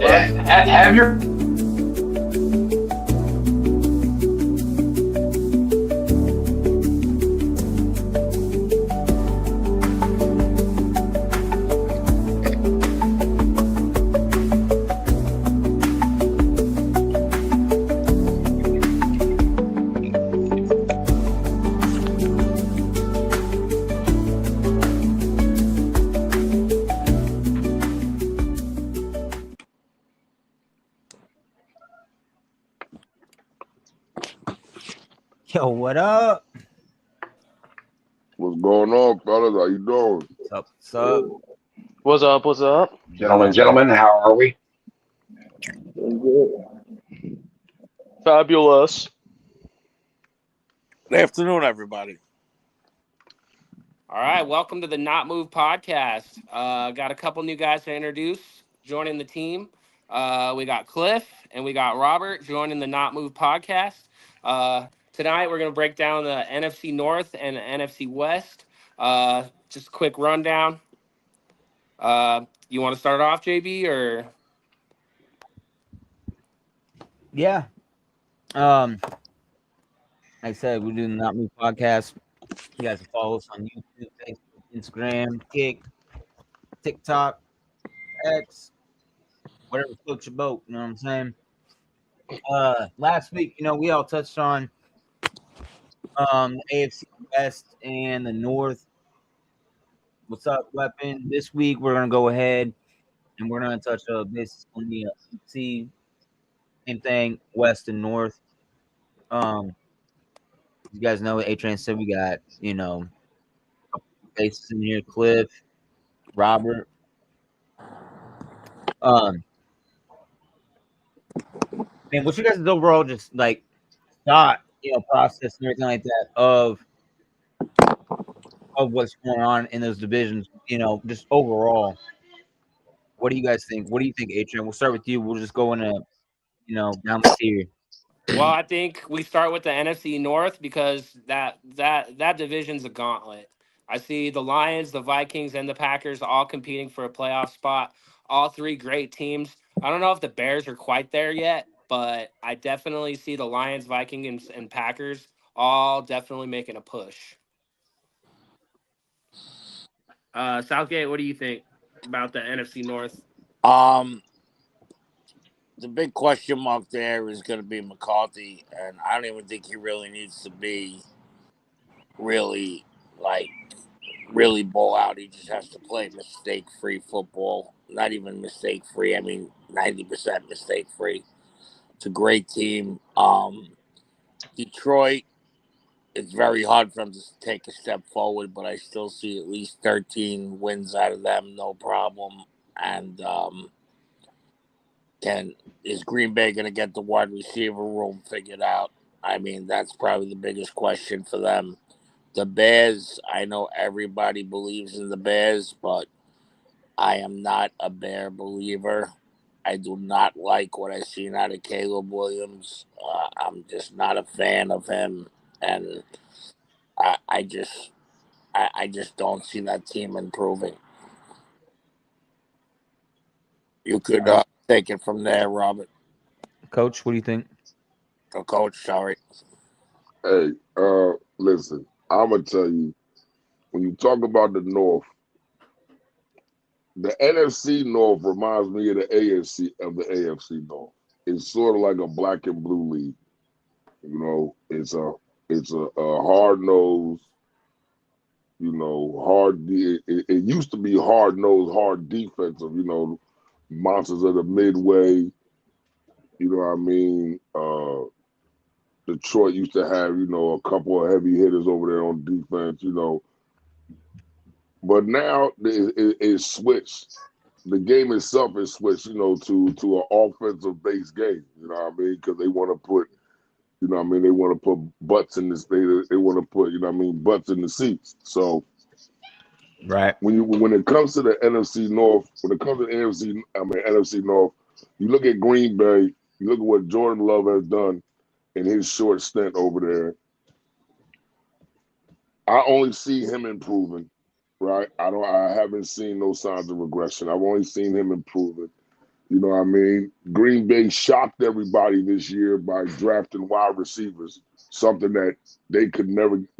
Have your Yo, what up? What's going on, fellas? How you doing? What's up? What's up? What's up? What's up? gentlemen, how are we? Fabulous. Good afternoon, everybody. All right, welcome to the Not Move podcast. Got a couple new guys to introduce joining the team. We got Cliff and we got Robert joining the Not Move podcast. Tonight we're going to break down the NFC North and the NFC West. Just a quick rundown. You want to start off, JB, or? Yeah. Like I said, we're doing the Not Move podcast. You guys can follow us on YouTube, Facebook, Instagram, TikTok, X, whatever floats your boat. You know what I'm saying? Last week, we all touched on the AFC West and the North. What's up, Weapon? This week, we're gonna go ahead and we're gonna touch base on the NFC. Same thing, West and North. You guys know what A-Train said. We got, faces in here, Cliff, Robert. Man, what's your guys' overall just like thought, process and everything like that of what's going on in those divisions, just overall. What do you guys think? What do you think, A-Train? We'll start with you. We'll just go into, down the tier. Well, I think we start with the NFC North because that division's a gauntlet. I see the Lions, the Vikings, and the Packers all competing for a playoff spot. All three great teams. I don't know if the Bears are quite there yet, but I definitely see the Lions, Vikings, and Packers all definitely making a push. Southgate, what do you think about the NFC North? The big question mark there is going to be McCarthy, and I don't even think he really needs to be really ball out. He just has to play mistake-free football. Not even mistake-free. I mean, 90% mistake-free. It's a great team. Detroit, it's very hard for them to take a step forward, but I still see at least 13 wins out of them, no problem. And is Green Bay going to get the wide receiver room figured out? I mean, that's probably the biggest question for them. The Bears, I know everybody believes in the Bears, but I am not a Bear believer. I do not like what I've seen out of Caleb Williams. I'm just not a fan of him, and I just don't see that team improving. You could take it from there, Robert. Coach, what do you think? Oh, Coach, sorry. Hey, listen, I'm gonna tell you, when you talk about the North, the NFC North reminds me of the AFC North. It's sort of like a black and blue league. It's a hard nosed, hard. It used to be hard nosed, hard defensive. Monsters of the Midway. You know what I mean? Detroit used to have, a couple of heavy hitters over there on defense, But now it's switched. The game itself is switched, to an offensive based game. You know what I mean? Because they want to put, they want to put butts in this thing. They want to put, butts in the seats. So, right. When it comes to the NFC North, NFC North, you look at Green Bay, you look at what Jordan Love has done in his short stint over there. I only see him improving, right? I haven't seen no signs of regression. I've only seen him improving. You know what I mean? Green Bay shocked everybody this year by drafting wide receivers, something that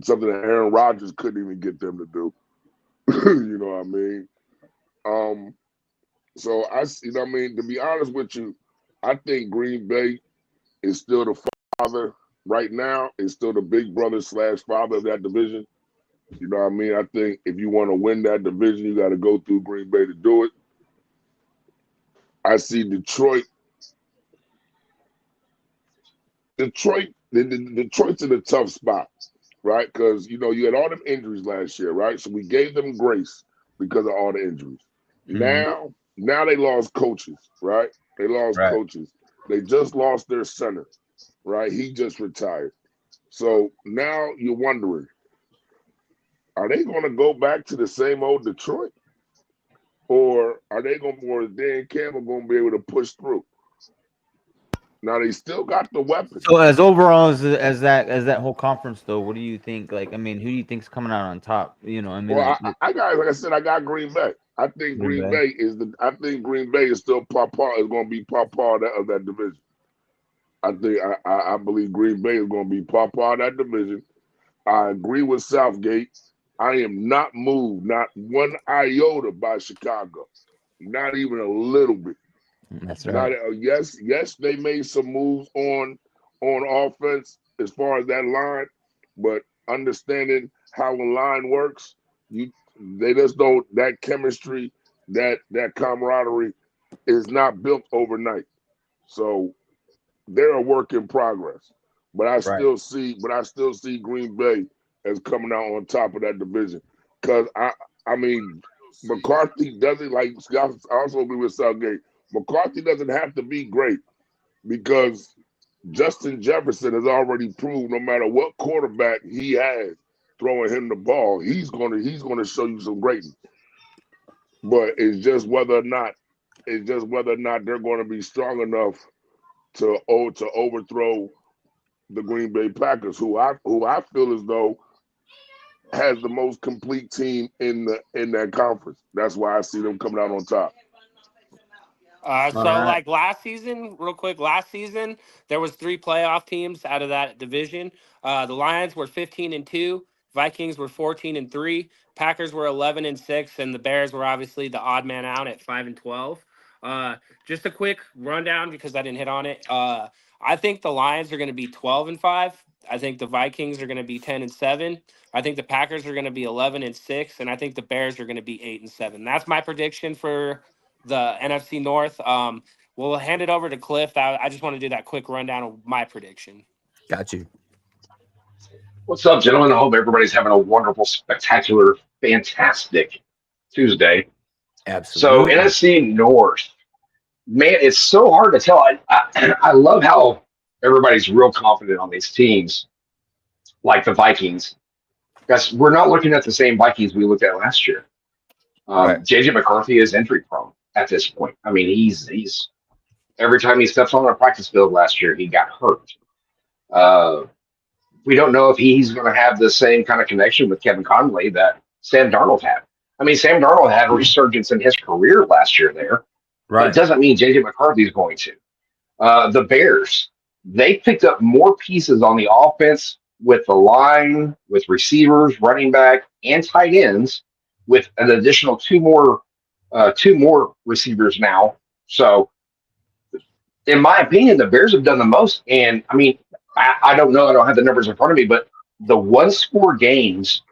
something that Aaron Rodgers couldn't even get them to do. You know what I mean? So you know what I mean? To be honest with you, I think Green Bay is still the father right now. Is still the big brother / father of that division. You know what I mean? I think if you want to win that division, you got to go through Green Bay to do it. I see Detroit. Detroit's in a tough spot, right? Because you had all them injuries last year, right? So we gave them grace because of all the injuries. Mhm. Now they lost coaches, right? They lost coaches. They just lost their center, right? He just retired. So now you're wondering, are they going to go back to the same old Detroit, or are they going, or is Dan Campbell going to be able to push through? Now they still got the weapons. So as overall as that whole conference though, what do you think? Like, I mean, who do you think's coming out on top? You know, I mean, Well, like, I got, like I said, I got Green Bay. I think Green Bay is still Papa is going to be Papa of that division. I believe Green Bay is going to be Papa of that division. I agree with Southgate. I am not moved, not one iota by Chicago, not even a little bit. that's right. Yes, they made some moves on offense as far as that line, but understanding how a line works, they just don't. That chemistry, that camaraderie, is not built overnight. So they're a work in progress. But I still see Green Bay as coming out on top of that division. Because I mean, McCarthy doesn't, like, I also agree with Southgate. McCarthy doesn't have to be great because Justin Jefferson has already proved no matter what quarterback he has throwing him the ball, he's gonna show you some greatness. But it's just whether or not they're going to be strong enough to overthrow the Green Bay Packers, who I feel as though has the most complete team in that conference. That's why I see them coming out on top. Like last season, real quick, there was 3 playoff teams out of that division. The Lions were 15-2, Vikings were 14-3, Packers were 11-6, and the Bears were obviously the odd man out at 5-12. Just a quick rundown because I didn't hit on it. I think the Lions are going to be 12-5. I think the Vikings are going to be 10-7. I think the Packers are going to be 11-6, and I think the Bears are going to be 8-7. That's my prediction for the NFC North. We'll hand it over to Cliff. I just want to do that quick rundown of my prediction. Got you. What's up, gentlemen? I hope everybody's having a wonderful, spectacular, fantastic Tuesday. Absolutely. So NFC North, man, it's so hard to tell. I love how everybody's real confident on these teams, like the Vikings, because we're not looking at the same Vikings we looked at last year. JJ McCarthy is injury prone at this point. I mean, he's every time he steps on a practice field last year, he got hurt. We don't know if he's going to have the same kind of connection with Kevin Conley that Sam Darnold had. I mean, Sam Darnold had a resurgence in his career last year there. But it doesn't mean JJ McCarthy is going to. The Bears, they picked up more pieces on the offense with the line, with receivers, running back, and tight ends, with an additional two more receivers now. So, in my opinion, the Bears have done the most. And I mean, I don't know. I don't have the numbers in front of me, but the 1-score games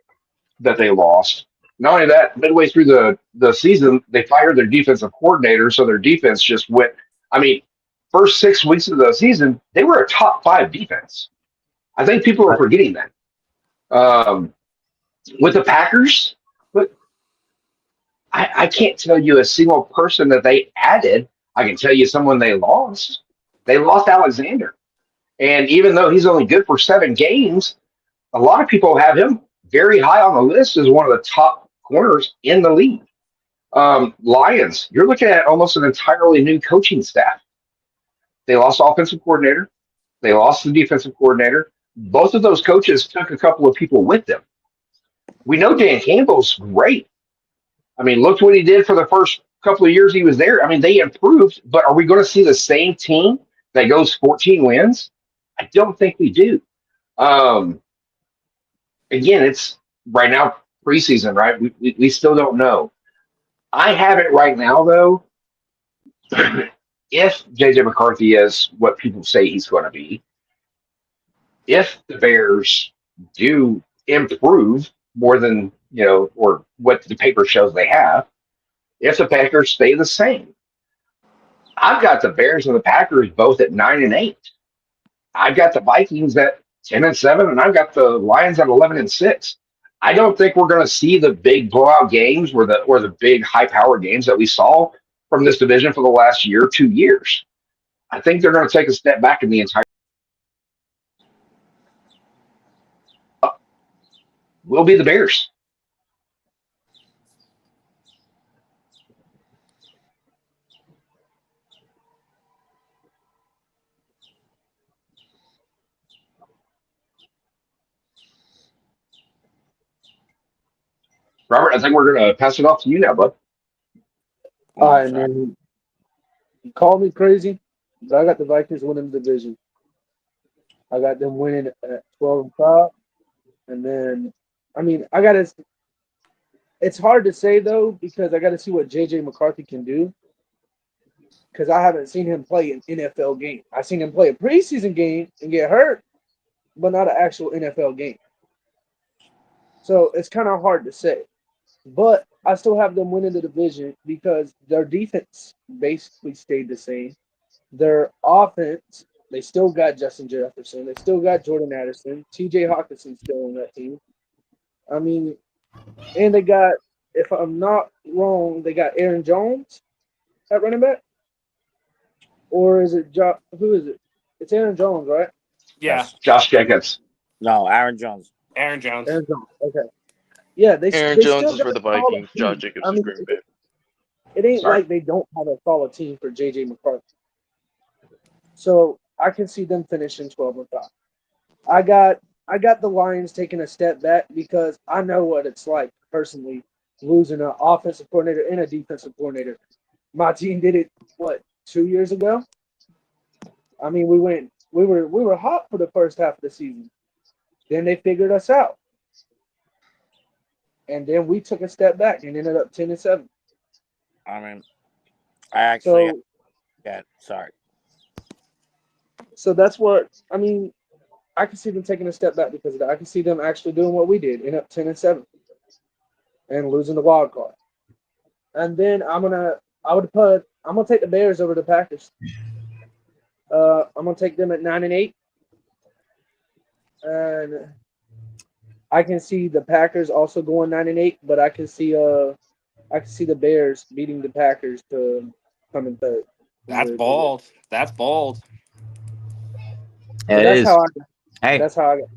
that they lost. Not only that, midway through the season, they fired their defensive coordinator, so their defense just went. I mean, first 6 weeks of the season, they were a top 5 defense. I think people are forgetting that. With the Packers, but I can't tell you a single person that they added. I can tell you someone they lost. They lost Alexander. And even though he's only good for 7 games, a lot of people have him very high on the list as one of the top corners in the league. Lions, you're looking at almost an entirely new coaching staff. They lost offensive coordinator. They lost the defensive coordinator. Both of those coaches took a couple of people with them. We know Dan Campbell's great. I mean, look what he did for the first couple of years he was there, I mean, they improved, but are we going to see the same team that goes 14 wins? I don't think we do. Um, Again, it's right now preseason, right? We still don't know. I have it right now, though. If JJ McCarthy is what people say he's going to be, if the Bears do improve more than, or what the paper shows they have, if the Packers stay the same, I've got the Bears and the Packers both at 9-8. I've got the Vikings at 10-7, and I've got the Lions at 11-6. I don't think we're going to see the big blowout games or the big high power games that we saw from this division for the last year, 2 years. I think they're going to take a step back in the entire. Will be the Bears. Robert, I think we're going to pass it off to you now, bud. All right, man. You call me crazy, but I got the Vikings winning the division. I got them winning at 12-5. And then, I mean, it's hard to say, though, because I got to see what J.J. McCarthy can do. Because I haven't seen him play an NFL game. I've seen him play a preseason game and get hurt, but not an actual NFL game. So it's kind of hard to say. But I still have them winning the division because their defense basically stayed the same. Their offense, they still got Justin Jefferson. They still got Jordan Addison. T.J. Hawkinson's still on that team. I mean, and they got, if I'm not wrong, they got Aaron Jones at running back. Or is it who is it? It's Aaron Jones, right? Yeah, Josh Jacobs. No, Aaron Jones. Aaron Jones. Aaron Jones. Okay. Yeah, Aaron they Jones still is got for the a solid Vikings. team. Josh Jacobs I is mean, Green Bay. it ain't Sorry. like they don't have a solid team for J.J. McCarthy. So I can see them finishing 12-5. I got the Lions taking a step back because I know what it's like personally losing an offensive coordinator and a defensive coordinator. My team did it 2 years ago. I mean, we were hot for the first half of the season. Then they figured us out, and then we took a step back and ended up 10-7. I mean, I actually So sorry. so that's what I mean. I can see them taking a step back because of that. I can see them actually doing what we did, end up 10-7, and losing the wild card. And then I'm gonna take the Bears over the Packers. I'm gonna take them at 9-8, and I can see the Packers also going 9-8, but I can see the Bears beating the Packers to come in third. That's bold. That's bold. Yeah, That's how Hey, That's how I got.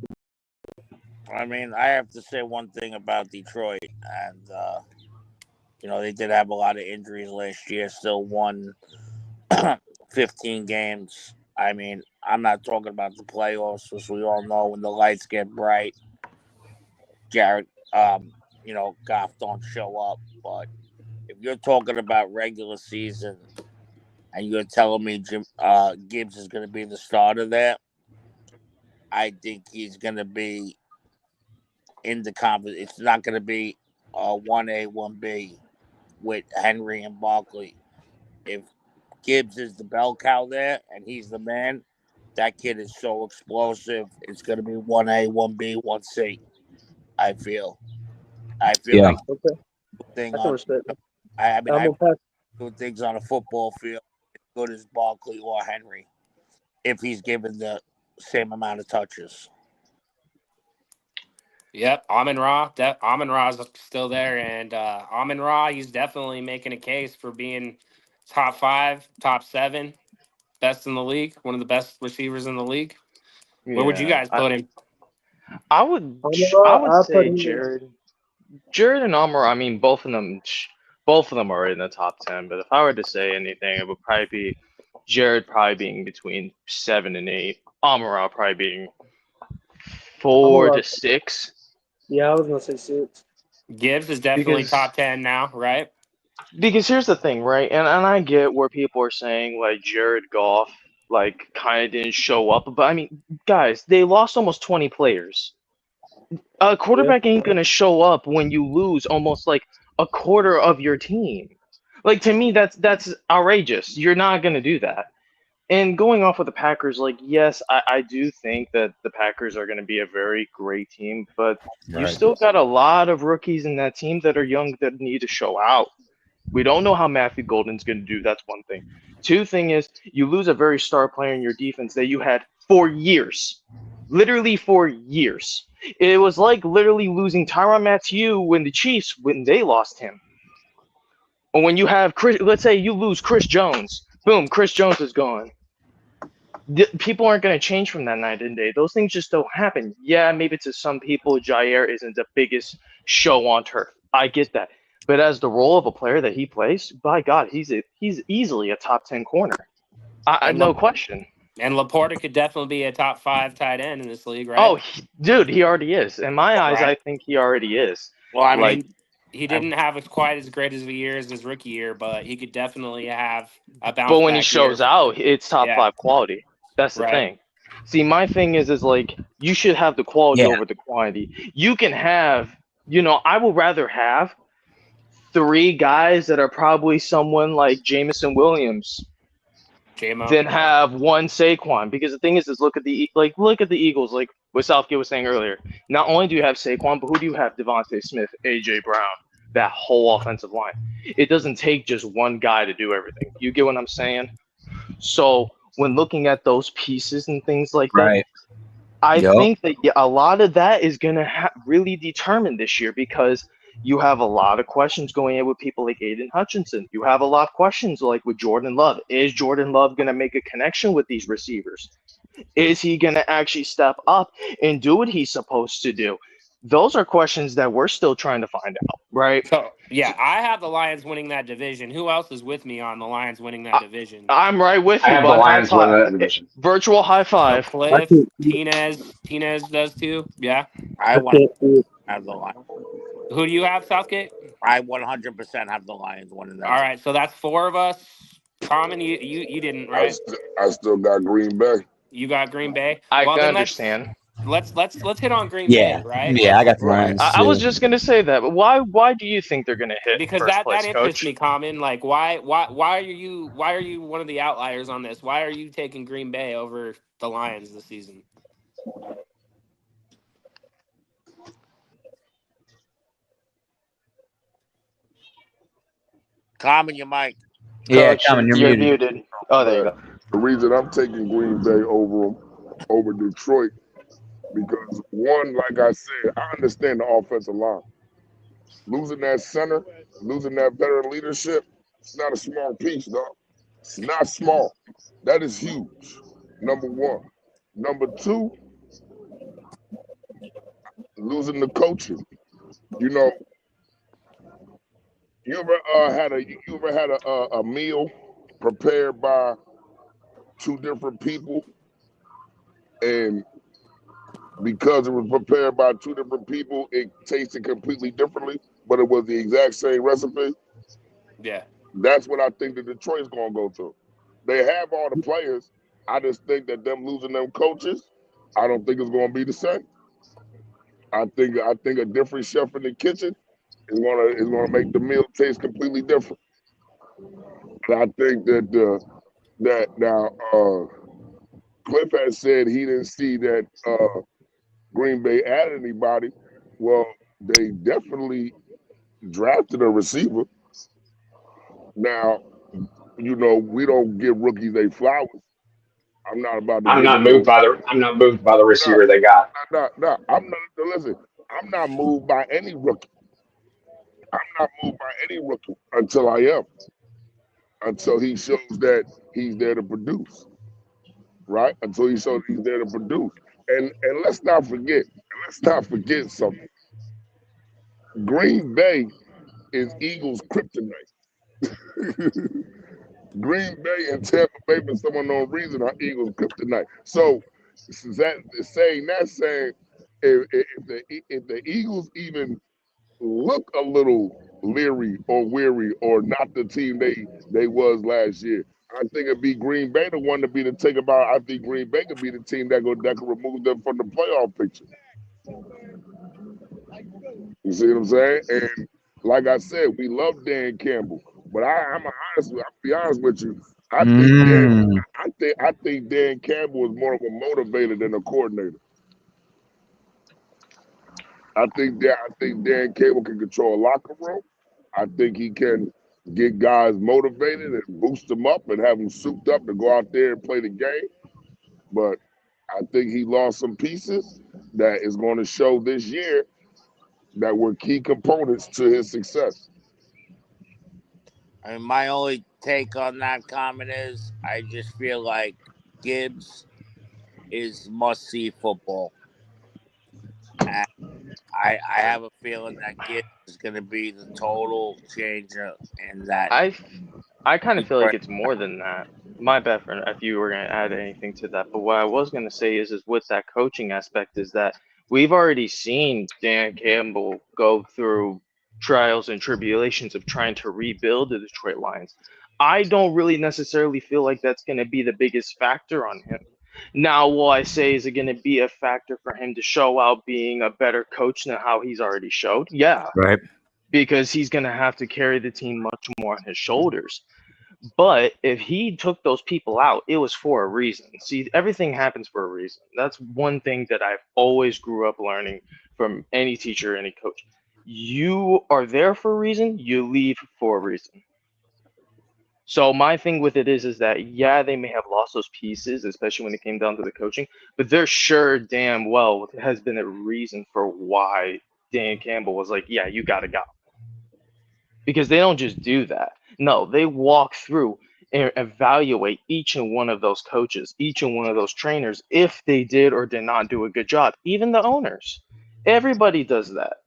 I mean, I have to say one thing about Detroit, and they did have a lot of injuries last year. Still won 15 games. I mean, I'm not talking about the playoffs, which we all know when the lights get bright, Jared, Goff don't show up. But if you're talking about regular season, and you're telling me Gibbs is going to be the starter there, I think he's going to be in the conference. It's not going to be 1A, 1B with Henry and Barkley. If Gibbs is the bell cow there and he's the man, that kid is so explosive. It's going to be 1A, 1B, 1C. I feel Yeah. like Okay, thing I can on. respect that. I mean, I'm I gonna pass. do things on a football field as good as Barkley or Henry if he's given the same amount of touches. Yep, Amon Ra's still there, and Amon Ra, he's definitely making a case for being top 5, top 7, best in the league, one of the best receivers in the league. Where would you Yeah, guys put him? I would I would I put say him. Jared and Amar. I mean, both of them are in the top 10. But if I were to say anything, it would probably be Jared probably being between 7 and 8. Amar probably being 4 to 6. Yeah, I was gonna say 6. Gibbs is definitely Because top 10 now, right? Because here's the thing, right? And I get where people are saying like Jared Goff like kind of didn't show up, but I mean, guys, they lost almost 20 players. A Yeah. quarterback ain't gonna show up when you lose almost like a quarter of your team. Like to me, that's outrageous. You're not gonna do that. And going off of the Packers, like yes, I do think that the Packers are gonna be a very great team, but you Right. still got a lot of rookies in that team that are young that need to show out. We don't know how Matthew Golden's going to do. That's one thing. Two thing is you lose a very star player in your defense that you had for years, literally for years. It was like literally losing Tyrann Mathieu when the Chiefs when they lost him. Or when you have Chris, let's say you lose Chris Jones, boom, Chris Jones is gone. People aren't going to change from that night and day. Those things just don't happen. Yeah, maybe to some people, Jair isn't the biggest show on turf. I get that. But as the role of a player that he plays, by God, he's easily a top 10 corner. And No question. And Laporta could definitely be a top 5 tight end in this league, right? Oh, dude, he already is. In my eyes, Right. I think he already is. Well, I mean, Like, He didn't have quite as great as a year as his rookie year, but he could definitely have a bounce but when he back shows year. out, it's top Yeah. 5 quality. That's the Right. thing. See, my thing is like you should have the quality Yeah. over the quantity. You can have, I would rather have 3 guys that are probably someone like Jamison Williams J-Mo. than have one Saquon. Because the thing is look at the Eagles, like what Southgate was saying earlier. Not only do you have Saquon, but who do you have? Devontae Smith, AJ Brown, that whole offensive line. It doesn't take just one guy to do everything. You get what I'm saying? So when looking at those pieces and things like that, Right. I Yup. think that a lot of that is going to really determine this year because you have a lot of questions going in with people like Aiden Hutchinson. You have a lot of questions like with Jordan Love. Is Jordan Love going to make a connection with these receivers? Is he going to actually step up and do what he's supposed to do? Those are questions that we're still trying to find out, right? So, yeah, I have the Lions winning that division. Who else is with me on the Lions winning that division? I'm right with I you, have the bud. High Lions winning that five. division. Virtual high So five. Cliff, can't- Tinez does too. Yeah. I I want can't see it. to have the Lions. Who do you have, Southgate? I 100% have the Lions winning that. All right, so that's 4 of us. Common, you didn't, right? I still got Green Bay. You got Green Bay. I Well, can then understand. let's hit on Green Yeah. Bay, right? Yeah, I got the Right. Lions I was too. just gonna say that, but why do you think they're gonna hit Because first that place, interests Coach? me, Common. Like, why are you one of the outliers on this? Why are you taking Green Bay over the Lions this season? Common your mic. Yeah, Coach, Common, you're muted. Oh, there you go. The reason I'm taking Green Bay over Detroit because one, like I said, I understand the offensive line. Losing that center, losing that veteran leadership, it's not a small piece, dog. It's not small. That is huge. Number one. Number two, losing the coaching. You know, you ever had a meal prepared by 2 different people, and because it was prepared by 2 different people, it tasted completely differently, but it was the exact same recipe? Yeah. That's what I think that Detroit's going to go through. They have all the players. I just think that them losing them coaches, I don't think it's going to be the same. I think a different chef in the kitchen is gonna make the meal taste completely different. And I think that now Cliff has said he didn't see that Green Bay added anybody. Well, they definitely drafted a receiver. Now, we don't give rookies their flowers. I'm not about to I'm give not them moved by the receiver they got. no. I'm not. Listen, I'm not moved by any rookie. I'm not moved by any rookie until I am. Until he shows that he's there to produce, right? Until he shows he's there to produce. And let's not forget something. Green Bay is Eagles' kryptonite. Green Bay and Tampa Bay, for some unknown reason, are Eagles' kryptonite. So, saying if the Eagles even look a little leery or weary or not the team they was last year. I think it'd be Green Bay the one to be the take about. I think Green Bay could be the team that could remove them from the playoff picture. You see what I'm saying? And like I said, we love Dan Campbell, but I'll be honest with you. I think Dan Campbell is more of a motivator than a coordinator. I think Dan Campbell can control a locker room. I think he can get guys motivated and boost them up and have them souped up to go out there and play the game. But I think he lost some pieces that is going to show this year that were key components to his success. I mean, my only take on that comment is I just feel like Gibbs is must-see football. And I have a feeling that Gibbs is going to be the total changer in that. I kind of feel like it's more than that. My bad, friend, if you were going to add anything to that. But what I was going to say is with that coaching aspect is that we've already seen Dan Campbell go through trials and tribulations of trying to rebuild the Detroit Lions. I don't really necessarily feel like that's going to be the biggest factor on him. Now, will I say, is it going to be a factor for him to show out being a better coach than how he's already showed? Yeah. Right. Because he's going to have to carry the team much more on his shoulders. But if he took those people out, it was for a reason. See, everything happens for a reason. That's one thing that I've always grew up learning from any teacher, any coach. You are there for a reason, you leave for a reason. So my thing with it is that, yeah, they may have lost those pieces, especially when it came down to the coaching, but there sure damn well has been a reason for why Dan Campbell was like, yeah, you got to go. Because they don't just do that. No, they walk through and evaluate each and one of those coaches, each and one of those trainers, if they did or did not do a good job. Even the owners. Everybody does that.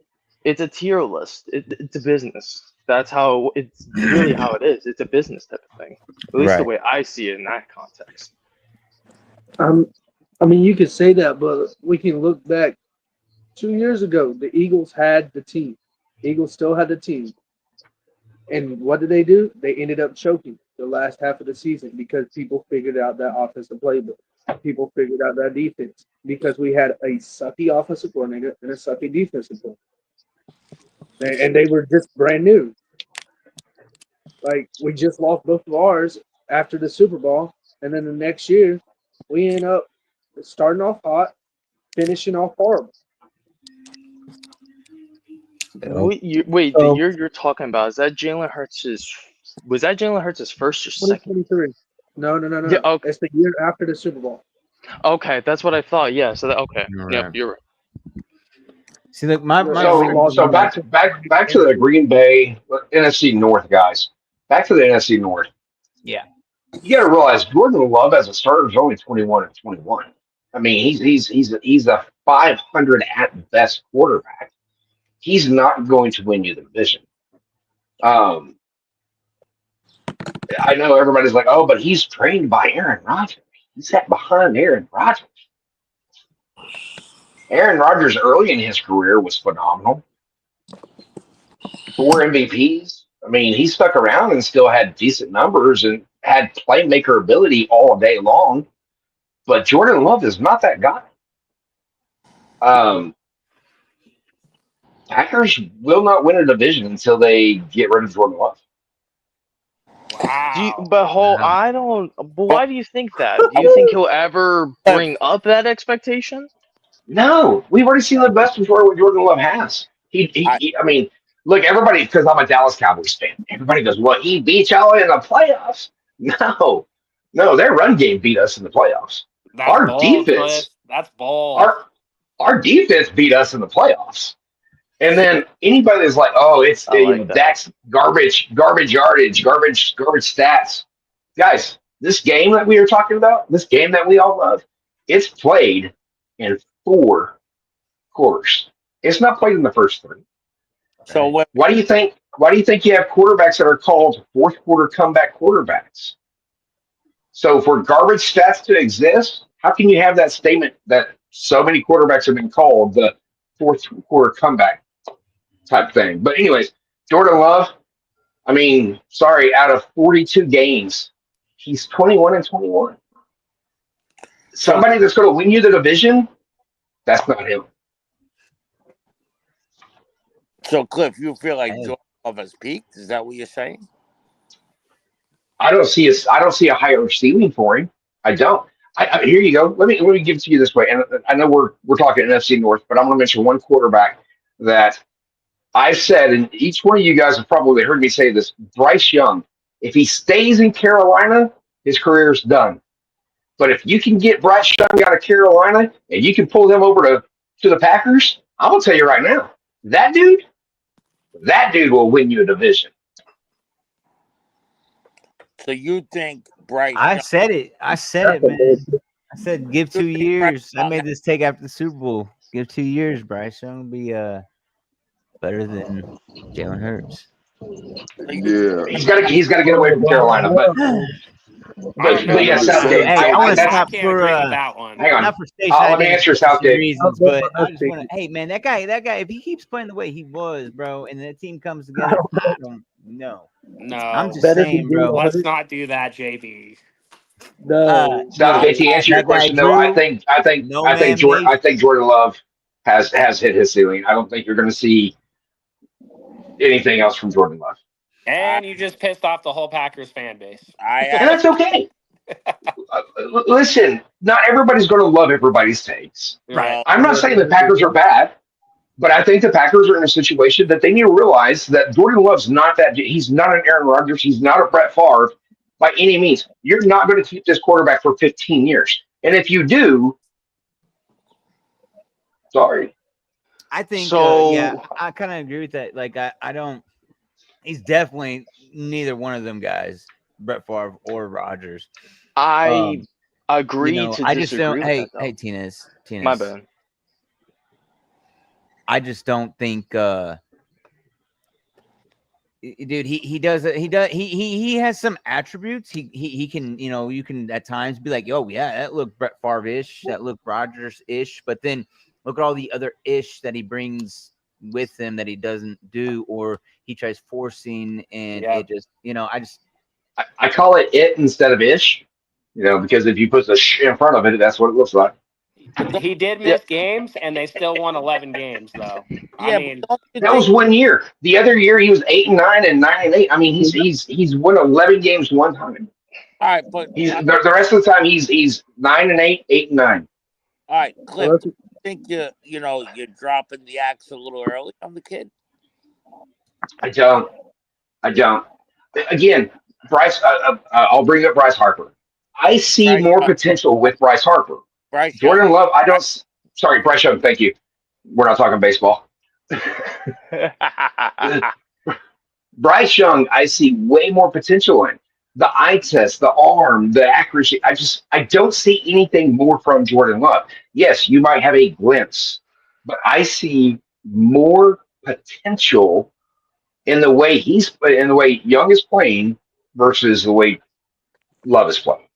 It's a tier list. It's a business. That's how it's really how it is. It's a business type of thing. At least the way I see it in that context. I mean, you could say that, but we can look back 2 years ago. The Eagles had the team. Eagles still had the team. And what did they do? They ended up choking the last half of the season because people figured out that offensive playbook. People figured out that defense because we had a sucky offensive coordinator and a sucky defensive coordinator. And they were just brand new. Like, we just lost both of ours after the Super Bowl. And then the next year, we end up starting off hot, finishing off horrible. Wait, the year you're talking about, is that Jalen Hurts' was that Jalen Hurts' first or second? 2023. No. Yeah, okay. It's the year after the Super Bowl. Okay, that's what I thought. Yeah, so okay. Yep, you're right. See, like my so back to the Green Bay NFC North guys. Back to the NFC North. Yeah. You got to realize Jordan Love as a starter is only 21-21. I mean, he's a 500 at best quarterback. He's not going to win you the division. I know everybody's like, oh, but he's trained by Aaron Rodgers. He sat behind Aaron Rodgers. Aaron Rodgers early in his career was phenomenal. 4 MVPs. I mean, he stuck around and still had decent numbers and had playmaker ability all day long. But Jordan Love is not that guy. Packers will not win a division until they get rid of Jordan Love. Wow. I don't. But why do you think that? Do you think he'll ever bring up that expectation? No, we've already seen the best before what Jordan Love has. I mean, look, everybody, because I'm a Dallas Cowboys fan, everybody goes, well, he beat y'all in the playoffs. No, their run game beat us in the playoffs. Our defense, that's bold. Our defense beat us in the playoffs. And then anybody that's like, oh, it's that's garbage yardage, garbage stats. Guys, this game that we were talking about, this game that we all love, it's played in 4 quarters. It's not played in the first 3. So why do you think you have quarterbacks that are called fourth quarter comeback quarterbacks? So for garbage stats to exist, how can you have that statement that so many quarterbacks have been called the fourth quarter comeback type thing? But anyways, Jordan Love, I mean, sorry, out of 42 games, he's 21-21. Somebody that's going to win you the division, that's not him. So, Cliff, you feel like Hey. Jordan Love has peaked? Is that what you're saying? I don't see a higher ceiling for him. I don't. Here you go. Let me give it to you this way. And I know we're talking NFC North, but I'm going to mention one quarterback that I've said, and each one of you guys have probably heard me say this. Bryce Young. If he stays in Carolina, his career's done. But if you can get Bryce Young out of Carolina and you can pull him over to the Packers, I'm gonna tell you right now, that dude will win you a division. So you think Bryce? I Young, said it. Man. I said give you 2 think years. Bryce I made this take after the Super Bowl. Give 2 years, Bryce Young will be better than Jalen Hurts. So you Yeah. He's got to get away from Carolina. But I don't know yeah, about Southgate. that. Hey, I want to That's, stop can't for agree with that one. hang on. not for station Let me answer identification Southgate. reasons, but I just want to. Hey, man, that guy, if he keeps playing the way he was, bro, and the team comes together, I don't know. I'm No, just Better saying, than Jalen bro. let's Hurts? not do that, JB. No. Southgate, to answer your That guy question though, I Drew, think no man made. I think Jordan Love has hit his ceiling. I don't think you're going to see anything else from Jordan Love, And you just pissed off the whole Packers fan base. and that's okay. Listen, not everybody's going to love everybody's takes. Right. I'm not saying the Packers are bad, but I think the Packers are in a situation that they need to realize that Jordan Love's not that. He's not an Aaron Rodgers. He's not a Brett Favre by any means. You're not going to keep this quarterback for 15 years, and if you do, sorry. I think, So yeah, I kind of agree with that. Like, I don't. He's definitely neither one of them guys, Brett Favre or Rodgers. I agree to I just don't. disagree with that, though. Hey, Tina's. My bad. I just don't think, dude. He has some attributes. He can, you can at times be like, oh yeah, that looked Brett Favre-ish, that looked Rodgers-ish, but then look at all the other ish that he brings with him that he doesn't do, or he tries forcing, and it just, I call it instead of ish, because if you put the sh in front of it, that's what it looks like. He did miss games, and they still won 11 games, though. Yeah, I mean, that was 1 year. The other year he was 8-9 and 9-8. I mean, he's won 11 games one time. All right, but He's the rest of the time he's 9-8, 8-9. all right, Cliff. Do you think you're dropping the axe a little early on the kid? I don't. Again, Bryce. I'll bring up Bryce Harper. I see more potential with Bryce Harper. Jordan Love. I don't. Sorry, Bryce Young. Thank you. We're not talking baseball. Bryce Young, I see way more potential in the eye test, the arm, the accuracy. I don't see anything more from Jordan Love. Yes, you might have a glimpse, but I see more potential in the way Young is playing versus the way Love is playing.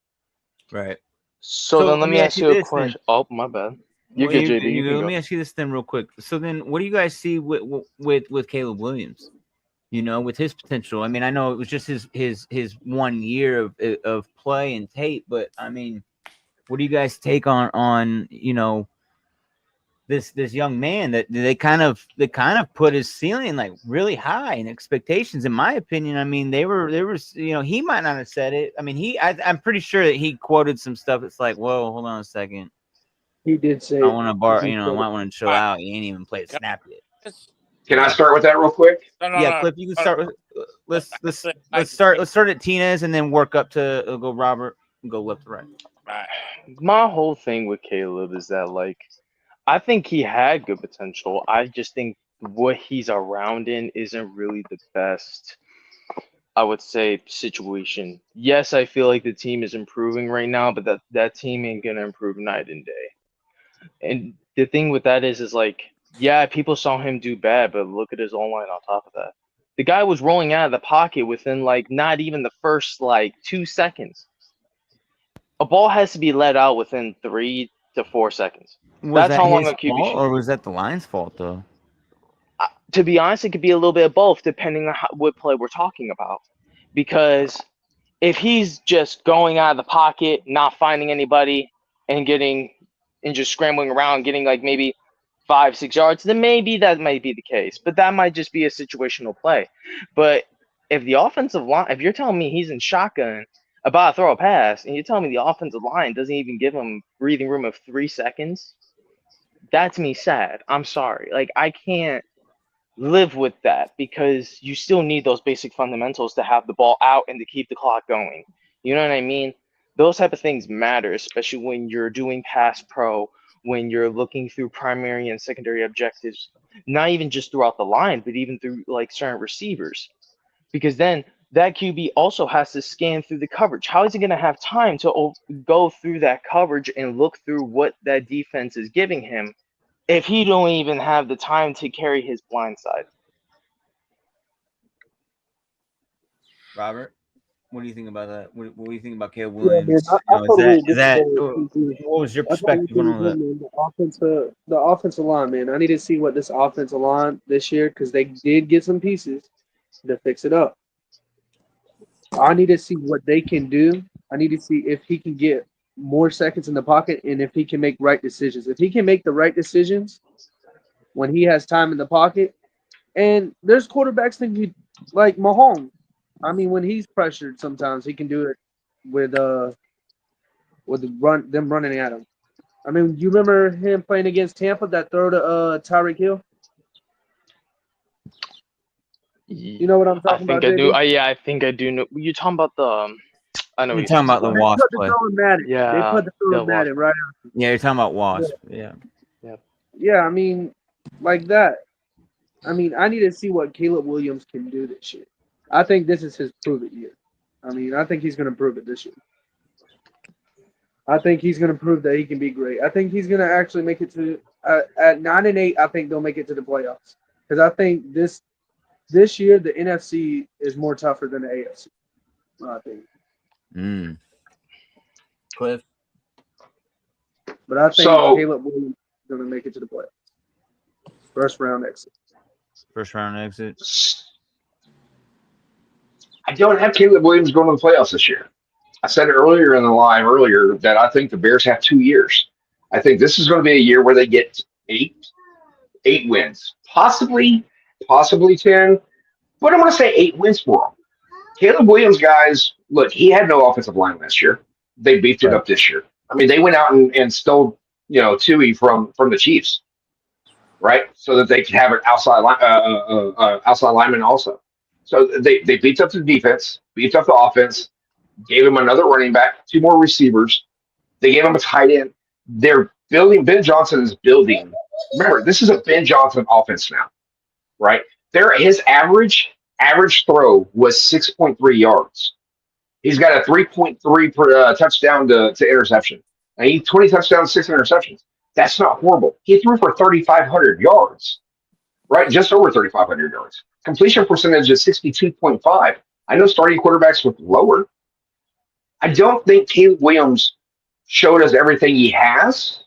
Right. So then let me ask you a question. Oh, my bad. You're good, JB. Let me ask you this then, real quick. So then, what do you guys see with Caleb Williams? With his potential. I mean, I know it was just his 1 year of play and tape, but I mean, what do you guys take on this young man that they kind of put his ceiling like really high in expectations? In my opinion, I mean, they were he might not have said it. I mean, I'm pretty sure that he quoted some stuff. It's like, whoa, hold on a second. He did say, I want to I might want to chill out. He ain't even played a snap yet. Can I start with that real quick? Cliff, you can start with. Let's start at Tina's and then work up to go Robert and go left to right. My whole thing with Caleb is that, like, I think he had good potential. I just think what he's around in isn't really the best, I would say, situation. Yes, I feel like the team is improving right now, but that team ain't gonna improve night and day. And the thing with that is like, yeah, people saw him do bad, but look at his online on top of that. The guy was rolling out of the pocket within like not even the first like 2 seconds. A ball has to be let out within 3 to 4 seconds. That's how long a QB should. Or was that the line's fault though? to be honest, it could be a little bit of both depending on what play we're talking about. Because if he's just going out of the pocket, not finding anybody, and just scrambling around, getting like maybe 5-6 yards, then maybe that might be the case. But that might just be a situational play. But if the offensive line, if you're telling me he's in shotgun about to throw a pass, and you're telling me the offensive line doesn't even give him breathing room of 3 seconds, that's me sad. I'm sorry. Like, I can't live with that because you still need those basic fundamentals to have the ball out and to keep the clock going. You know what I mean? Those type of things matter, especially when you're doing pass pro, when you're looking through primary and secondary objectives, not even just throughout the line, but even through like certain receivers. Because then that QB also has to scan through the coverage. How is he going to have time to go through that coverage and look through what that defense is giving him if he don't even have the time to carry his blind side? Robert, what do you think about that? What do you think about Caleb Yeah, man, Williams? I totally agree Is that with what was your I totally perspective agree on with that? him, man. The offensive line, man. I need to see what this offensive line this year because they did get some pieces to fix it up. I need to see what they can do. I need to see if he can get more seconds in the pocket and if he can make right decisions. If he can make the right decisions when he has time in the pocket, and there's quarterbacks that can, like Mahomes. I mean, when he's pressured, sometimes he can do it with them running at him. I mean, you remember him playing against Tampa that throw to Tyreek Hill? You know what I'm I talking think about, I do. JB? Yeah, I think I do know. You're talking about the. I know what You're you're talking about the talking They about. Wasp put the play. throw in Madden. They Yeah, put the throw yeah, in Madden right after. Yeah, you're talking about Wasp. Yeah. Yeah, I mean, like that. I mean, I need to see what Caleb Williams can do this year. I think this is his prove it year. I mean, I think he's going to prove it this year. I think he's going to prove that he can be great. I think he's going to actually make it to at 9-8. I think they'll make it to the playoffs because I think this year the NFC is more tougher than the AFC. I think. Cliff. But I think So Caleb Williams is going to make it to the playoffs. First round exit. First round exit. I don't have Caleb Williams going to the playoffs this year. I said it earlier in the live earlier that I think the Bears have 2 years. I think this is going to be a year where they get eight wins, possibly 10, but I'm going to say 8 wins for them. Caleb Williams, guys, look, he had no offensive line last year. They beefed it up this year. I mean, they went out and stole, Tui from the Chiefs, right? So that they could have an outside lineman also. So they beefed up the defense, beefed up the offense, gave him another running back, 2 more receivers. They gave him a tight end. They're building. Ben Johnson is building. Remember, this is a Ben Johnson offense now, right? His average throw was 6.3 yards. He's got a 3.3 per touchdown to interception. And he 20 touchdowns, 6 interceptions. That's not horrible. He threw for 3,500 yards, right? Just over 3,500 yards. Completion percentage is 62.5. I know starting quarterbacks with lower. I don't think Caleb Williams showed us everything he has.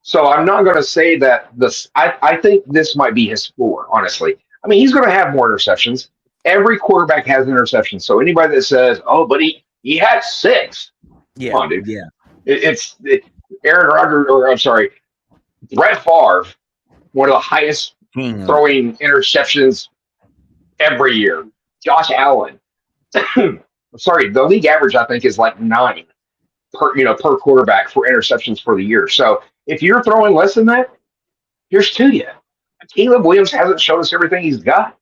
So I'm not going to say that this. I think this might be his floor, honestly. I mean, he's going to have more interceptions. Every quarterback has interceptions. So anybody that says, "Oh, but he had 6," come on, dude. Yeah. Aaron Rodgers, or I'm sorry, Brett Favre, one of the highest throwing interceptions every year. Josh Allen. Sorry, the league average I think is like 9 per quarterback for interceptions for the year. So if you're throwing less than that, here's to you. Caleb Williams hasn't shown us everything he's got.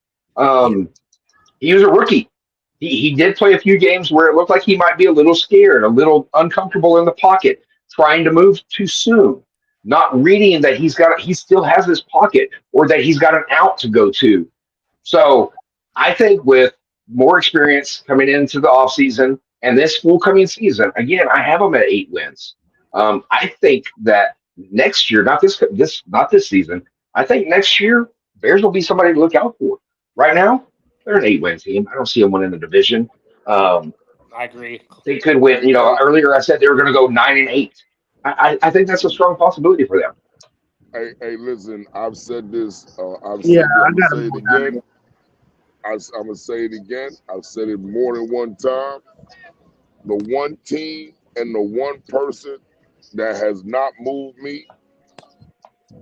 He was a rookie. He did play a few games where it looked like he might be a little scared, a little uncomfortable in the pocket, trying to move too soon, not reading that he still has his pocket or that he's got an out to go to. So I think with more experience coming into the offseason and this full coming season, again, I have them at 8 wins. I think that next year, not this season, I think next year Bears will be somebody to look out for. Right now, they're an 8-win team. I don't see them winning the division. I agree. They could win. Earlier I said they were going to go 9-8. I think that's a strong possibility for them. Hey, listen. I've said this. I've Yeah, said this. I I'm gonna got say him it going down again. there. I'm gonna say it again. I've said it more than one time. The one team and the one person that has not moved me,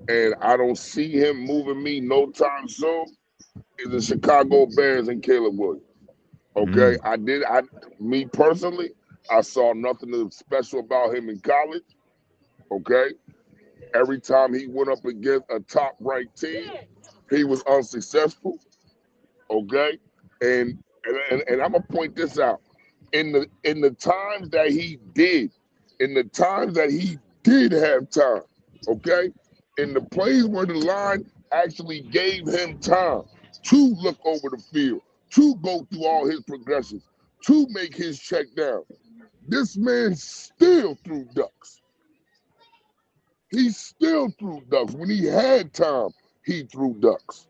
and I don't see him moving me no time soon, is the Chicago Bears and Caleb Williams. Okay, me personally, I saw nothing special about him in college. Okay, every time he went up against a top-ranked team, he was unsuccessful. Okay, and and I'm gonna point this out. In the times that he did, in the times that he did have time, okay, in the plays where the line actually gave him time to look over the field, to go through all his progressions, to make his check down, this man still threw ducks. He still threw ducks. When he had time, he threw ducks.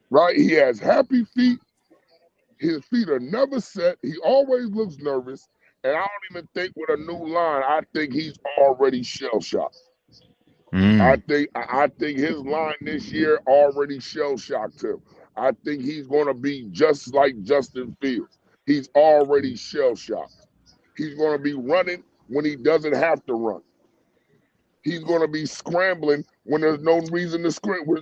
Right? He has happy feet. His feet are never set. He always looks nervous. And I don't even think with a new line, I think he's already shell shocked. I think his line this year already shell shocked him. I think he's going to be just like Justin Fields. He's already shell shocked. He's going to be running when he doesn't have to run. He's going to be scrambling when there's no reason to scramble.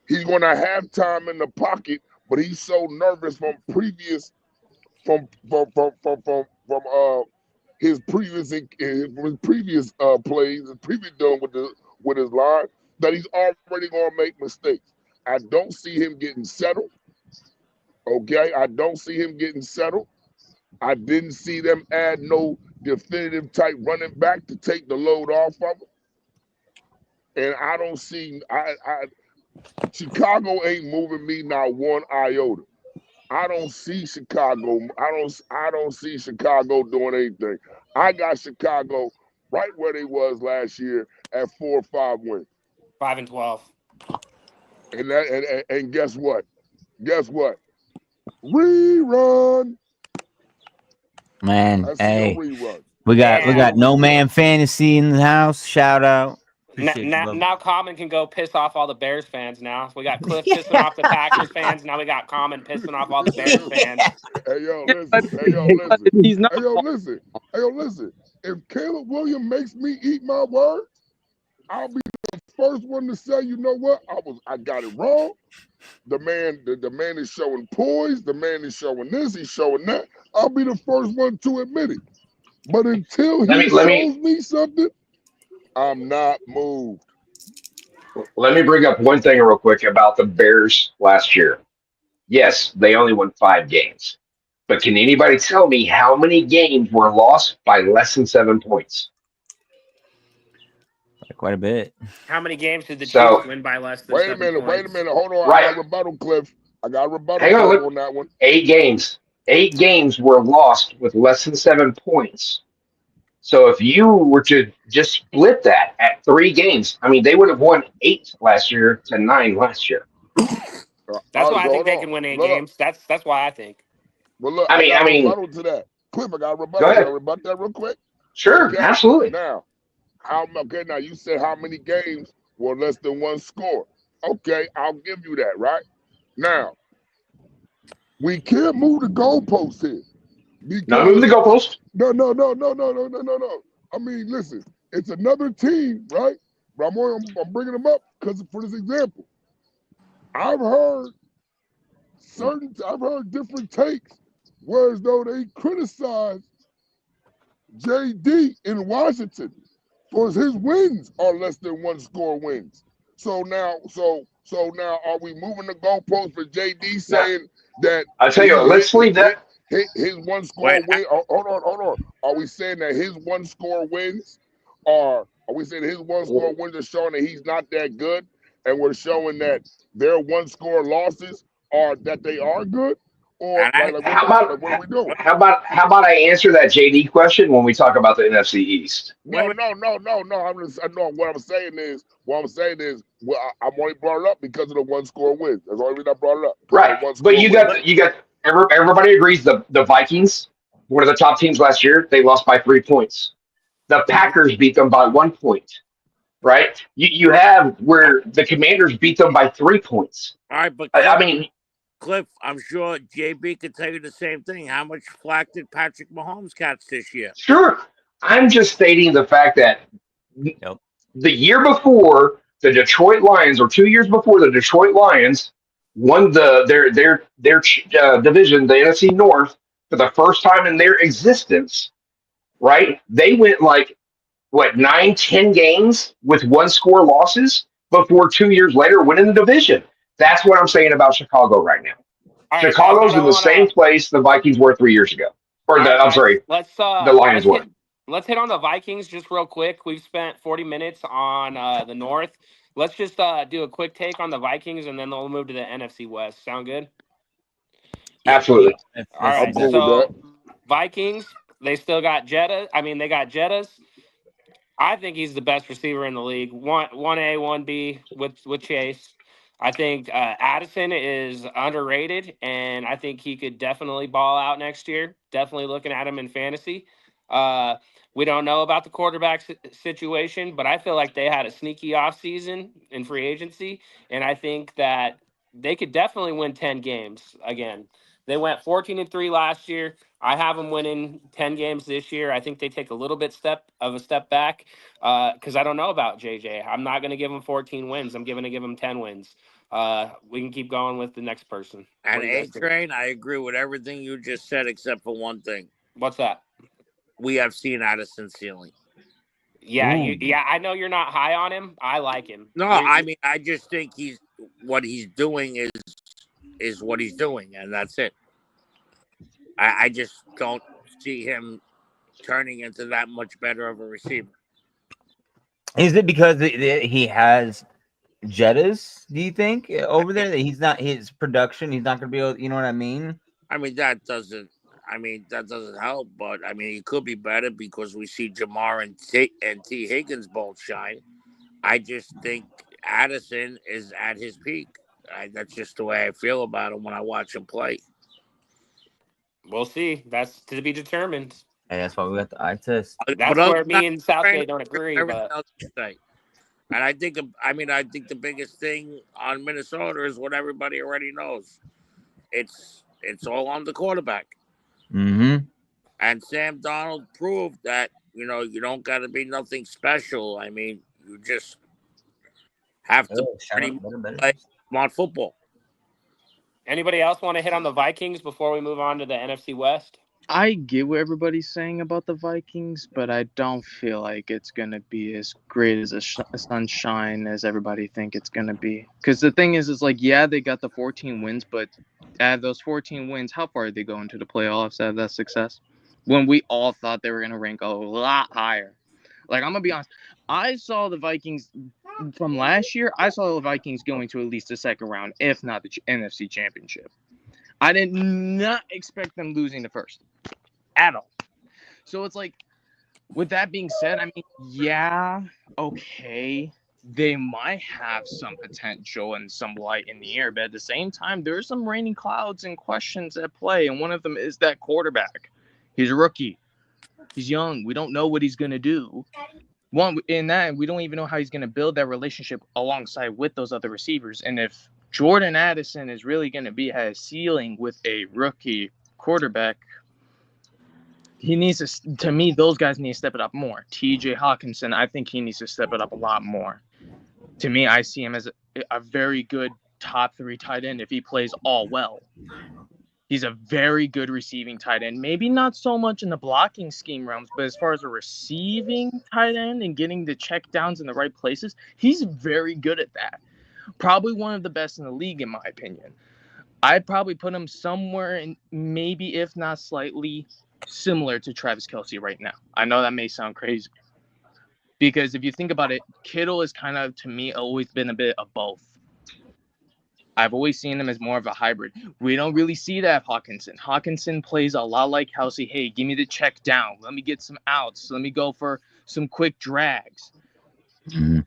He's going to have time in the pocket, but he's so nervous from previous his previous plays, his previous dealing with his line, that he's already going to make mistakes. I don't see him getting settled. Okay, I don't see him getting settled. I didn't see them add no definitive type running back to take the load off of him. And I don't see Chicago ain't moving me not one iota. I don't see Chicago. I don't see Chicago doing anything. I got Chicago right where they was last year at 4 or 5 wins. 5-12. And guess what? Guess what? Rerun. Man, That's hey, your rerun. we got No Man Fantasy in the house. Shout out. Appreciate you, brother. Now Common can go piss off all the Bears fans now. We got Cliff pissing off the Packers fans. Now we got Common pissing off all the Bears fans. Hey, yo, listen. Hey, yo, listen. He's not. Hey, yo, listen. Hey, yo, listen. If Caleb Williams makes me eat my words, I'll be the first one to say, you know what? I got it wrong. The man is showing poise. The man is showing this. He's showing that. I'll be the first one to admit it. But until he shows me something, I'm not moved. Let me bring up one thing real quick about the Bears last year. Yes, they only won 5 games. But can anybody tell me how many games were lost by less than 7 points? Quite a bit. How many games did the Chiefs win by less than 7 points? Wait a minute. Hold on. Right. I got a rebuttal, Cliff. Hang on that one. 8 games. 8 games were lost with less than 7 points. So if you were to just split that at 3 games, I mean, they would have won 8 last year to 9 last year. That's why I think they can win 8 games. That's why I think. Well, look, I got a mean, rebuttal to that. Cliff, I got a rebuttal. Go ahead. Can I rebut that real quick? Sure, okay. Absolutely. Now, now you said how many games were less than 1 score. Okay, I'll give you that, right? Now, we can't move the goalposts here. Not moving the goalpost. No. I mean, listen, it's another team, right? But I'm bringing them up because for this example, I've heard different takes, whereas though they criticize JD in Washington for his wins are less than 1 score wins. So now are we moving the goalposts for JD saying that? I'll tell you what, let's leave that. His 1 score win. Hold on. Are we saying that his 1 score wins are we saying his 1 score wins are showing that he's not that good, and we're showing that their 1 score losses are that they are good? Or what are we doing? How about I answer that JD question when we talk about the NFC East? No. What I'm saying is, I'm only brought it up because of the 1 score wins. That's the only reason I brought it up. Right, but you got everybody agrees the Vikings, one of the top teams last year, they lost by 3 points. The Packers beat them by 1 point. right? You have where the Commanders beat them by 3 points. All right, but I mean, Cliff, I'm sure JB could tell you the same thing. How much flack did Patrick Mahomes catch this year? sure. I'm just stating the fact that Yep. the year before the Detroit Lions, or 2 years before the Detroit Lions won their division, the NFC North, for the first time in their existence, right? They went like what 9, 10 games with 1 score losses before 2 years later winning the division. That's what I'm saying about Chicago right now. All right, guys. Chicago's in the same place the Vikings were 3 years ago, or All right, I'm guys. sorry, the Lions were. Let's hit on the Vikings just real quick. We've spent 40 minutes on the North. Let's just do a quick take on the Vikings, and then we'll move to the NFC West. Sound good? Absolutely. That's All right. I'm cool with So Vikings, they still got Jetta. I mean, they got Jettas. I think he's the best receiver in the league. One A, 1B with Chase. I think Addison is underrated, and I think he could definitely ball out next year. Definitely looking at him in fantasy. We don't know about the quarterback situation, but I feel like they had a sneaky offseason in free agency, and I think that they could definitely win 10 games again. They went 14-3 last year. I have them winning 10 games this year. I think they take a little bit of a step back because I don't know about JJ. I'm not going to give them 14 wins. I'm going to give them 10 wins. We can keep going with the next person. And A-Train, I agree with everything you just said except for one thing. What's that? We have seen Addison's ceiling. Yeah, I know you're not high on him. I like him. No, I mean, I just think what he's doing is what he's doing, and that's it. I just don't see him turning into that much better of a receiver. Is it because he has Jettas, do you think, over there, that he's not his production? He's not going to be able, you know what I mean? I mean, that doesn't help, but I mean, he could be better because we see Jamar and T. Higgins both shine. I just think Addison is at his peak. That's just the way I feel about him when I watch him play. We'll see. That's to be determined. And that's why we got the eye test. That's where me and Southgate don't agree. But and I think the biggest thing on Minnesota is what everybody already knows. It's all on the quarterback. Mm-hmm. And Sam Darnold proved that, you don't got to be nothing special. I mean, you just have to pretty much play smart football. Anybody else want to hit on the Vikings before we move on to the NFC West? I get what everybody's saying about the Vikings, but I don't feel like it's going to be as great as a sunshine as everybody think it's going to be. Because the thing is like, yeah, they got the 14 wins, but out of those 14 wins, how far did they go into the playoffs out of that success? When we all thought they were going to rank a lot higher. Like, I'm going to be honest. I saw the Vikings from last year. I saw the Vikings going to at least the second round, if not the NFC Championship. I did not expect them losing the first at all. So it's like, with that being said, I mean, yeah, okay, they might have some potential and some light in the air, but at the same time, there's some raining clouds and questions at play, and one of them is that quarterback. He's a rookie. He's young. We don't know what he's going to do. One, in that, we don't even know how he's going to build that relationship alongside with those other receivers. And if Jordan Addison is really going to be at a ceiling with a rookie quarterback, he needs to me, those guys need to step it up more. TJ Hawkinson, I think he needs to step it up a lot more. To me, I see him as a very good top 3 tight end if he plays all well. He's a very good receiving tight end. Maybe not so much in the blocking scheme realms, but as far as a receiving tight end and getting the check downs in the right places, he's very good at that. Probably one of the best in the league, in my opinion. I'd probably put him somewhere in maybe, if not slightly, similar to Travis Kelce right now. I know that may sound crazy. Because if you think about it, Kittle is kind of, to me, always been a bit of both. I've always seen him as more of a hybrid. We don't really see that of Hawkinson. Hawkinson plays a lot like Kelce. Hey, give me the check down. Let me get some outs. Let me go for some quick drags. Mm-hmm.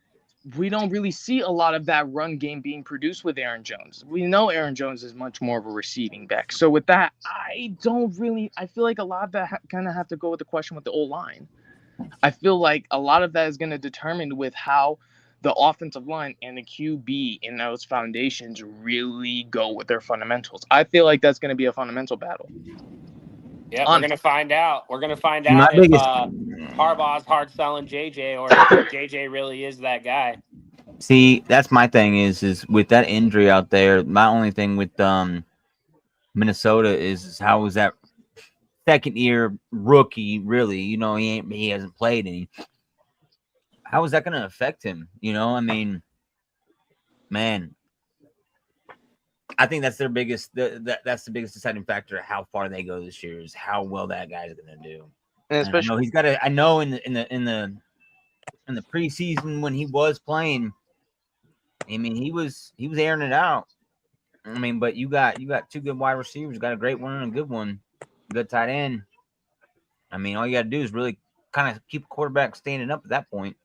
We don't really see a lot of that run game being produced with Aaron Jones. We know Aaron Jones is much more of a receiving back. So with that, I feel like a lot of that kind of have to go with the question with the O-line. I feel like a lot of that is going to determine with how the offensive line and the QB in those foundations really go with their fundamentals. I feel like that's going to be a fundamental battle. Yeah, we're gonna find out. We're gonna find My out if biggest Harbaugh's hard selling JJ or if JJ really is that guy. see, that's my thing is with that injury out there. My only thing with Minnesota is how was that second year rookie really? He hasn't played any. How is that going to affect him? I mean, man, I think that's their biggest. That's the biggest deciding factor. How far they go this year is how well that guy's going to do. And And especially, he's got to. I know in the preseason when he was playing, I mean he was airing it out. I mean, but you got two good wide receivers. You got a great one and a good one, good tight end. I mean, all you got to do is really kind of keep a quarterback standing up at that point.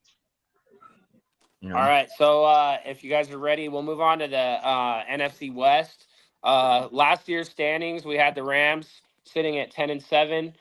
All right, so if you guys are ready, we'll move on to the NFC West. Last year's standings, we had the Rams sitting at 10-7.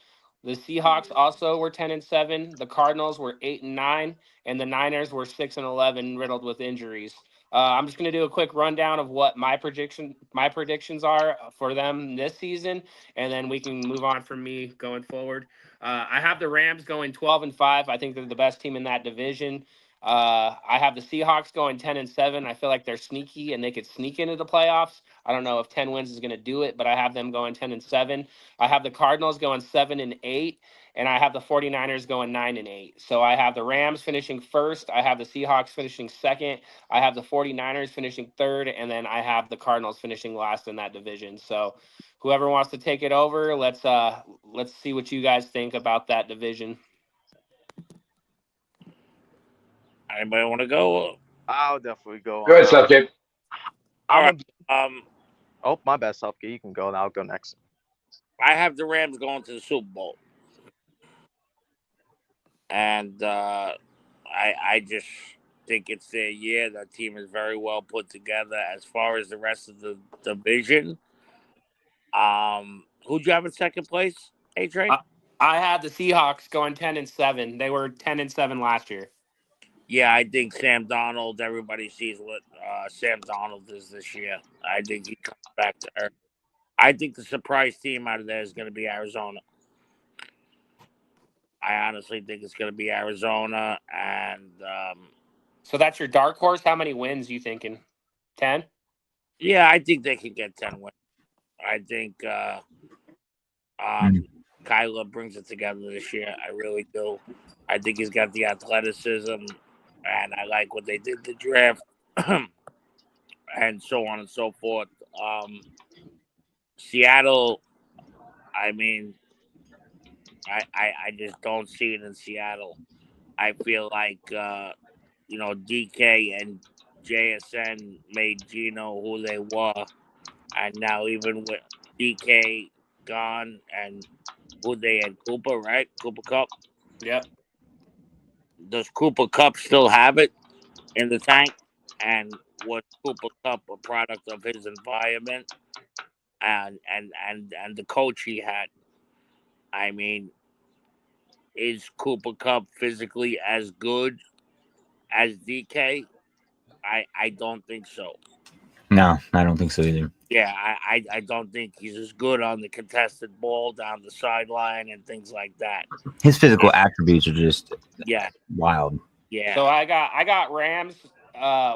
The Seahawks also were 10-7. The Cardinals were 8-9, and the Niners were 6-11, riddled with injuries. I'm just going to do a quick rundown of what my predictions are for them this season, and then we can move on from me going forward. I have the Rams going 12-5. I think they're the best team in that division. I have the Seahawks going 10-7. I feel like they're sneaky and they could sneak into the playoffs. I don't know if 10 wins is going to do it, but I have them going 10-7. I have the Cardinals going 7-8, and I have the 49ers going 9-8. So I have the Rams finishing first. I have the Seahawks finishing second. I have the 49ers finishing third, and then I have the Cardinals finishing last in that division. So whoever wants to take it over, let's see what you guys think about that division. Anybody want to go? I'll definitely go. Go ahead, Southgate. All right. Oh, my bad, Southgate. You can go, and I'll go next. I have the Rams going to the Super Bowl, and I just think it's their year. The team is very well put together. As far as the rest of the division, who'd you have in second place? A-Train? I had the Seahawks going 10-7. They were 10-7 last year. Yeah, I think Sam Darnold. Everybody sees what Sam Darnold is this year. I think he comes back to earth. I think the surprise team out of there is going to be Arizona. I honestly think it's going to be Arizona, and so that's your dark horse. How many wins you thinking? 10? Yeah, I think they can get 10 wins. I think Kyler brings it together this year. I really do. I think he's got the athleticism, and I like what they did the draft, and so on and so forth. Seattle, I mean, I just don't see it in Seattle. I feel like DK and JSN made Gino who they were, and now even with DK gone and who they had, Cooper, right? Cooper Cup. Yep. Does Cooper Cup still have it in the tank? And was Cooper Cup a product of his environment and the coach he had? I mean, is Cooper Cup physically as good as DK? I don't think so. No, I don't think so either. Yeah, I don't think he's as good on the contested ball down the sideline and things like that. His physical attributes are just wild. Yeah. So I got Rams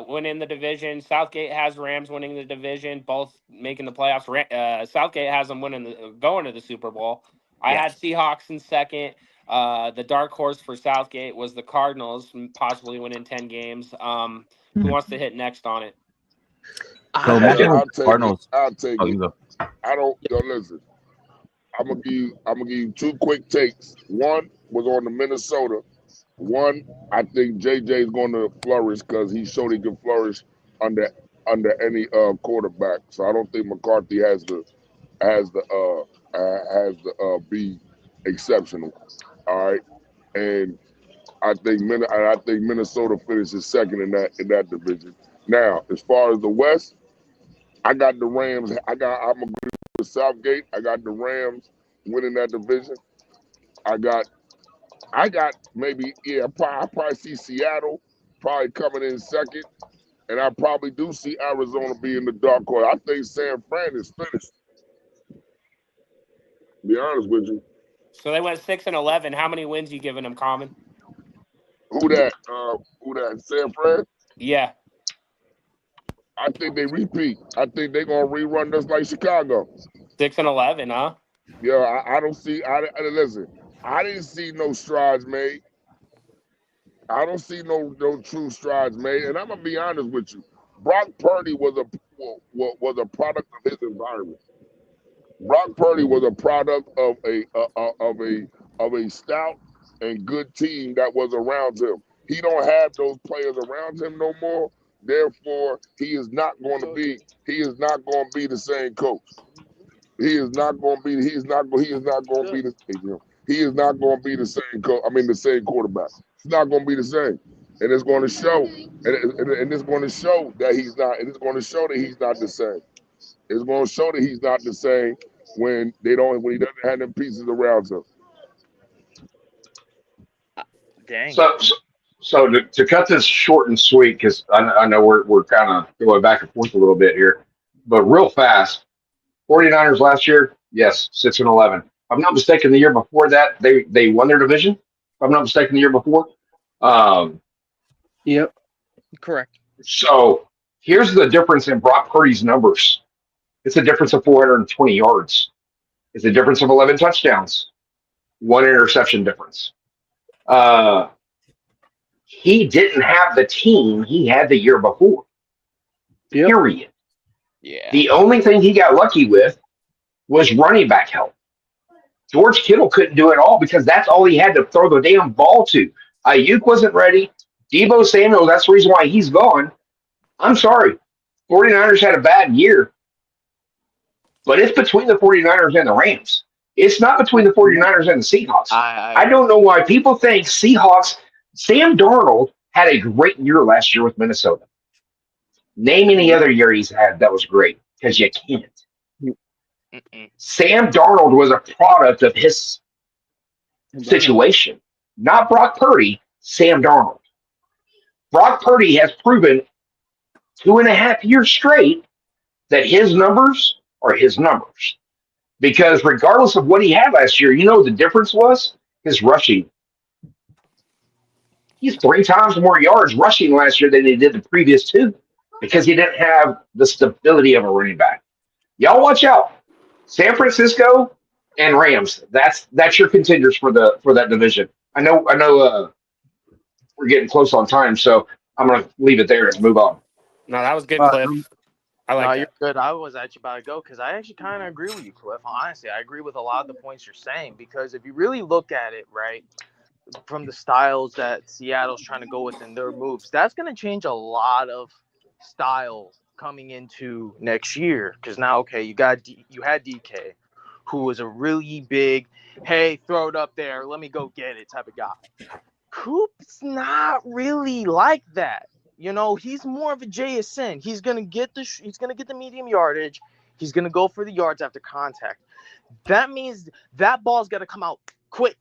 winning the division. Southgate has Rams winning the division, both making the playoffs. Southgate has them going to the Super Bowl. I had Seahawks in second. The dark horse for Southgate was the Cardinals, possibly winning 10 games. Who wants to hit next on it? I'll take it. I don't. Listen. I'm gonna give you two quick takes. One was on the Minnesota. One, I think JJ is going to flourish because he showed he can flourish under any quarterback. So I don't think McCarthy has to be exceptional. All right, and I think Minnesota finishes second in that division. Now, as far as the West, I got the Rams. I'm agreeing with Southgate. I got the Rams winning that division. I got I got maybe I probably see Seattle probably coming in second, and I probably do see Arizona being the dark horse. I think San Fran is finished. To be honest with you. So they went 6-11. How many wins you giving them, Common? Who that? Who that? San Fran? Yeah. I think they repeat. I think they're gonna rerun this like Chicago. 6-11, huh? Yeah, I don't see. Listen. I didn't see no strides made. I don't see no true strides made. And I'm gonna be honest with you. Brock Purdy was a product of his environment. Brock Purdy was a product of a stout and good team that was around him. He don't have those players around him no more. Therefore, he is not going to be the same coach. He is not going to be the same coach. I mean, the same quarterback. It's not going to be the same, and it's going to show. And it's going to show that he's not. And it's going to show that he's not the same. It's going to show that he's not the same when he doesn't have them pieces around him. Dang. So to cut this short and sweet, because I know we're kind of going back and forth a little bit here, but real fast, 49ers last year, yes, 6-11. If I'm not mistaken, the year before that, they won their division. If I'm not mistaken, the year before. Yep. Correct. So here's the difference in Brock Purdy's numbers. It's a difference of 420 yards. It's a difference of 11 touchdowns. One interception difference. He didn't have the team he had the year before. Yep. Period. Yeah. The only thing he got lucky with was running back help. George Kittle couldn't do it all because that's all he had to throw the damn ball to. Ayuk wasn't ready. Deebo Samuel, that's the reason why he's gone. I'm sorry. 49ers had a bad year. But it's between the 49ers and the Rams. It's not between the 49ers and the Seahawks. I don't know why people think Seahawks. Sam Darnold had a great year last year with Minnesota. Name any other year he's had that was great, because you can't. Sam Darnold was a product of his situation, not Brock Purdy, Sam Darnold. Brock Purdy has proven 2.5 years straight that his numbers are his numbers. Because regardless of what he had last year, you know what the difference was? His rushing. He's 3 times more yards rushing last year than he did the previous 2 because he didn't have the stability of a running back. Y'all watch out. San Francisco and Rams. That's your contenders for that division. I know we're getting close on time, so I'm gonna leave it there and move on. No, that was good, Cliff. I like that. You're good. I was actually about to go because I actually kind of agree with you, Cliff. Honestly, I agree with a lot of the points you're saying because if you really look at it, right, from the styles that Seattle's trying to go with in their moves, that's going to change a lot of style coming into next year. Because now, okay, you had DK, who was a really big, hey, throw it up there, let me go get it type of guy. Coop's not really like that. You know, he's more of a JSN. He's gonna get the medium yardage. He's gonna go for the yards after contact. That means that ball's got to come out quick,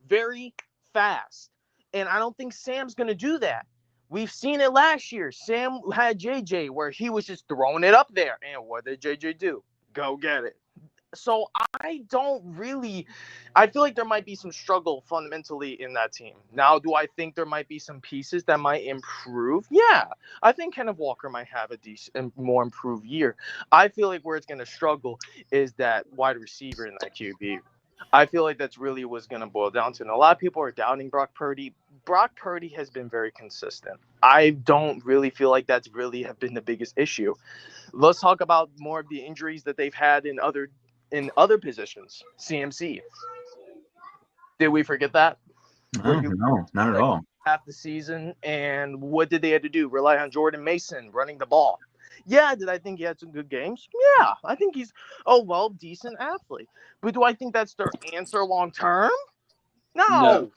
very fast. And I don't think Sam's gonna do that. We've seen it last year. Sam had JJ where he was just throwing it up there, and what did JJ do? Go get it. So I feel like there might be some struggle fundamentally in that team. Now, do I think there might be some pieces that might improve? Yeah. I think Kenneth Walker might have a decent, more improved year. I feel like where it's going to struggle is that wide receiver in that QB. I feel like that's really what's going to boil down to. And a lot of people are doubting Brock Purdy. Brock Purdy has been very consistent. I don't really feel like that's really have been the biggest issue. Let's talk about more of the injuries that they've had in other positions. CMC. Did we forget that? No, not at all. Half the season, and what did they have to do? Rely on Jordan Mason running the ball. Yeah, did I think he had some good games? Yeah, I think he's decent athlete. But do I think that's their answer long term? No,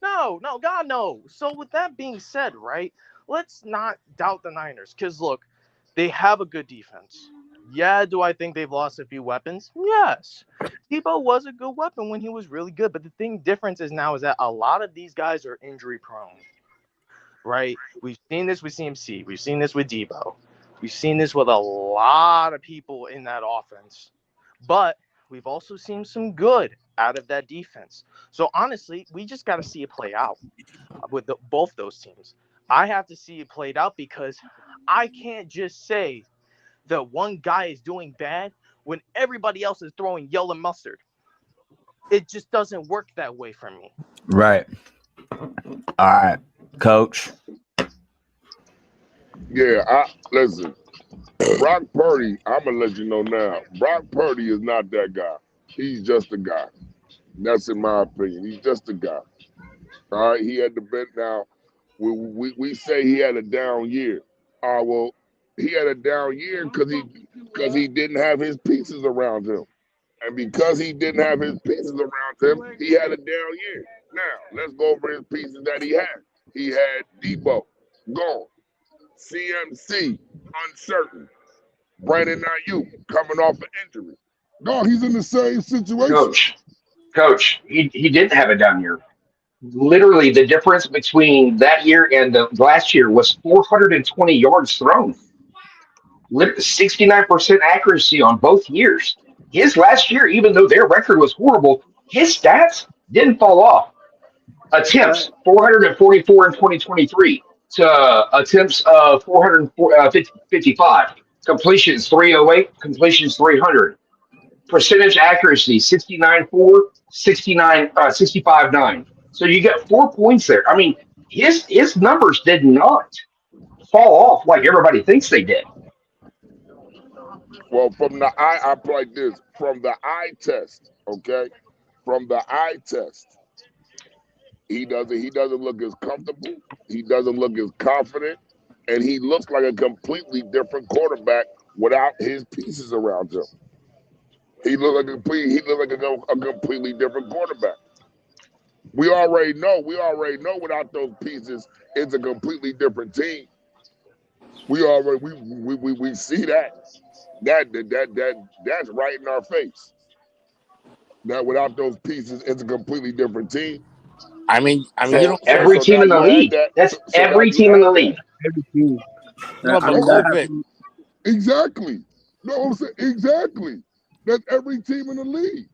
God, no. So with that being said, right, let's not doubt the Niners because look, they have a good defense. Yeah, do I think they've lost a few weapons? Yes. Debo was a good weapon when he was really good, but the difference is now is that a lot of these guys are injury prone, right? We've seen this with CMC. We've seen this with Debo. We've seen this with a lot of people in that offense. But we've also seen some good out of that defense. So honestly, we just got to see it play out with both those teams. I have to see it played out because I can't just say that one guy is doing bad when everybody else is throwing yellow mustard. It just doesn't work that way for me. Right. All right, Coach. Yeah, listen. Brock Purdy, I'm gonna let you know now. Brock Purdy is not that guy. He's just a guy. That's in my opinion. He's just a guy. All right, he had the bent now. We say he had a down year. Well, he had a down year because he didn't have his pieces around him, and because he didn't have his pieces around him, he had a down year. Now let's go over his pieces that he had. He had Debo gone, CMC uncertain, Brandon Ayuk coming off an injury. No, he's in the same situation. Coach, he didn't have a down year. Literally, the difference between that year and the last year was 420 yards thrown. 69% accuracy on both years. His last year, even though their record was horrible, his stats didn't fall off. Attempts 444 in 2023 to attempts 455. Completions 308, completions 300. Percentage accuracy 69.4, 65.9. So you get 4 points there. I mean, his numbers did not fall off like everybody thinks they did. Well, from the I put like this, from the eye test, okay? From the eye test, he doesn't look as comfortable, he doesn't look as confident, and he looks like a completely different quarterback without his pieces around him. He looked like a completely different quarterback. We already know without those pieces, it's a completely different team. We already we see that. That's right in our face. That without those pieces, it's a completely different team. I mean, you That's don't feel every like team now in the you add league. that. That's So now every you team in the add that. league. Every team. no, I but mean, that Cliff, happened. Exactly. No, I'm saying exactly. That's every team in the league.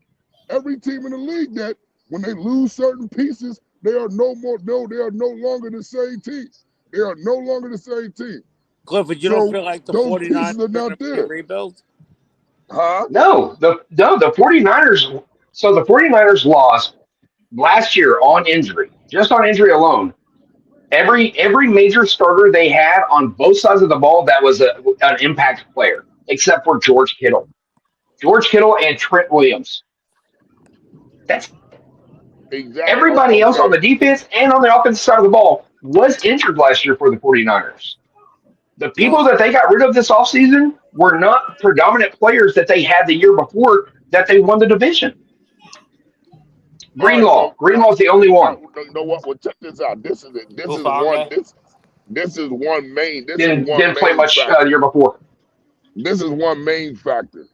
Every team in the league that when they lose certain pieces, they are no longer the same team. They are no longer the same team. Clifford, you don't So feel like the those 49ers pieces are are going not to be a there. rebuild? Huh? No, the 49ers. So the 49ers lost last year on injury, just on injury alone. Every major starter they had on both sides of the ball that was an impact player, except for George Kittle. George Kittle and Trent Williams. That's Exactly. everybody else on Okay. the defense and on the offensive side of the ball was injured last year for the 49ers. The people So, that they got rid of this offseason were not predominant players that they had the year before that they won the division. All right. So Greenlaw's the only one. you know what? Well, check this out. This is Hufanga. this is one main Didn't play much the factor. year before. This is one main factor,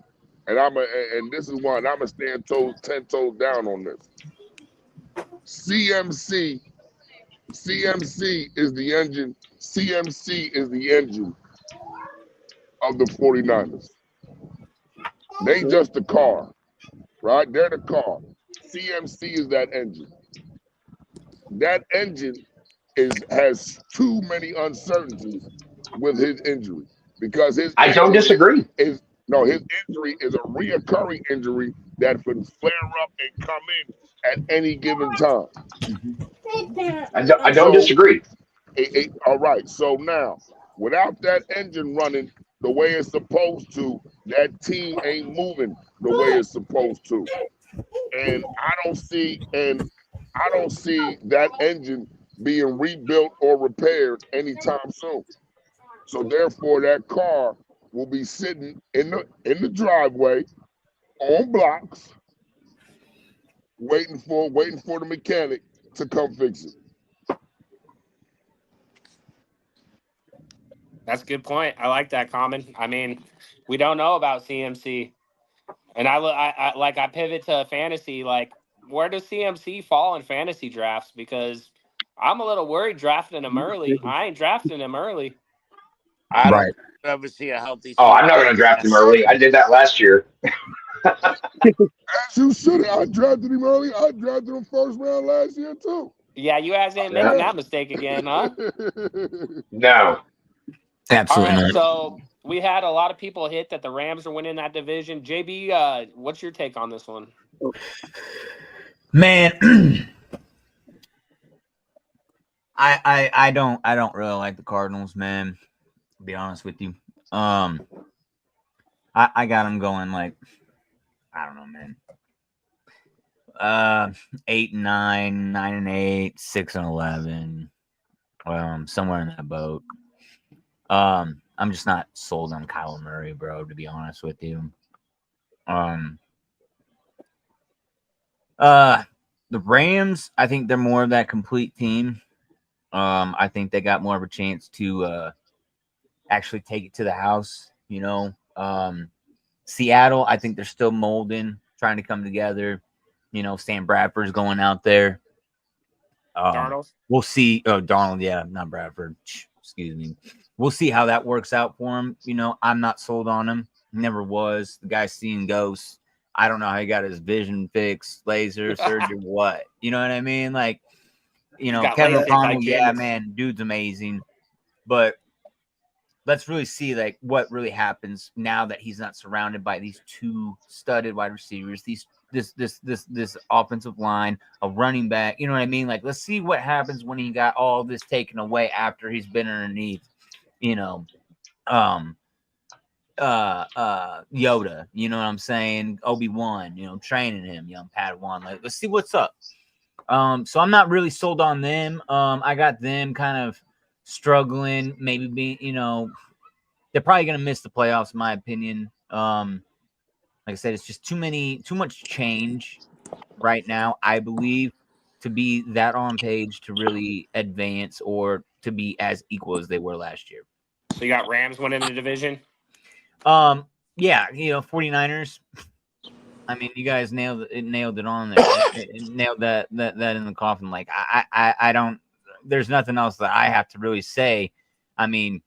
and this is one I'm gonna stand 10 toes down on this. CMC is the engine. CMC is the engine of the 49ers. They just the car, right? They're the car. CMC is that engine. That engine has too many uncertainties with his injury because his I don't injury disagree. is his injury is a reoccurring injury that can flare up and come in at any given time. I don't So, disagree. all right. So now, without that engine running the way it's supposed to, that team ain't moving the way it's supposed to. And I don't see that engine being rebuilt or repaired anytime soon. So therefore, that car will be sitting in the driveway on blocks, waiting for the mechanic to come fix it. That's a good point. I like that, Common. I mean, we don't know about CMC, and I pivot to fantasy. Like, where does CMC fall in fantasy drafts? Because I'm a little worried drafting him early. I ain't drafting him early. I don't Right. think you ever see a healthy. Oh, I'm not going to draft him early. I did that last year. As you should have. I drafted him early. I drafted him first round last year too. Yeah, you guys ain't Yeah. making that mistake again, huh? No. All Absolutely right, not. so we had a lot of people hit that the Rams are winning that division. JB, what's your take on this one? Man, I don't really like the Cardinals, man. To be honest with you. I got them going like, I don't know, man. 8-9, 9-8, 6-11. Somewhere in that boat. I'm just not sold on Kyler Murray, bro, to be honest with you. The Rams, I think they're more of that complete team. I think they got more of a chance to actually take it to the house, you know. Seattle, I think they're still molding, trying to come together. You know, Sam Bradford's going out there. Darnold? We'll see. Oh, Darnold, yeah, not Bradford. Excuse me. We'll see how that works out for him. You know, I'm not sold on him. Never was. The guy's seeing ghosts. I don't know how he got his vision fixed, laser surgery, what. You know what I mean? Like, you know, got Kevin LASIK like O'Connell, yeah, Jameis. man, dude's amazing. But let's really see like what really happens now that he's not surrounded by these two studded wide receivers, this offensive line, a running back. You know what I mean? Like, let's see what happens when he got all this taken away after he's been underneath, you know, Yoda, you know what I'm saying? Obi-Wan, you know, training him, young Padawan. Like, let's see what's up. So I'm not really sold on them. I got them kind of struggling, maybe being, you know, they're probably gonna miss the playoffs, in my opinion. Like I said, it's just too much change right now, I believe, to be that on page to really advance or to be as equal as they were last year. So you got Rams winning the division? Yeah, you know, 49ers. I mean, you guys nailed it on there. Nailed that in the coffin. Like, I don't. There's nothing else that I have to really say. I mean,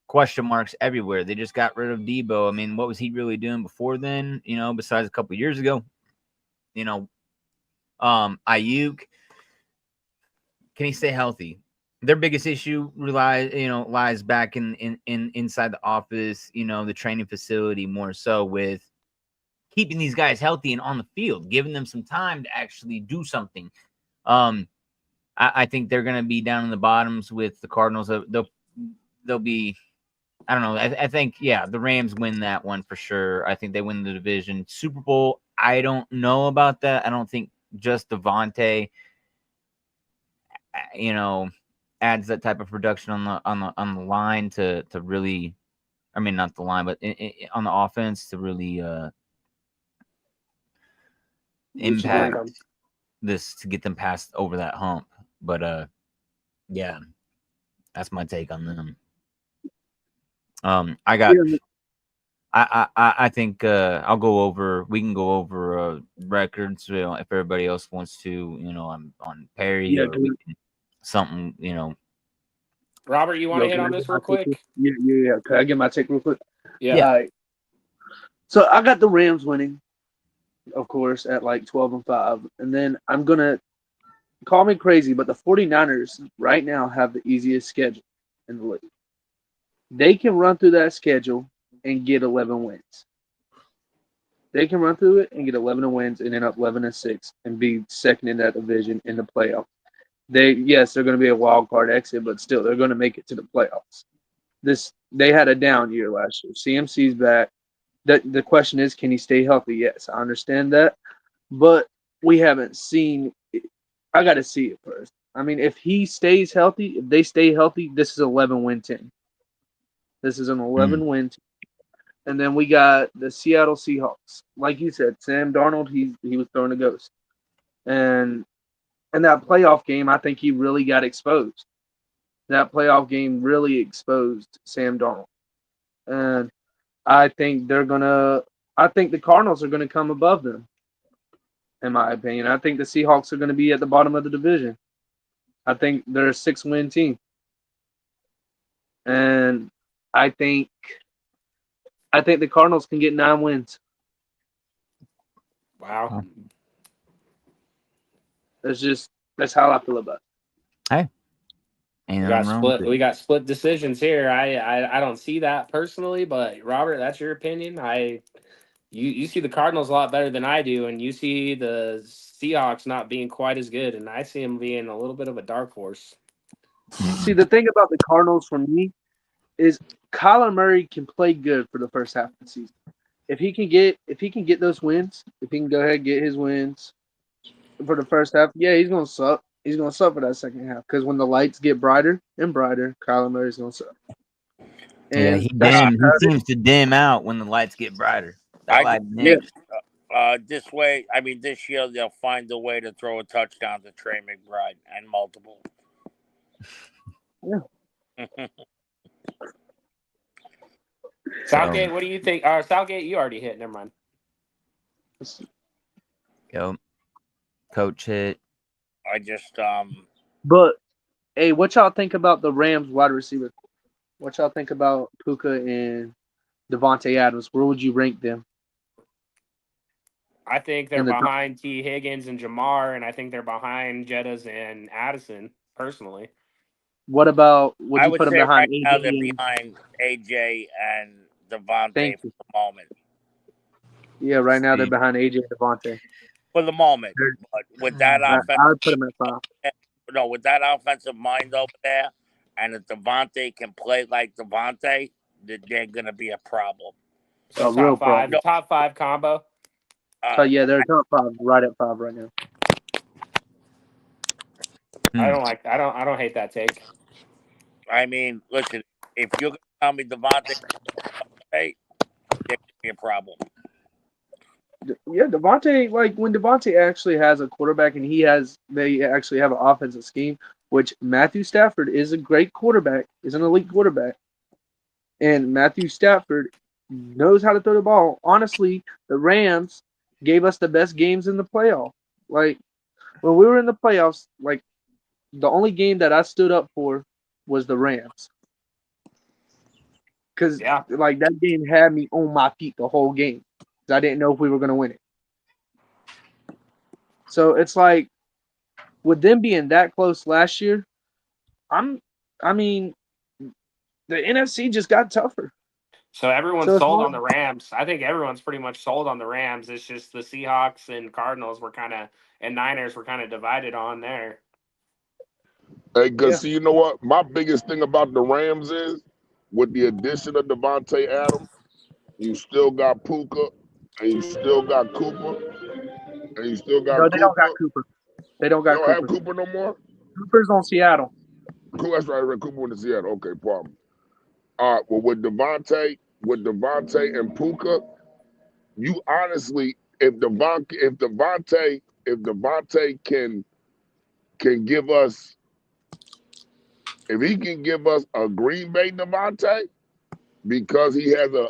question marks everywhere. They just got rid of Debo. I mean, what was he really doing before then? You know, besides a couple years ago. You know, Ayuk, can he stay healthy? Their biggest issue lies back in inside the office. You know, the training facility more so with keeping these guys healthy and on the field, giving them some time to actually do something. I think they're going to be down in the bottoms with the Cardinals. They'll be, I don't know. I think, yeah, the Rams win that one for sure. I think they win the division. Super Bowl, I don't know about that. I don't think just Devontae, you know, adds that type of production on the line to really, I mean, not the line, but on the offense to really impact this to get them past over that hump. But yeah, that's my take on them. I think I'll go over. We can go over records, you know, if everybody else wants to. You know, I'm on Perry or we can, something. You know, Robert, you want to hit on this real quick? Yeah. Can I get my take real quick? Yeah. All right. So I got the Rams winning, of course, at like 12-5. And then I'm going to call me crazy, but the 49ers right now have the easiest schedule in the league. They can run through that schedule and get 11 wins. They can run through it and get 11 wins and end up 11-6 and be second in that division in the playoffs. They're going to be a wild card exit, but still they're going to make it to the playoffs. They had a down year last year. CMC's back. The question is, can he stay healthy? Yes, I understand that, but we haven't seen it. I got to see it first. I mean, if he stays healthy, if they stay healthy, this is an 11-win team. This is an 11-win team. And then we got the Seattle Seahawks. Like you said, Sam Darnold, he was throwing a ghost. And in that playoff game, I think he really got exposed. that playoff game really exposed Sam Darnold. And I think I think the Cardinals are gonna come above them, in my opinion. I think the Seahawks are gonna be at the bottom of the division. I think they're a 6-win team. And I think the Cardinals can get 9 wins. Wow. That's how I feel about it. Hey. Ain't nothing wrong with it. We got split decisions here. I don't see that personally, but Robert, that's your opinion. You see the Cardinals a lot better than I do, and you see the Seahawks not being quite as good, and I see them being a little bit of a dark horse. See, the thing about the Cardinals for me is Kyler Murray can play good for the first half of the season. If he can get those wins, if he can go ahead and get his wins for the first half, yeah, he's gonna suck. He's gonna suck for that second half because when the lights get brighter and brighter, Kyler Murray's gonna suck. And he seems to dim out when the lights get brighter. I think this way, I mean, this year they'll find a way to throw a touchdown to Trey McBride and multiple. Yeah. Southgate, what do you think? Southgate, you already hit. Never mind. Yo, coach hit. I just But hey, what y'all think about the Rams wide receiver? What y'all think about Puka and Devontae Adams? Where would you rank them? I think they're behind T. Higgins and Jamar, and I think they're behind Jettas and Addison, personally. What about, would I you would put them say behind right now they're behind AJ and Devontae for the moment. Yeah, right now they're behind AJ and Devontae. For the moment. But with that offensive, I would put them at 5. No, with that offensive mind over there, and if Devontae can play like Devontae, they're going to be a problem. So top 5, top 5 combo. Yeah, they're top 5, right at 5 right now. I don't hate that take. I mean, listen, if you're going to tell me Devontae, there could be a problem. Yeah, Devontae, like when Devontae actually has a quarterback and they actually have an offensive scheme, which Matthew Stafford is a great quarterback, is an elite quarterback. And Matthew Stafford knows how to throw the ball. Honestly, the Rams gave us the best games in the playoff. Like when we were in the playoffs, like the only game that I stood up for was the Rams. Because like that game had me on my feet the whole game. I didn't know if we were going to win it. So it's like, with them being that close last year, I mean, the NFC just got tougher. So everyone's sold on the Rams. I think everyone's pretty much sold on the Rams. It's just the Seahawks and Cardinals and Niners were kind of divided on there. Hey, because see, you know what? My biggest thing about the Rams is, with the addition of Devontae Adams, you still got Puka, and you still got Cooper, and you still got No, they don't got Cooper. They don't got Cooper. Have Cooper no more? Cooper's on Seattle. Cool, that's right. Cooper went to Seattle. Okay, problem. All right, well, with Devontae and Puka, you honestly, if Devontae can give us, if he can give us a Green Bay Devontae, because he has a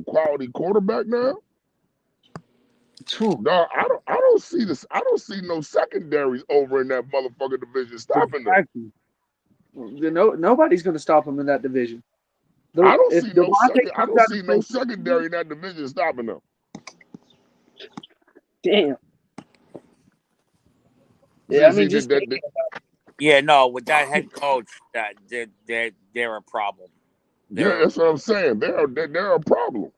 quality quarterback now. No, I don't see this. I don't see no secondaries over in that motherfucking division stopping them. Nobody's going to stop him in that division. I don't see no secondary in that division stopping them. Damn. Yeah, I mean, with that head coach, that they're a problem. That's what I'm saying. They're a problem.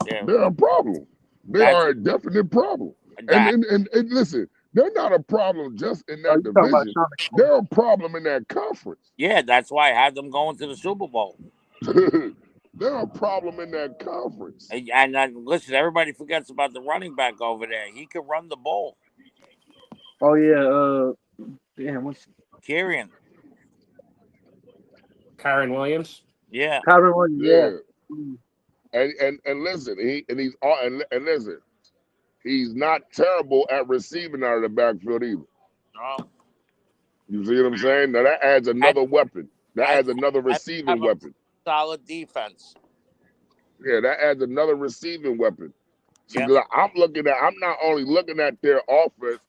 Yeah. They're a problem. They are a definite problem. And listen, they're not a problem just in that division. They're a problem in that conference. Yeah, that's why I had them going to the Super Bowl. They're a problem in that conference. And listen, everybody forgets about the running back over there. He can run the ball. Oh yeah, damn, what's Kyren Williams? Yeah. Kyren Williams, yeah. And listen, he's not terrible at receiving out of the backfield either. No. You see what I'm saying? Now that adds another weapon. That adds another I receiving have a weapon. solid defense. Yeah, that adds another receiving weapon. See, Yep. 'cause I'm not only looking at their offense,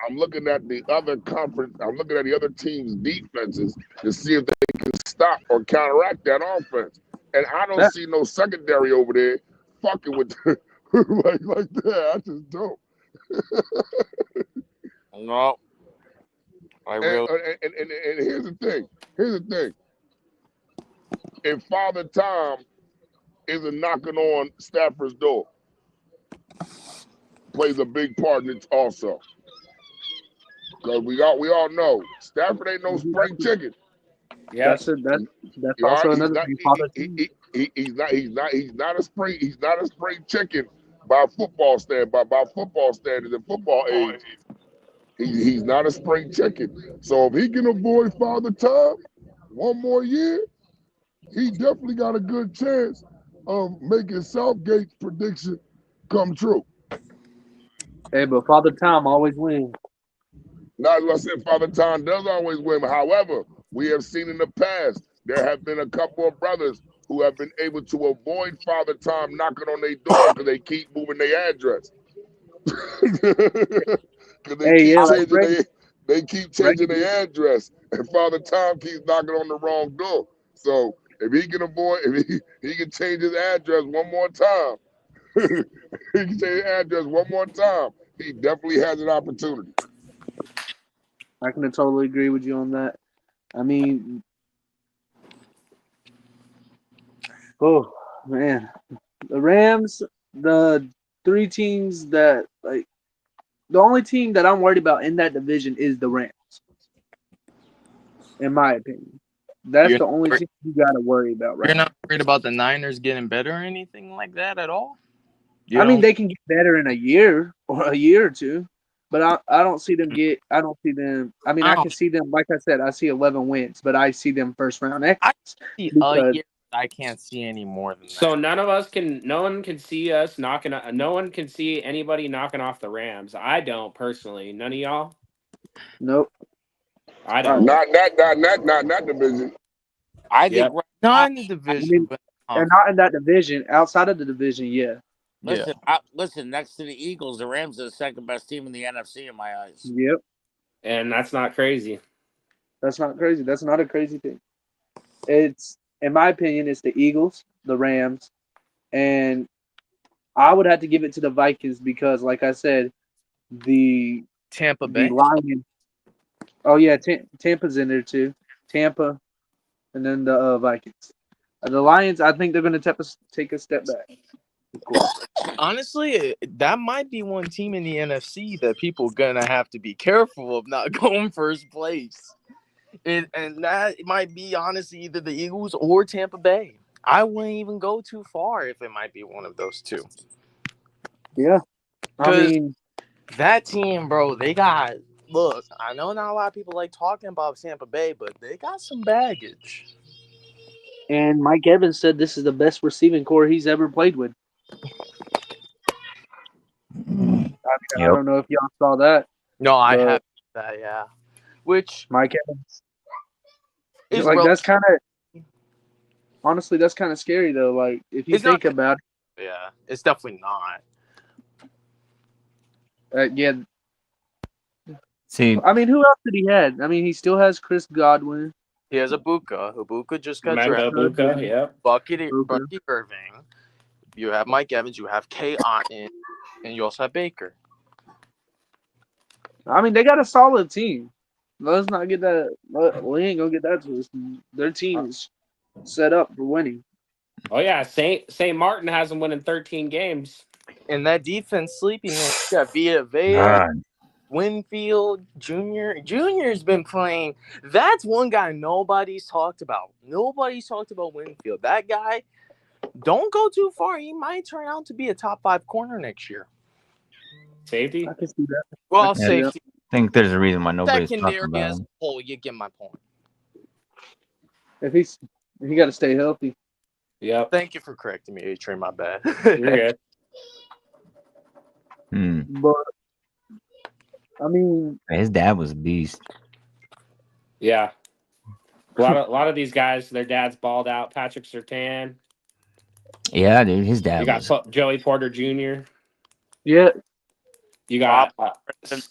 I'm looking at the other conference. I'm looking at the other team's defenses to see if they can stop or counteract that offense. And I don't That, see no secondary over there fucking with like that. I just don't. No, I And, really. and here's the thing. Here's the thing. If Father Time isn't knocking on Stafford's door, plays a big part in it also. Because we all know Stafford ain't no spring chicken. Yep. that's All also right, another thing. Father Time. he's not a spring chicken by football standards and football age. He's not a spring chicken. So if he can avoid Father Time one more year, he definitely got a good chance of making Southgate's prediction come true. Hey, but Father Time always wins. Now, as I said, Father Time does always win. However, we have seen in the past, there have been a couple of brothers who have been able to avoid Father Time knocking on their door because they keep moving their address. Because Hey, yeah, like they keep changing their address, and Father Time keeps knocking on the wrong door. So if he can he can change his address one more time, he can change his address one more time, he definitely has an opportunity. I can totally agree with you on that. I mean, oh man, the Rams, the three teams that like the only team that I'm worried about in that division is the Rams, in my opinion. That's You're the not, only team you got to worry about right you're now. not worried about the Niners getting better or anything like that at all? I mean, they can get better in a year or two, but I don't see them get. I don't see them. I mean, I can see them. Like I said, I see 11 wins, but I see them first round I exits see because a year. I can't see any more than So that. no one can see us knocking. No one can see anybody knocking off the Rams. I don't personally. None of y'all. nope. I Uh, don't. Not that division. I Yep. think right now, Not in the I division, mean, but and not in that division. Outside of the division, yeah. yeah. listen. Next to the Eagles, the Rams are the second best team in the NFC in my eyes. Yep. And that's not crazy. That's not crazy. That's not a crazy thing. It's, in my opinion, it's the Eagles, the Rams, and I would have to give it to the Vikings because, like I said, the Tampa the Bay. Lions. Oh yeah, Tampa's in there too. Tampa, and then the Vikings. The Lions, I think they're going to take a step back. Of course. Honestly, that might be one team in the NFC that people gonna have to be careful of not going first place. And that might be honestly either the Eagles or Tampa Bay. I wouldn't even go too far if it might be one of those two. Yeah, I Because mean, that team, bro, they got. Look, I know not a lot of people like talking about Tampa Bay, but they got some baggage. and Mike Evans said this is the best receiving core he's ever played with. I don't know if y'all saw that. No, I have that, yeah. Which Mike Evans, is like that's kind of honestly that's kind of scary though. Like if you it's think not, about yeah, it's definitely not. it, yeah. See, I mean, who else did he had? I mean, he still has Chris Godwin. He has Ibuka. Ibuka just got Mega drafted. Buka. Yep. Bucky Irving. You have Mike Evans. You have Kay Otten, and you also have Baker. I mean, they got a solid team. Let's not get that. We ain't gonna get that twisted. Their team is set up for winning. Oh yeah, Saint Martin hasn't won in 13 games. And that defense sleeping, man. You got Vita Vea, God. Winfield, Junior. Junior's been playing. That's one guy nobody's talked about. Nobody's talked about Winfield. That guy, don't go too far. He might turn out to be a top 5 corner next year. Safety. I can see that. Well, see that. safety. I think there's a reason why nobody's talking Secondary about as a him. whole, you get my point. If he got to stay healthy. Yep. Thank you for correcting me, A-Train. My bad. You're good. But I mean, His dad was a beast. Yeah. A lot of these guys, their dads balled out. Patrick Surtain. Yeah, dude, his You dad got was. Joey Porter Jr. Yeah, You Rob got Anderson.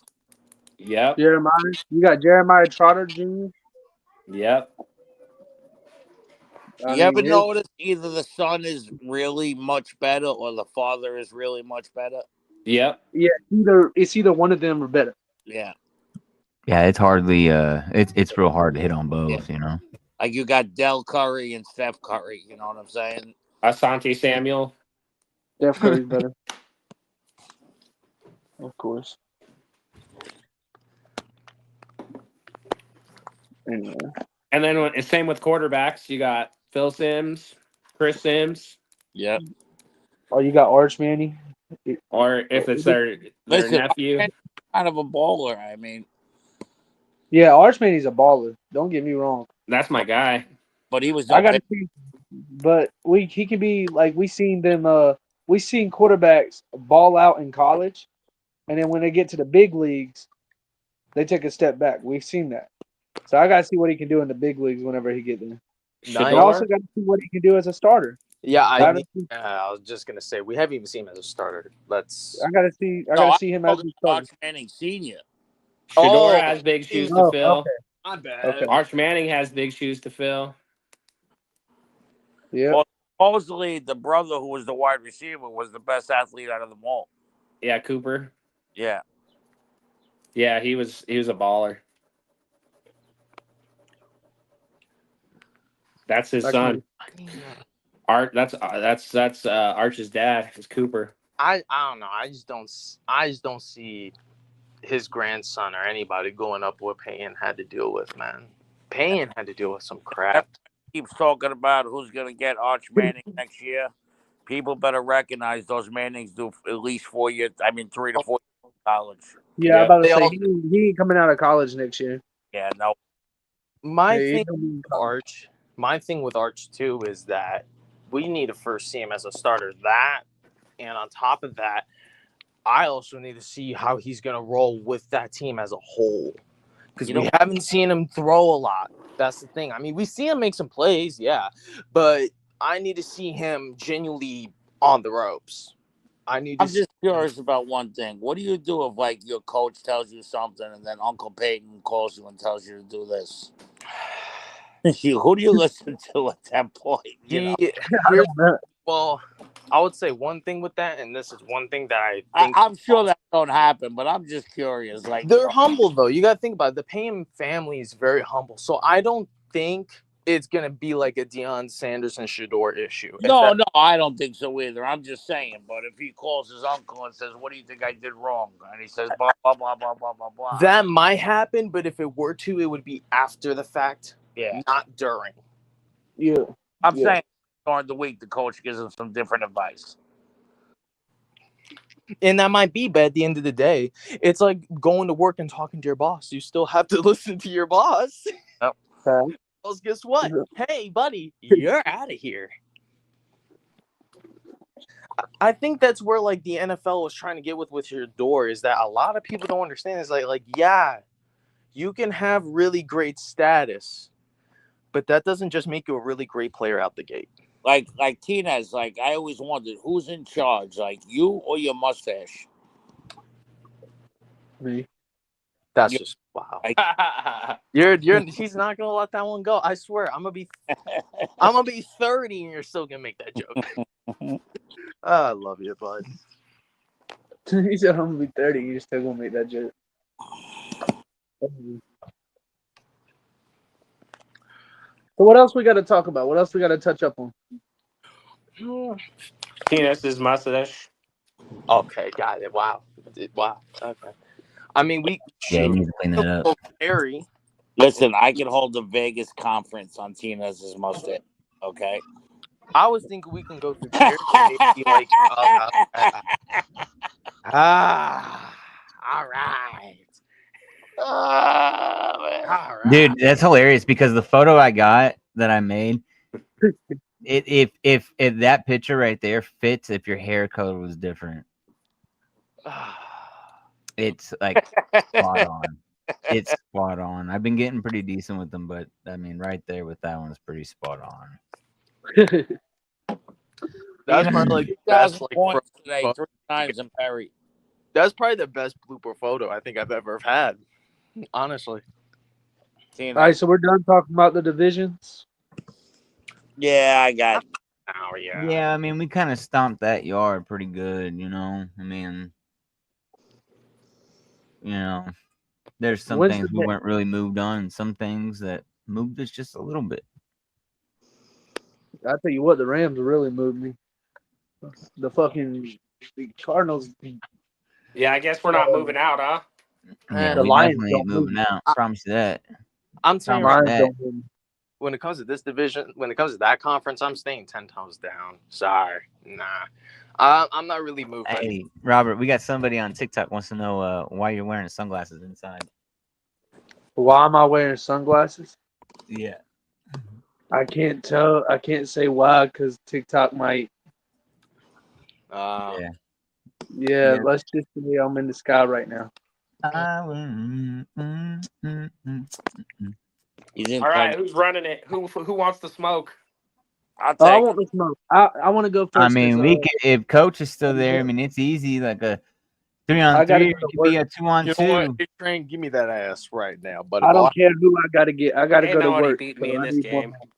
yep, Jeremiah. You got Jeremiah Trotter Jr. yep. I You ever mean, his, notice either the son is really much better or the father is really much better? Yep. yeah, it's either one of them or better. Yeah. Yeah, it's hardly. It's real hard to hit on Yeah. both. You know. Like you got Del Curry and Steph Curry. You know what I'm saying? Asante Samuel. Steph Curry's better, of course. Anyway. And then same with quarterbacks. You got Phil Sims, Chris Sims, Yep. Oh, you got Arch Manning. or if it's their Listen, nephew. I'm kind of a bowler. I mean, Yeah, Arch Manning's a baller. Don't get me wrong. That's my guy. but he was I no got to pitch. see, but he can be like we seen them. We seen quarterbacks ball out in college, and then when they get to the big leagues, they take a step back. We've seen that. So I got to see what he can do in the big leagues whenever he get there. And I also Shador. got to see what he can do as a starter. Yeah, I I gotta was just gonna say we haven't even seen him as a starter. Let's. I gotta see. I No, gotta I'm see him as talking a starter. Arch Manning Senior. Shador Oh, has big shoes to Oh, fill. okay. My bad. Okay. Arch Manning has big shoes to fill. Yeah. Well, supposedly the brother who was the wide receiver was the best athlete out of them all. Yeah, Cooper. Yeah. Yeah, he was a baller. That's his son. Art. That's Arch's dad. Is Cooper. I don't know. I just don't see his grandson or anybody going up what Payne had to deal with, man. Payne had to deal with some crap. Keeps talking about who's going to get Arch Manning next year. People better recognize those Mannings do at least 4 years. I mean, 3 to 4 years of college. Yeah, I'm about to They say all- he ain't coming out of college next year. Yeah, no. My Yeah, thing with Arch too is that we need to first see him as a starter. That, and on top of that, I also need to see how he's going to roll with that team as a whole. Because we haven't seen him throw a lot. That's the thing. I mean, we see him make some plays, yeah. But I need to see him genuinely on the ropes. I'm just curious about one thing. What do you do if, like, your coach tells you something and then Uncle Peyton calls you and tells you to do this? Who do you listen to at that point? Well, I would say one thing with that, and this is one thing that I think I'm sure that don't happen, but I'm just curious. Like, they're humble though. You got to think about it. The Payne family is very humble, so I don't think it's gonna be like a Deion Sanders and Shador issue. No, I don't think so either. I'm just saying. But if he calls his uncle and says, "What do you think I did wrong?" and he says, "Blah blah blah blah blah blah blah," that might happen. But if it were to, it would be after the fact, not during. Yeah, I'm saying during the week the coach gives him some different advice. And that might be, but at the end of the day, it's like going to work and talking to your boss. You still have to listen to your boss. Yep. Else, guess what? Hey, buddy, you're out of here. I think that's where like the NFL was trying to get with your door is that a lot of people don't understand. Is like yeah, you can have really great status, but that doesn't just make you a really great player out the gate. Like Tina's, like I always wondered who's in charge, like you or your mustache. Me. That's just wow. He's not gonna let that one go. I swear, I'm gonna be 30 and you're still gonna make that joke. I love you, bud. He said I'm gonna be 30. You're still gonna make that joke. So what else we got to talk about? What else we got to touch up on? Penis' mustache. Okay, got it. Wow. Okay. I mean, we you need to clean that up. Harry. Listen, I can hold the Vegas conference on Tina's mustache. Okay. I was thinking we can go through Jerry and maybe like all right. Dude, that's hilarious because the photo I got that I made, if that picture right there fits if your hair color was different. It's like spot on. it's spot on. I've been getting pretty decent with them, but I mean, right there with that one is pretty spot on. That's probably like the 2,000 best like points pro- today, 3 times in Perry. That's probably the best blooper photo I think I've ever had. Honestly. All right, so we're done talking about the divisions. Yeah, I got. Oh Yeah, I mean, we kind of stomped that yard pretty good, you know. I mean, there's some When's things the we ne- weren't really moved on, and some things that moved us just a little bit. I tell you what, the Rams really moved me. The fucking Cardinals. Yeah, I guess we're not moving out, huh? Yeah, The we Lions definitely don't ain't move moving out. Promise you that. I'm telling you Promise right you Lions that. don't move me. when it comes to this division, when it comes to that conference, I'm staying 10 toes down. Sorry. Nah. I'm not really moved. Hey, Robert, we got somebody on TikTok wants to know why you're wearing sunglasses inside. Why am I wearing sunglasses? Yeah. I can't tell. I can't say why because TikTok might. Yeah. Yeah, let's just say I'm in the sky right now. All right, who's running it? Who wants to smoke? I'll Oh, I take. want to smoke. I want to go first. I mean, we could, if coach is still there. I mean, it's easy, like a 3-on-3. gotta Or go it to could be a You know 2-on-2. what? Hey, Train, give me that ass right now, buddy. I don't care who I gotta get. I gotta Ain't go to nobody work. beat so me in I this need one game. match.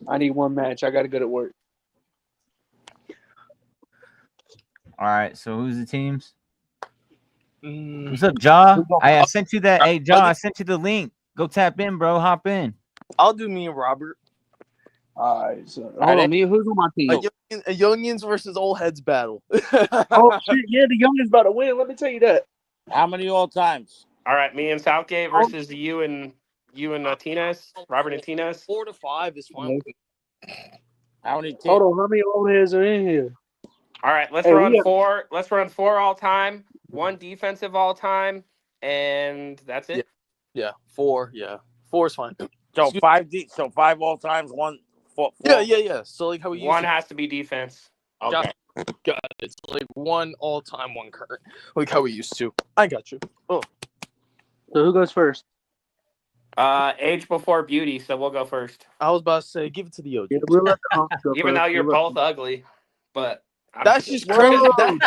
I need one match. I gotta go to work. All right, so who's the teams? Mm, What's up, Jaw? Who's on- I sent you that. Hey, Jaw, I sent you the link. Go tap in, bro. Hop in. I'll do me and Robert. All right, so hold on. Me, who's on my team? A Youngins versus old heads battle. Oh shit! Yeah, the youngest about to win. Let me tell you that. How many all times? All right, me and Southgate versus you and Tines, Robert and Tines. 4 to 5 is fine. How many teams? Hold on, how many old heads are in here? All right, let's Hey, run we got- 4. Let's run 4 all time, 1 defensive all time, and that's it. Yeah, 4. Yeah, 4 is fine. So 5 So 5 all times. 1. 4. Yeah. So like how we used 1 to. has to be defense. Okay. Got it. So like 1 all time, 1 current. Like how we used to. I got you. Oh, So who goes first? Age before beauty, so we'll go first. I was about to say, give it to the OG. Yeah, we'll let the Hawks go Even first. though you're We'll let- both ugly, but That's just Whoa. crazy.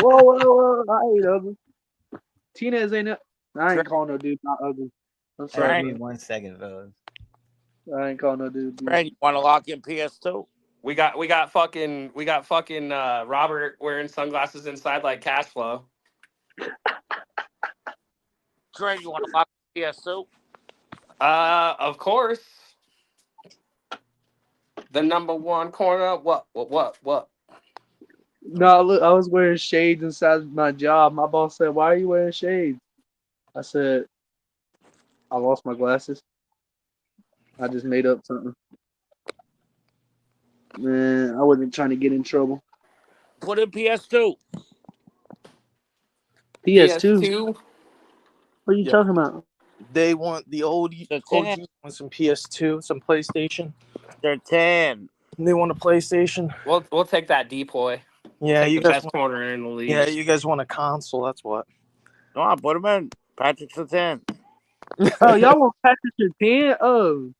Whoa! I ain't ugly. Tina's ain't. I ain't calling no dude not ugly. I'm sorry. Sorry, man. 1 second, fellas. I ain't calling no dude. Fred, you want to lock in PS2? we got fucking Robert wearing sunglasses inside like cash flow. Fred, you want to lock in PS2? Of course. The number 1 corner. What? No, look, I was wearing shades inside my job. My boss said, "Why are you wearing shades?" I said, "I lost my glasses. I just made up something." Man, I wasn't trying to get in trouble. Put in PS2. PS2. What are you Yeah. talking about? They want the old The OG 10. want some PS2, some PlayStation. They're 10. They want a PlayStation. We'll take that deploy. Yeah, Take you the guys. best corner in the league. Yeah, you guys want a console. That's what. Come on, put them in. Patrick's a 10. Oh, y'all want Patrick Surtain? Oh,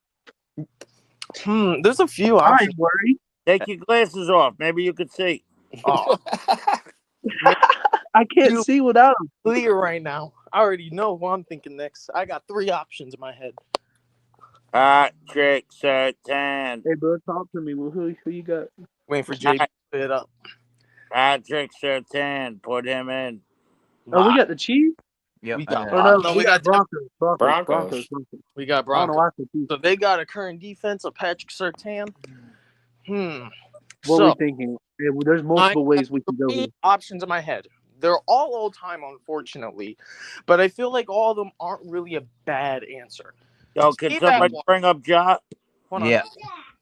There's a few I options. ain't worried. Take your glasses off. Maybe you could see. Oh, I can't You- see without him. clear right now. I already know who I'm thinking next. I got 3 options in my head. Patrick Surtain. Hey, bro, talk to me. Well, who you got? Waiting for JB to put it up. Patrick Surtain. Put him in. Oh, we got the Chiefs. Yep. We got- Oh no, No, we got Broncos. Broncos. We got I don't know Broncos. why I said Chiefs. So they got a current defense of Patrick Surtain. What So we thinking? Yeah, well, there's multiple ways we can go. 3 Here. options in my head. They're all old time, unfortunately, but I feel like all of them aren't really a bad answer. Yo, can Steve somebody Atwater. bring up Ja? Hold on. Yeah.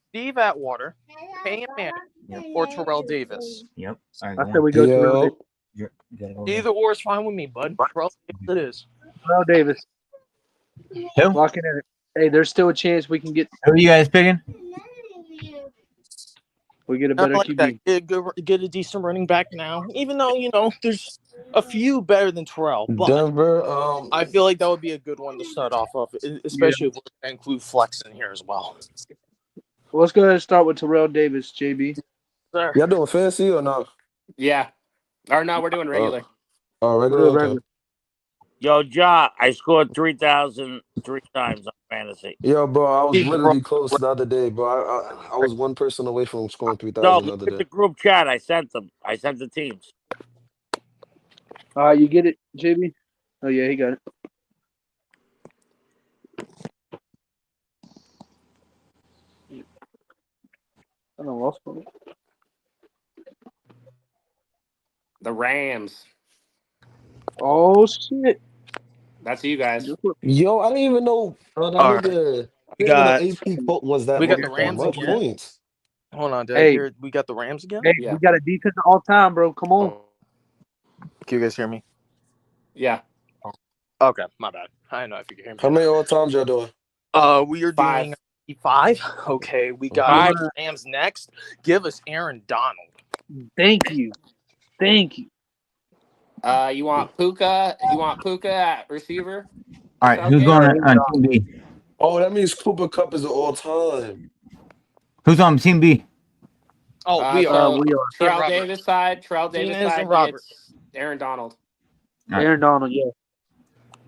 Steve Atwater, Peyton Manning, or Terrell Davis. Yep. All right, I go said on. we go to Terrell You gotta go Either or is fine with me, bud. Terrell Davis it is. Davis. Who? Locking in. Hey, there's still a chance we can get. Who are you guys picking? We get a I better like QB. that. Get a decent running back now. Even though, there's a few better than Terrell, but Denver. I feel like that would be a good one to start off of, especially if we're going to include flex in here as well. Let's go ahead and start with Terrell Davis, JB. Sir. Y'all doing fancy or not? Yeah. Or no, we're doing regular. Oh, We're regular. doing Okay. regular. Yo, Ja, I scored 3,000 3 times on fantasy. Yo, bro, I was Big literally close the other day, bro. I was one person away from scoring No, 3,000 the look other at the day. group chat. I sent them. I sent the teams. You get it, JB? Oh, yeah, he got it. I don't lost one. The Rams. Oh, shit. That's you guys. Yo, I didn't even know that All right. nigga. I We didn't know got the AP quote was that we got the that Rams much again. points. Hold on, did I Hey. hear we got the Rams again? Hey, Yeah. we got a defense all time, bro. Come on. Can you guys hear me? Yeah. Okay, my bad. I don't know if you can hear me. How many all times y'all doing? We are 5. doing 5. Okay, we got 5. the Rams next. Give us Aaron Donald. Thank you. You want Puka? You want Puka at receiver? All right, who's going on Team B? Oh, that means Cooper Cup is an all time. Who's on Team B? Oh, we are. So we are. Terrell Robert. Davis side. Terrell Davis Martinez side and Robert. gets Aaron Donald. All right. Aaron Donald, yeah.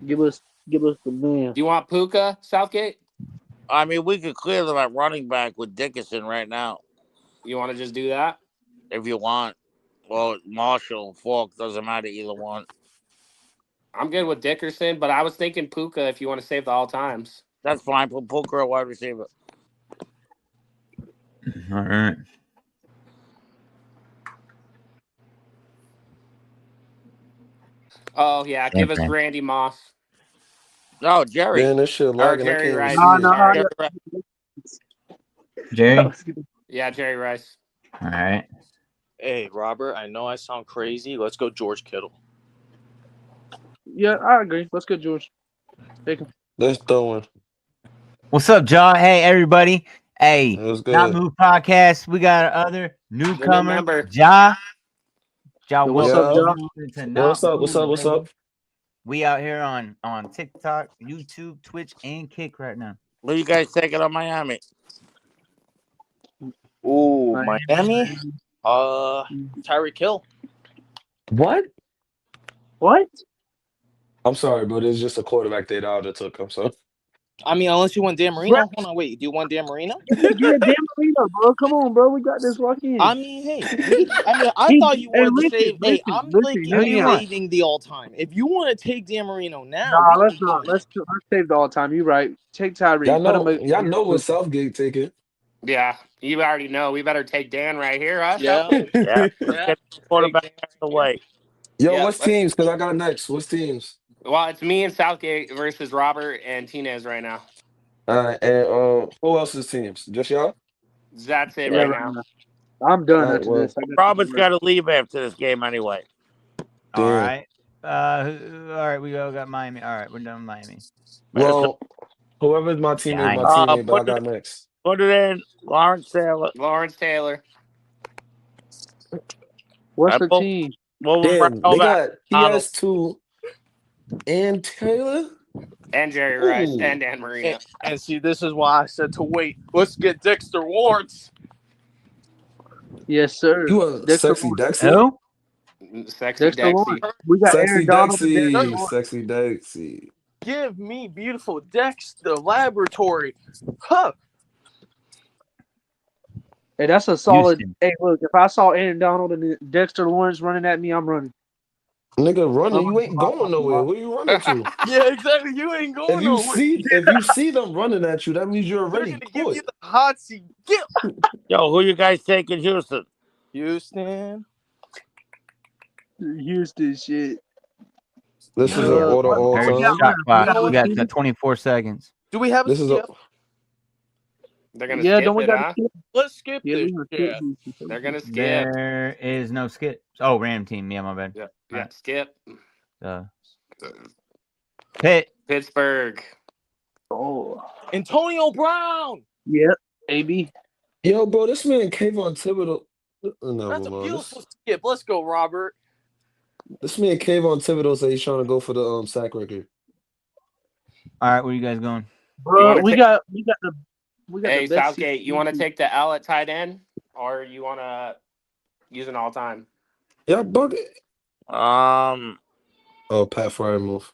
Give us the man. Do you want Puka, Southgate? I mean, we could clear them at running back with Dickinson right now You want to just do that? if you want. Well, Marshall, Falk, doesn't matter either one. I'm good with Dickerson, but I was thinking Puka if you want to save the all times. That's fine. Put Booker at wide receiver. All right. Oh yeah, give us Okay. Randy Moss No, Jerry. Man, this shit or lagging. I Jerry can't Rice. even see it. Sorry. Jerry? Yeah, Jerry Rice. All right. Hey, Robert, I know I sound crazy. Let's go George Kittle. Yeah, I agree. Let's go, George. Take him. Let's throw in. What's up, John? Hey, everybody. Hey, It was Not good. Move Podcast. We got our other newcomer, member. Ja. Ja, What's up, welcome to Yo, Not what's up? Move, What's up? baby. We out here on TikTok, YouTube, Twitch, and Kick right now. What you guys taking on Miami? Ooh, Miami. Tyreek Hill. What? What? I'm sorry, but it's just a quarterback they already took. I'm sorry. I mean, unless you want Dan Marino. Right. Hold on, wait. Do you want Dan Marino? Yeah, Dan Marino, bro. Come on, bro. We got this lock in. I mean, hey. I thought you wanted to save. Hey, I'm thinking Who do you want? saving the all time. If you want to take Dan Marino now, Nah, we let's can not. do it. Let's save the all time. You right. Take Tyree. Y'all know what Southgate taking. Yeah, you already know. We better take Dan right here, huh? Yeah. Yeah. Let's get the quarterback out of the way. Yo, Yeah, what's teams? Because I got next. What's teams? Well, it's me and Southgate versus Robert and Tinez right now. All right, and who else's teams? Just y'all? That's it Yeah, right right now. I'm done All right, after well, this. Robert's got to leave after this game anyway. All damn. right. All right, we all got Miami. All right, we're done with Miami. Well, whoever's my teammate, my teammate, but I got next. Put it in, Lawrence Taylor. Lawrence Taylor. What's the team? Well, Damn, they got Donald. PS2 and Taylor And Jerry Rice and Dan Marino. And see, this is why I said to wait. Let's get Dexter Lawrence. Yes, sir. You a sexy Dexy? Who? Sexy Dexter Dexy. Lawrence. We got Sexy Aaron Donald. And Dexter Dexy, Lawrence. sexy Dexy. Give me beautiful Dexter Laboratory. Huh. Hey, that's a solid. Houston. Hey, look, if I saw Aaron Donald and Dexter Lawrence running at me, I'm running. Nigga, running, you ain't going nowhere. Where you running to? Yeah, exactly. You ain't going nowhere. If you see them running at you, that means you're They're already gonna give you caught. the hot seat. Get Yo, who you guys taking Houston? Houston. Houston shit. This is an order all There's time. shot clock. You know We got the 24 seconds. Do we have a This is a skip? They're gonna Yeah, skip don't we it, got huh? to skip? Let's skip Yeah, this. we gonna skip Yeah. Houston. They're gonna skip. There is no skip. Oh, Ram team. Yeah, my bad. Yeah, Right. skip. Pitt. Pittsburgh. Oh. Antonio Brown. Yep. AB. Yo, bro, this man Kayvon Thibodeau. Never That's a mind. beautiful skip. Let's go, Robert. This man Kayvon Thibodeau said he's trying to go for the sack record. All right, where you guys going? Bro, we take- got the Hey, best Southgate, you want to take the L at tight end, or you want to use an all-time? Yeah, bug it. Um, Oh, Pat Fryer move.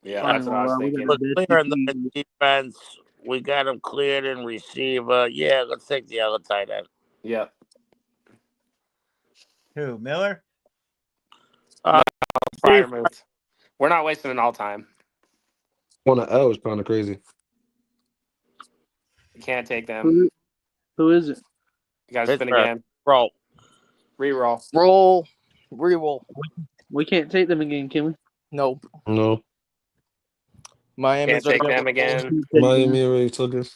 Yeah, that's what I was We thinking. got we're the clear best in the defense. We got him cleared in receiver. Yeah, let's take the other tight end. Yep. Who? Miller? Prior moved. We're not wasting an all-time. On the L is kind of crazy. You can't take them. Who is it? You got to spin Pittsburgh. again. Roll. Reroll. Reroll. We can't take them again, can we? Nope. No. Miami's Can't take already them again. Miami already took us.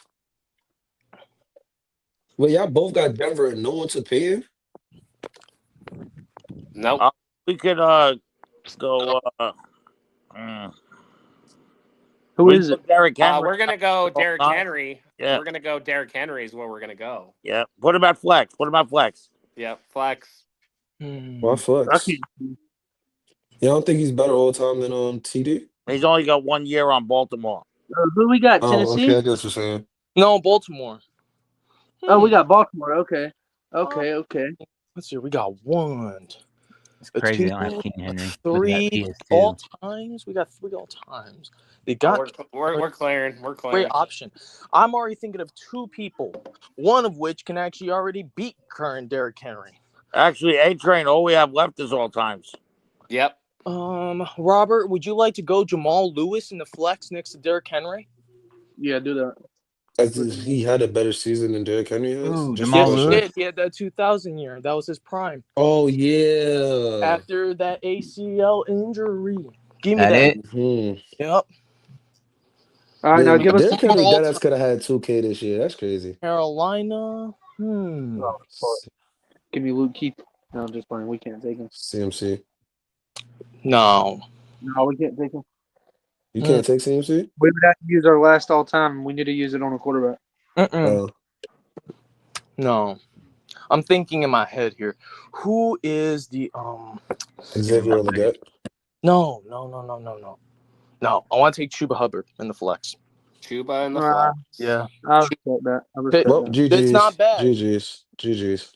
Wait, y'all both got Denver and no one to pay him? Nope. We could go. Who is it? Derrick Henry. We're gonna go Derrick Henry. Yeah. We're gonna go Derrick Henry is where we're gonna go. Yeah. What about flex? Yep. Flex. Why flex? I Y'all don't think he's better all the time than TD? He's only got 1 year on Baltimore. Who we got? Oh, Tennessee? okay, I guess what you're saying. No, Baltimore. Oh, we got Baltimore. Okay. Okay. Let's see. We got one. It's crazy. Two, They don't have King Henry. three PS2. all times. We got 3 all times. They got We're clearing. We're clearing. great option. I'm already thinking of 2 people, one of which can actually already beat current Derrick Henry. Actually, A-Train, all we have left is all times. Yep. Robert, would you like to go Jamal Lewis in the flex next to Derrick Henry? Yeah, do that. He had a better season than Derrick Henry has. Ooh, Just Jamal for Lewis? sure. Did. He had that 2000 year. That was his prime. Oh, yeah. After that ACL injury. Give me That that. it? Hmm. Yep. All right, now give us Derrick Henry all could have had 2K this year. That's crazy. Carolina. Give me Luke Keith. No, I'm just playing. We can't take him. CMC. No. No, we can't take him. You can't take CMC? We would have to use our last all time. We need to use it on a quarterback. Oh. No. I'm thinking in my head here. Who is the Xavier Leggett. No. No. I want to take Chuba Hubbard in the flex. Chuba in the flex. Yeah. I respect that. Well, GG's. It's not bad. GG's.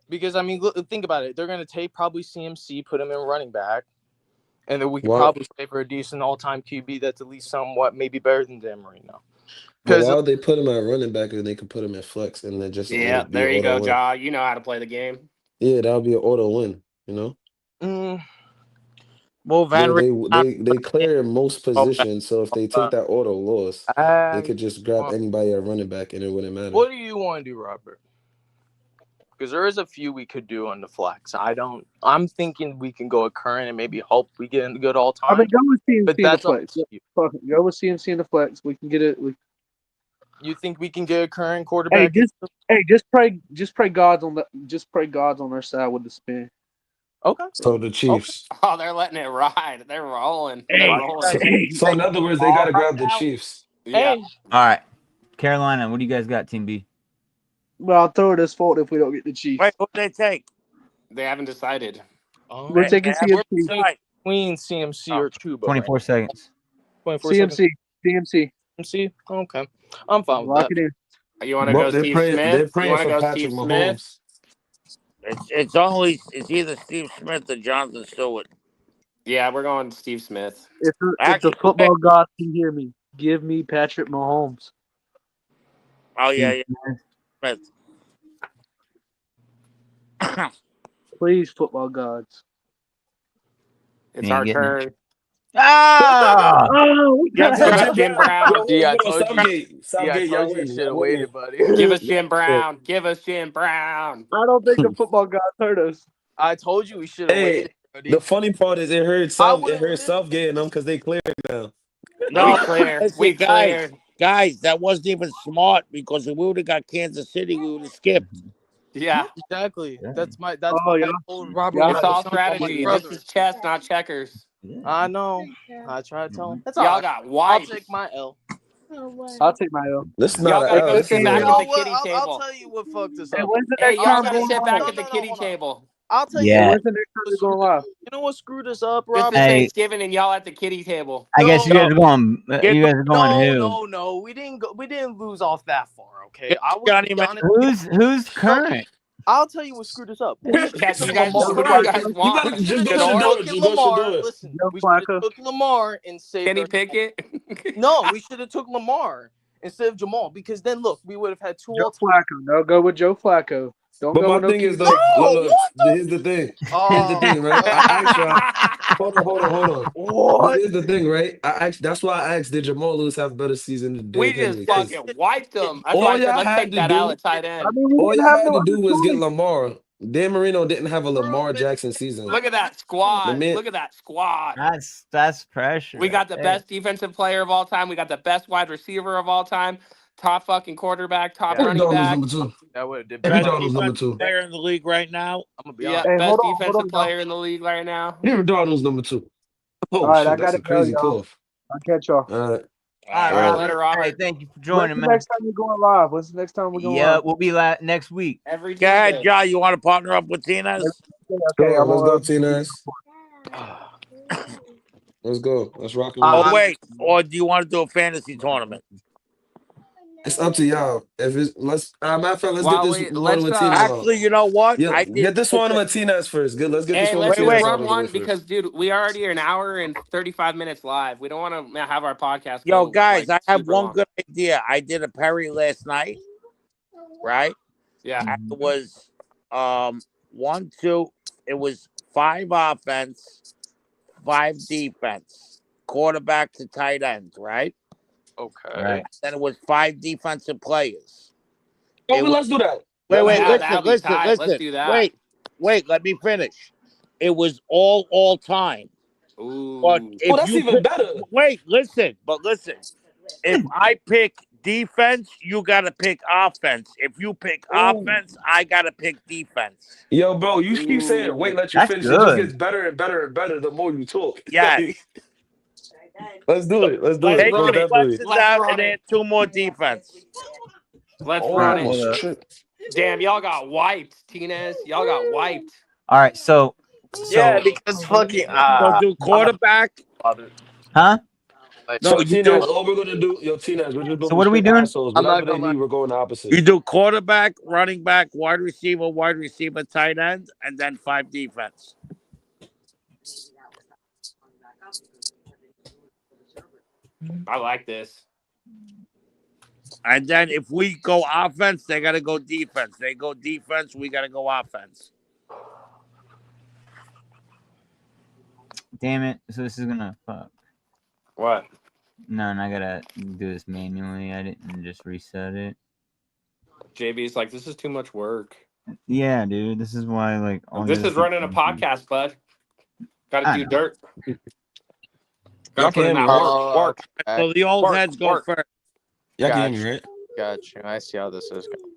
Because, I mean, look, think about it. They're going to take probably CMC, put him in running back, and then we could probably pay for a decent all-time QB that's at least somewhat maybe better than Dan Marino. But why would they put him at running back and they could put him at flex and then just Yeah, there you go, Ja. You know how to play the game. Yeah, that would be an auto win, you know? Move Henry. They clear most positions, so if they take that auto loss, they could just grab anybody at running back and it wouldn't matter. What do you want to do, Robert? Because there is a few we could do on the flex. I'm thinking we can go a current and maybe hope we get a good all time. I mean, go with CMC but in the that's flex. Fuck it. Go with CMC in the flex. We can get it. You think we can get a current quarterback? Just pray God's on their side with the spin. Okay. So the Chiefs. Okay. Oh, they're letting it ride. They're rolling. So in other words, they got to grab the Chiefs. Yeah. All right. Carolina, what do you guys got, Team B? Well, I'll throw it as fault if we don't get the Chiefs. Wait, what they take? They haven't decided. We're taking CMC. Between CMC or Chuba. 24 seconds. 24 CMC. CMC. Okay. I'm fine with Lock that. it in. You want to go Steve Smith? They're praying You want to for go Patrick Steve Mahomes. Smith? It's either Steve Smith or Jonathan Stewart. Yeah, we're going Steve Smith. If the football gods can hear me, give me Patrick Mahomes. Oh yeah. Smith. Please, football gods. It's our turn. Ah! Oh, Give us Jim Brown. Yeah, I told Southgate, you should have waited, buddy. Give us Jim Brown. Give us Jim Brown. I don't think the football gods heard us. I told you we should have waited, buddy. The funny part is it hurt Southgate and them because they cleared now. No, We cleared. Guys, that wasn't even smart because if we would have got Kansas City, we would have skipped. Yeah, exactly. That's my old Robert. It's all strategy. This is chess, not checkers. I know. I try to tell him. That's Y'all all right. got wipes. I'll take my L. I'll take my L. This is Y'all not an gotta L. go This sit is You back a at know the what? kitty I'll table. tell you what fucked us Hey, up. when's the Hey, next y'all time gotta going sit back live? at the kitty table. I'll tell Hey, you Yeah. when's the next time we're going live? You know what screwed us up, Just Robert? to Hey. Thanksgiving and y'all at the kitty table. I guess you No, guys are going. Get You guys are going who? no. We didn't go. We didn't lose off that far. Okay, Get I was Johnny Man. honest. Who's current? I'll tell you what screwed us up. We should Yeah, have you took guys, Joe Lamar. who do you Flacco. guys You want? better just go Shador? Shador. Just go Lamar. Shador. Listen, Joe we should have Flacco. took Lamar and saved Kenny our. Pickett? No, we should have took Lamar instead of Jamal because then look, we would have had two Joe all. Flacco. No, go with Joe Flacco. Don't But go my with no thing is QB. though, No, look, what the? here's the thing. Here's the thing, right? I asked y'all. Hold on. What? Here's the thing, right? That's why I asked, did Jamal Lewis have a better season than We Derrick just Henry? Because fucking wiped them. That's why all I said y'all let's had take to that out do, at tight I end. mean, we all didn't y'all have had no to other do was get choice. Lamar. Dan Marino didn't have a Lamar Jackson season. Look at that The squad. man, Look at that squad. That's pressure. We got the Hey. best defensive player of all time. We got the best wide receiver of all time. Top fucking quarterback. Top Yeah. Aaron running Donald was back. number 2. That would have did Aaron Best better. Donald was number defensive 2. player in the league right now. I'm gonna be Yeah, honest. Hey, best hold on, defensive y'all. player in the league right now. Aaron Donald was number 2. All Oh right, I shit, that's gotta a go, crazy y'all. cough. I'll catch y'all. All right, All right, Robert. later, Hey, Robert. thank you for When's joining, the man. next time we're going live? When's the next time we're going Yeah, live? we'll be next week. Every Go ahead, Tuesday. John. You want to partner up with Tina's? Okay, Sure, I'm let's go, on. T-Nice. Let's go. Let's rock and Oh roll. wait, or do you want to do a fantasy tournament? It's up to y'all. If it's matter of fact, let's get Well, this wait, one let's with T-Nice. Actually, you know what? Yeah, I did. get this one with T-Nice first. Good. Let's get this hey, one let's with Wait, just T-Nice wait. out run of the way one first. because, dude, we already an hour and 35 minutes live. We don't want to have our podcast Yo, go guys, like I have super one long. good idea. I did a Perry last night, right? Yeah. And it was 1, 2. It was 5 offense, 5 defense, quarterback to tight ends, right? Okay. Right. Then it was 5 defensive players. Oh, It was, let's do that. wait, Let's do Yeah, that. that'll be tight. Let's do that. Wait, let me finish. It was all time. But Ooh. Oh, if that's you even pick, better. listen. If I pick defense, you gotta pick offense. If you pick offense, I gotta pick defense. Yo, bro, you keep saying, Ooh. wait, let you That's finish. It just good. gets better and better and better the more you talk. Yes. Let's do it. Let's do Let's it. Take Most run the it. definitely. questions Let's out run and it. add 2 more defense. Let's Oh, run I it. Hold almost up. tripped. Damn, y'all got wiped, Tinez. Y'all got wiped. All right, so Yeah, because fucking So do quarterback. huh? So No, you T-Naz, do all we're gonna do, yo, T-Naz, we're just gonna So be what are we straight doing? assholes. I'm not Whatever they gonna lie. need, we're going opposite. you do quarterback, running back, wide receiver, tight end, and then 5 defense. I like this. And then if we go offense, they gotta go defense. They go defense, we gotta go offense. Damn it! So this is gonna fuck. What? No, and I gotta do this manually. I didn't just reset it. JB's like, this is too much work. Yeah, dude. This is why like all This the is running a podcast, bud. Got I to do know. dirt. Y'all Got to put in can hear that me, right? work. So the old Work, heads go work. first. Y'all can Gotcha. hear me, right? Got you. I see how this is going.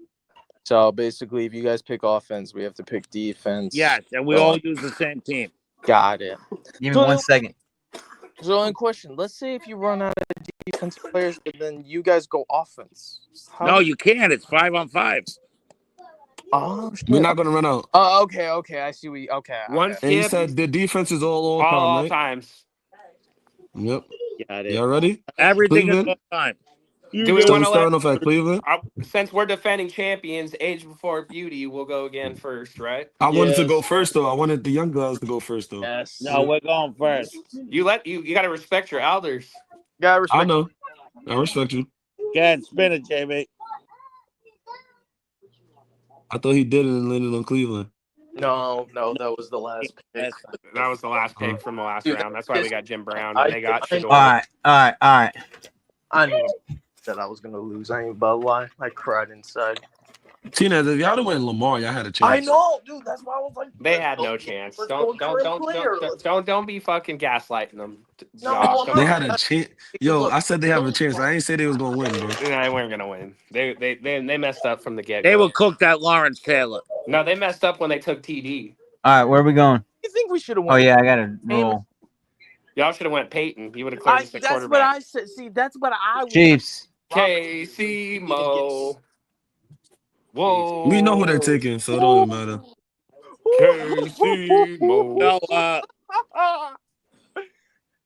So basically, if you guys pick offense, we have to pick defense. Yes, and we all use the same team. Got it. Give me 1 second. So in question, let's say if you run out of defensive players, but then you guys go offense. No, you can't. It's 5-on-5. Oh shit. We're not gonna run out. Oh, okay. I see. One And you skip, said the defense is all time, all right? times. Yep. Got it. Y'all ready? Everything is Cleveland? all time. Do we So want we to let, starting off at Cleveland? since we're defending champions, age before beauty, we'll go again first, right? I wanted to go Yes. first though. I wanted the young guys to go first though. Yes. No, we're going first. You got to respect your elders. Gotta I respect. know. I respect you. Go ahead, spin it, JB. I thought he did it and landed on Cleveland. No, that was the last pick. That was the last pick from the last Dude, round. That's why we got Jim Brown and they got Shador. All right. I knew that I was gonna lose. I ain't about to lie. I cried inside. Tina, if y'all done went Lamar, y'all had a chance. I know, dude. That's why I was like, They had no chance. let's go for a player. Don't be fucking gaslighting them. No, They had a chance. Yo, I said they have a chance. I ain't say they was gonna win, bro. They weren't gonna win. They messed up from the get. They were cooked at Lawrence Taylor. No, they messed up when they took TD. All right, where are we going? You think we should have Oh won? yeah, I gotta roll. Y'all should have went Peyton. He would have cleared the That's quarterback. what I said. See, that's what I was. Chiefs. KC Mo. Whoa. We know who they're taking, so it don't even matter. KC Mo.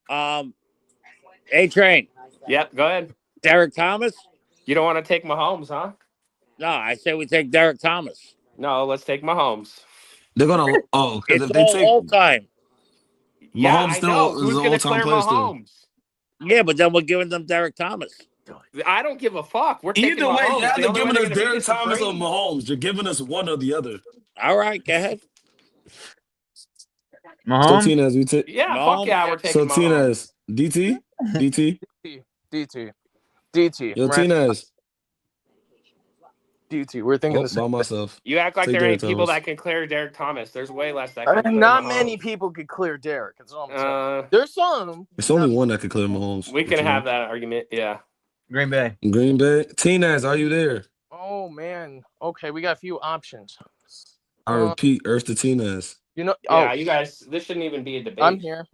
So, A-Train. Yep, go ahead. Derek Thomas? You don't want to take Mahomes, huh? No, I say we take Derek Thomas. No, let's take Mahomes. They're gonna because It's if they all take all-time. Yeah, Mahomes, I still know. is Who's an going to all-time clear player still. Mahomes? Yeah, but then we're giving them Derek Thomas. I don't give a fuck. We're taking Either way, Mahomes. you're The either only way giving they're us gonna beat Derek is Thomas or Brady. Mahomes. You're giving us one or the other. All right, go ahead. So Mahomes. Tinez, we take. Yeah, Mahomes. fuck yeah, we're So taking Mahomes. Tinez, DT. DT. Yo, Right. Tinez. DT. We're thinking Oh, the same. by myself. You act like Take there Derek ain't people Thomas. that can clear Derek Thomas. There's way less that can clear Not Mahomes. many people could clear Derek. That's all I'm saying. Uh, There's some. It's only one that could clear Mahomes. we can have that argument. Yeah. Green Bay. Green Bay. Tinez, are you there? Oh man. Okay, we got a few options. I repeat, Earth to Tinez. You know. Yeah, you guys. This shouldn't even be a debate. I'm here.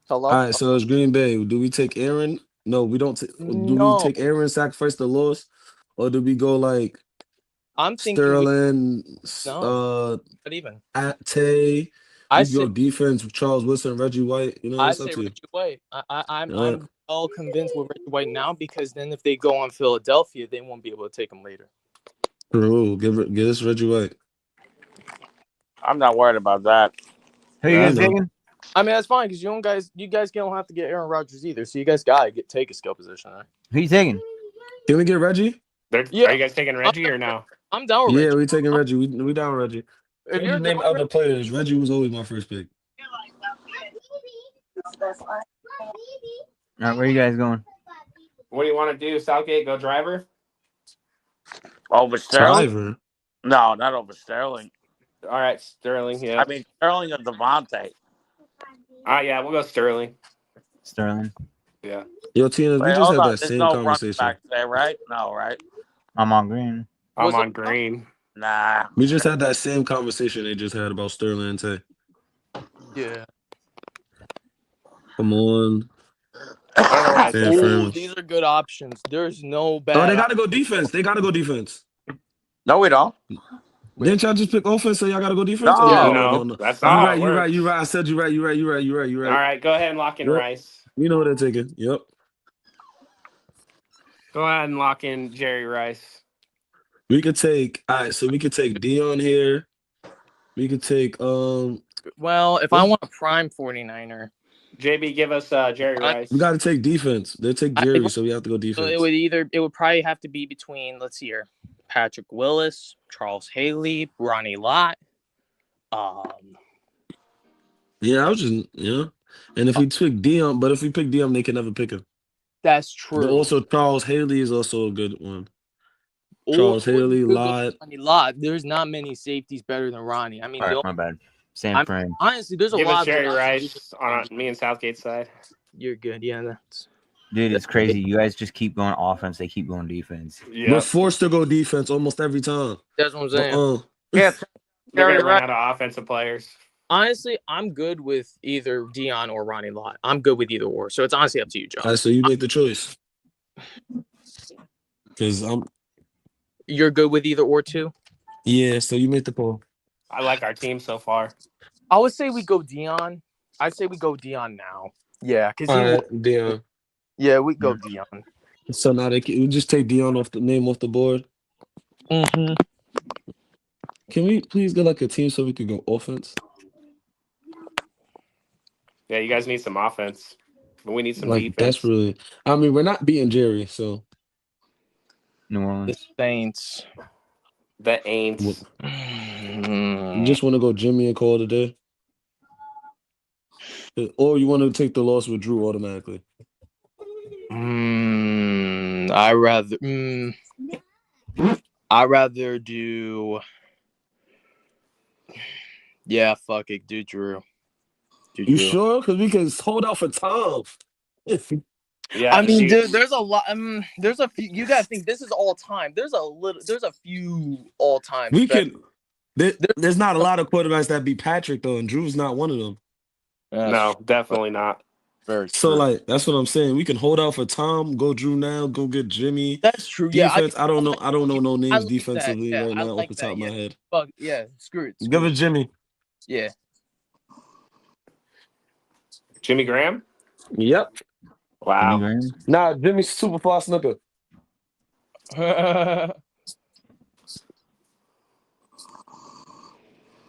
Hello. All right, so it's Green Bay. Do we take Aaron? No, we don't. Do we take Aaron, sacrifice the loss, or do we go like I'm thinking Sterling, not even. Tay? I You go defense with Charles Wilson, Reggie White. You know, I it's up say to you. Reggie White. I'm all convinced with Reggie White now because then if they go on Philadelphia, they won't be able to take him later. True. Give us Reggie White. I'm not worried about that. Who you guys taking? I mean, that's fine because you guys don't have to get Aaron Rodgers either. So you guys gotta take a skill position. Right? Who you taking? Can we get Reggie? Yeah. Are you guys taking Reggie or no? I'm down with Yeah, Reggie. we taking Reggie. We down with Reggie. If you're name other players, Reggie was always my first pick. All right, where you guys going? What do you want to do? Southgate, go driver? Over Sterling? Driver? No, not over Sterling. All right, Sterling, yeah. I mean, Sterling or Devontae. Yeah, we'll go Sterling. Sterling. Yeah. Yo, Tina, we just had that same conversation. Back there, right? No, right? I'm on green. I'm on green. Nah. We just had that same conversation they just had about Sterling and Tay. Yeah. Come on. These are good options. There's no bad. Oh, they gotta go defense. No, we don't. Didn't y'all just pick offense? So y'all gotta go defense? No, that's not how it works. You're right. I said you're right. All right, go ahead and lock in Rice. We know what they're taking. Yep. Go ahead and lock in Jerry Rice. We could take Dion here. We could take Well, if I want a prime 49er, JB, give us Jerry Rice. We gotta take defense. They take Jerry, so we have to go defense. So it would probably have to be between, let's see here, Patrick Willis, Charles Haley, Ronnie Lott. Yeah, and if we pick Dion, but if we pick Dion, they can never pick him. That's true. But also, Charles Haley is also a good one. Charles Haley, Lott. Ronnie Lott. There's not many safeties better than Ronnie. I mean, all right, my bad. Same frame. Honestly, there's a Give lot. Us Jerry Rice on me and Southgate's side. You're good. Yeah, dude, it's crazy. You guys just keep going offense. They keep going defense. Yeah. We're forced to go defense almost every time. That's what I'm saying. Yeah, they're gonna run out of offensive players. Honestly, I'm good with either Dion or Ronnie Lott. I'm good with either or. So it's honestly up to you, John. All right, so you make the choice. Because You're good with either or too? Yeah, so you make the call. I like our team so far. I would say we go Dion. I'd say we go Dion now. Yeah, because Dion. Yeah, we go Dion. So now we just take Dion off the board. Mm-hmm. Can we please get like a team so we could go offense? Yeah, you guys need some offense, but we need some Like defense. that's really. I mean, we're not beating Jerry, so. New Orleans. The Saints. The Aints. You just want to go Jimmy and call it a day? Or you want to take the loss with Drew automatically? I'd rather do. Yeah, fuck it, do Drew. You sure? Because we can hold out for Tom. Yeah, I mean, dude, there's a lot. There's a few. You gotta think this is all time. There's a few all time. We can. There's not a lot of quarterbacks that beat Patrick though, and Drew's not one of them. No, definitely not. Very So true. like that's what I'm saying. We can hold out for Tom, go Drew now, go get Jimmy. That's true. Defense, I don't know. like I don't know no I names like that. defensively Yeah, right I now off like the top that. of my Yeah. head. Fuck yeah. Screw it. Give it Jimmy. Yeah. Jimmy Graham. Yep. Jimmy Wow. Graham. Nah, Jimmy's super fly snooker. All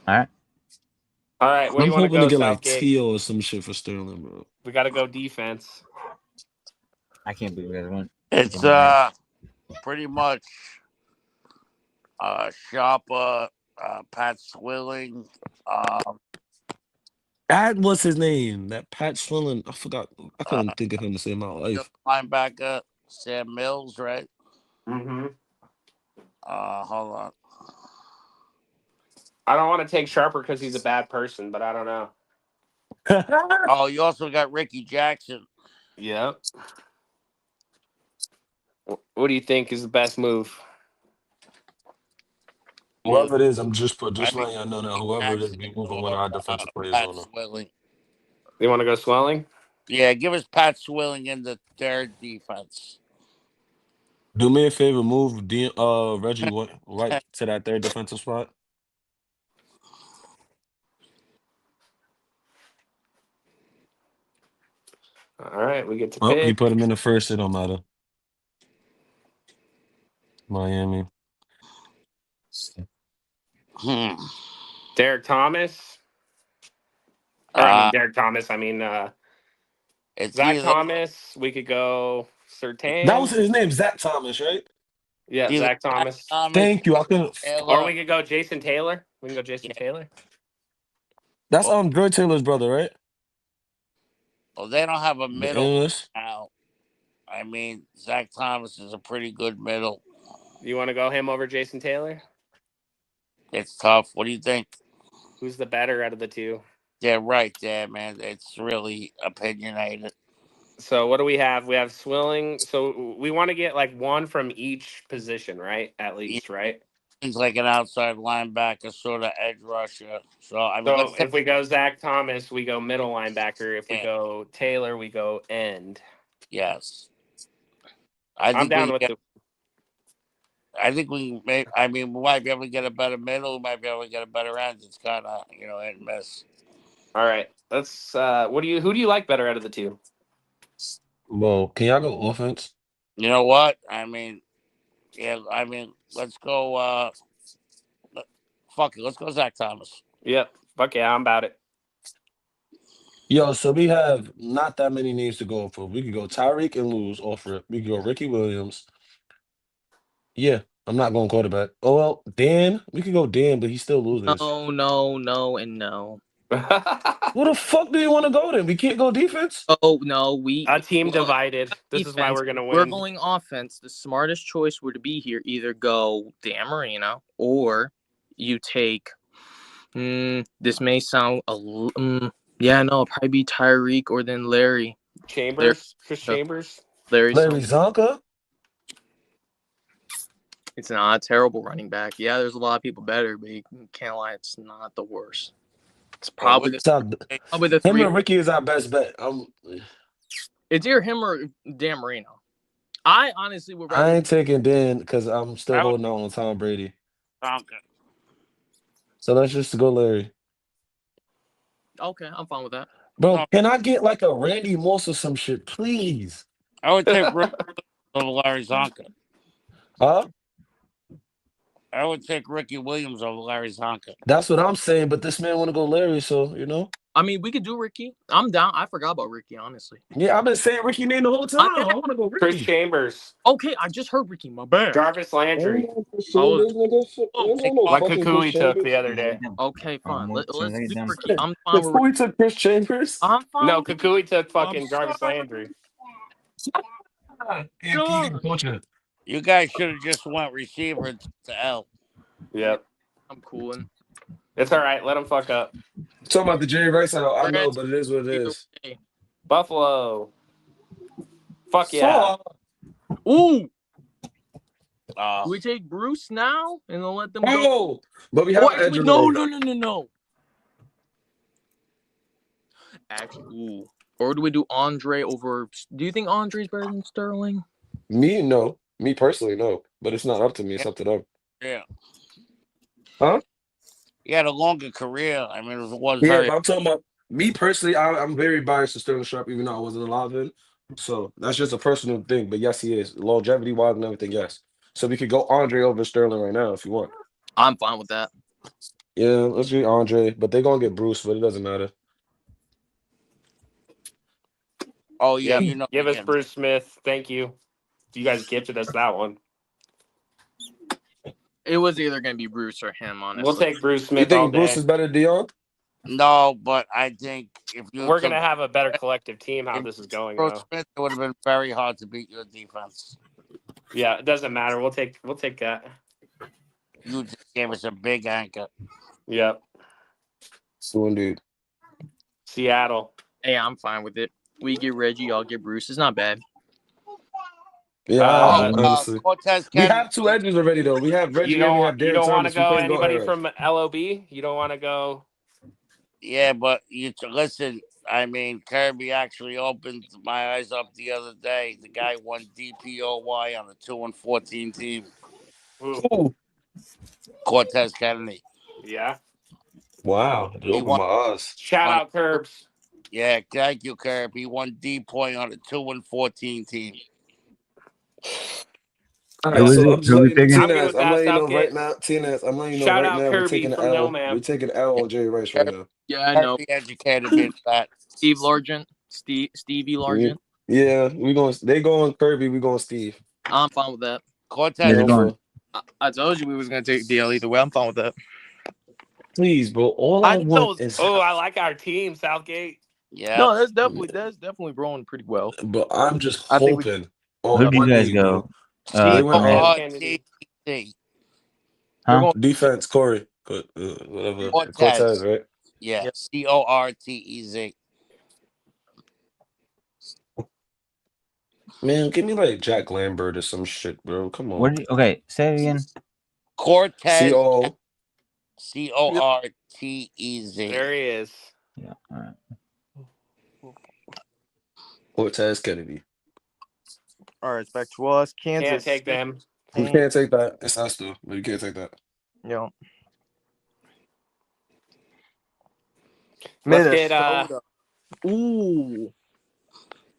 right. All right. What do I'm you want to hoping to go, get like Southgate? T.O. or some shit for Sterling, bro. We got to go defense. I can't believe you guys went. It's pretty much Sharpa, Pat Swilling. That was his name. That Pat Swilling. I forgot. I couldn't think of him to save my life. Linebacker Sam Mills, right? Mm-hmm. Hold on. I don't want to take Sharper because he's a bad person, but I don't know. Oh, you also got Ricky Jackson. Yep. What do you think is the best move? Whoever it is, I'm just I letting mean, y'all know that whoever it is, be moving one of our defensive players Pat on them. Swilling. You want to go Swelling? Yeah, give us Pat Swilling in the third defense. Do me a favor, move Reggie right to that third defensive spot. All right, we get to Oh, he pick. put him in the first. It don't matter. Miami. Derek Thomas. Or I mean Derek Thomas. I mean it's Zach either, Thomas. We could go Surtain. That was his name, Zach Thomas, right? Yeah, either Zach Thomas. Thank you. I couldn't. Or we could go Jason Taylor. We can go Jason Taylor. That's Joy Taylor's brother, right? Well, they don't have a The middle analyst. now. I mean, Zach Thomas is a pretty good middle. You want to go him over Jason Taylor? It's tough. What do you think? Who's the better out of the two? Yeah, right there, man. It's really opinionated. So what do we have? We have Swilling. So we want to get like one from each position, right? At least, right? He's like an outside linebacker, sort of edge rusher. So I mean, So if we go Zach Thomas, we go middle linebacker. If we go Taylor, we go end. Yes, I'm down with the. I think we may. I mean, we might be able to get a better middle. We might be able to get a better end. It's kind of hit and miss. All right, let's. Who do you like better out of the two? Well, can y'all go offense? You know what? I mean, yeah. I mean, let's go. Fuck it. Let's go Zach Thomas. Yep. Fuck yeah, I'm about it. Yo, so we have not that many names to go for. We could go Tyreek and lose off rip. We could go Ricky Williams. Yeah, I'm not going quarterback. Oh well, Dan. We could go Dan, but he still loses. No, and no. What the fuck do you want to go then? We can't go defense? Oh no, a team divided. This is why we're gonna win. We're going offense. The smartest choice would be here. Either go Dan Marino or you take. This may sound yeah, no, probably be Tyreek or then Larry Chambers. Chris Chambers. Larry Zonka. It's not a terrible running back. Yeah, there's a lot of people better, but you can't lie, it's not the worst. It's probably the him three. and Ricky is our best bet. It's either him or Dan Marino. I honestly would rather. I ain't taking Dan because I'm still holding out on Tom Brady. Okay. So let's just go Larry. Okay, I'm fine with that. Bro, can I get like a Randy Moss or some shit, please? I would take Ricky over Larry Zonka. Huh? I would take Ricky Williams over Larry Zonka. That's what I'm saying, but this man want to go Larry, so I mean, we could do Ricky. I'm down. I forgot about Ricky, honestly. Yeah, I've been saying Ricky name the whole time. I want to go Ricky. Chris Chambers. Okay, I just heard Ricky. My bad. Jarvis Landry. Like Kukui took the other day. Okay, fine. Let's do Ricky. I'm fine with Kukui took Chris Chambers? I'm fine. No, Kukui took fucking Jarvis Landry. You guys should have just went receiver to L. Yep. I'm cooling. It's all right. Let him fuck up. Talking about the Jerry Rice out. I know, but it is what it is. Buffalo. Fuck yeah. Ooh. Do we take Bruce now and then let them go? Oh, but we have no. Actually, ooh. Or do we do Andre over? Do you think Andre's better than Sterling? Me, no. Me personally, no. But it's not up to me. It's Yeah. up to them. Yeah. Huh? He had a longer career. I mean, it was Yeah, very. but I'm talking about me personally. I'm very biased to Sterling Sharp, even though I wasn't alive then. So that's just a personal thing. But yes, he is longevity wise and everything. Yes. So we could go Andre over Sterling right now if you want. I'm fine with that. Yeah, let's do Andre. But they're gonna get Bruce, but it doesn't matter. Oh yeah, Yep. Give us Bruce Smith. Thank you. You guys gifted us that one. It was either going to be Bruce or him, honestly. We'll take Bruce You Smith all think Bruce day. is better than Deion? No, but I think if you We're gonna have a better collective team. How if this is going, Bruce though. Smith, it would have been very hard to beat your defense. Yeah, it doesn't matter. We'll take that. You just gave us a big anchor. Yep. So indeed. Seattle. Hey, I'm fine with it. We get Reggie, I'll get Bruce. It's not bad. Yeah, honestly. Cortez We Kennedy. have two edges already, though. We have Reggie and we have You Darren don't want to Thomas. We go can't go anybody Eric. from LOB. You don't want to go. Yeah, but you listen. I mean, Kirby actually opened my eyes up the other day. The guy won DPOY on the 2-14 team. Ooh. Cortez Kennedy. Yeah. Wow, it opened my eyes. Shout out Curbs. Yeah, thank you, Curb. He won D point on the 2-14 team. All right, so I'm just letting you know, T-Naz, I'm letting you know Southgate. right now, T-Naz, I'm letting you know Shout right out now, we're Kirby taking an from L. Nomad. We're taking an L on Jerry Rice right now. Yeah, I know. Kirby educated me that. Steve Largent. Stevie Largent. Yeah, they going Kirby, we going Steve. I'm fine with that. Cortez. I told you we was going to take DL either way. I'm fine with that. Please, bro. All I want is. Oh, I like our team, Southgate. Yeah. No, that's definitely growing pretty well. But I'm just hoping. Who do you guys go? Defense, Corey. Whatever. Cortez, right? Yeah. Cortez. Man, give me like Jack Lambert or some shit, bro. Come on. Okay, say it again. Cortez. Cortez. There he is. Yeah. All right. Cortez Kennedy. All right, it's back to us. Kansas. Can't take them. You can't take that. It's us though, but you can't take that. Yeah. Let's get Ooh.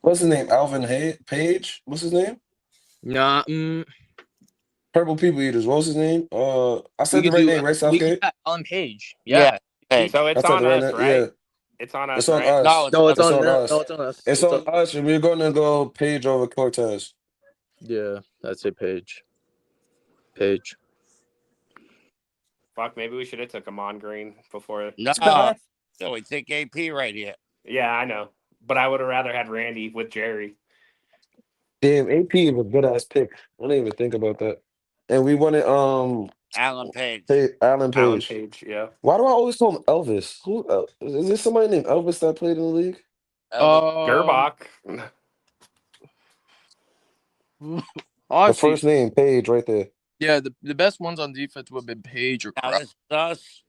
What's his name? Alvin Page? What's his name? Nah. Purple People Eaters. What was his name? I said the right name, right, Southgate? Alan Page. Yeah. So it's on us, right? Yeah. It's on us, It's on right? us. No, it's on us. No, it's on us. It's on us, and we're going to go Page over Cortez. Yeah, that's a Page. Page. Fuck, maybe we should have took him on green before. No, we take AP right here. Yeah, I know. But I would have rather had Randy with Jerry. Damn, AP is a good ass pick. I didn't even think about that. And we wanted Alan Page. Alan Page. Alan Page, yeah. Why do I always call him Elvis? Who is this? Somebody named Elvis that played in the league? Gerbach. The first name, Page, right there. Yeah, the best ones on defense would have been Page or Crowder. Us.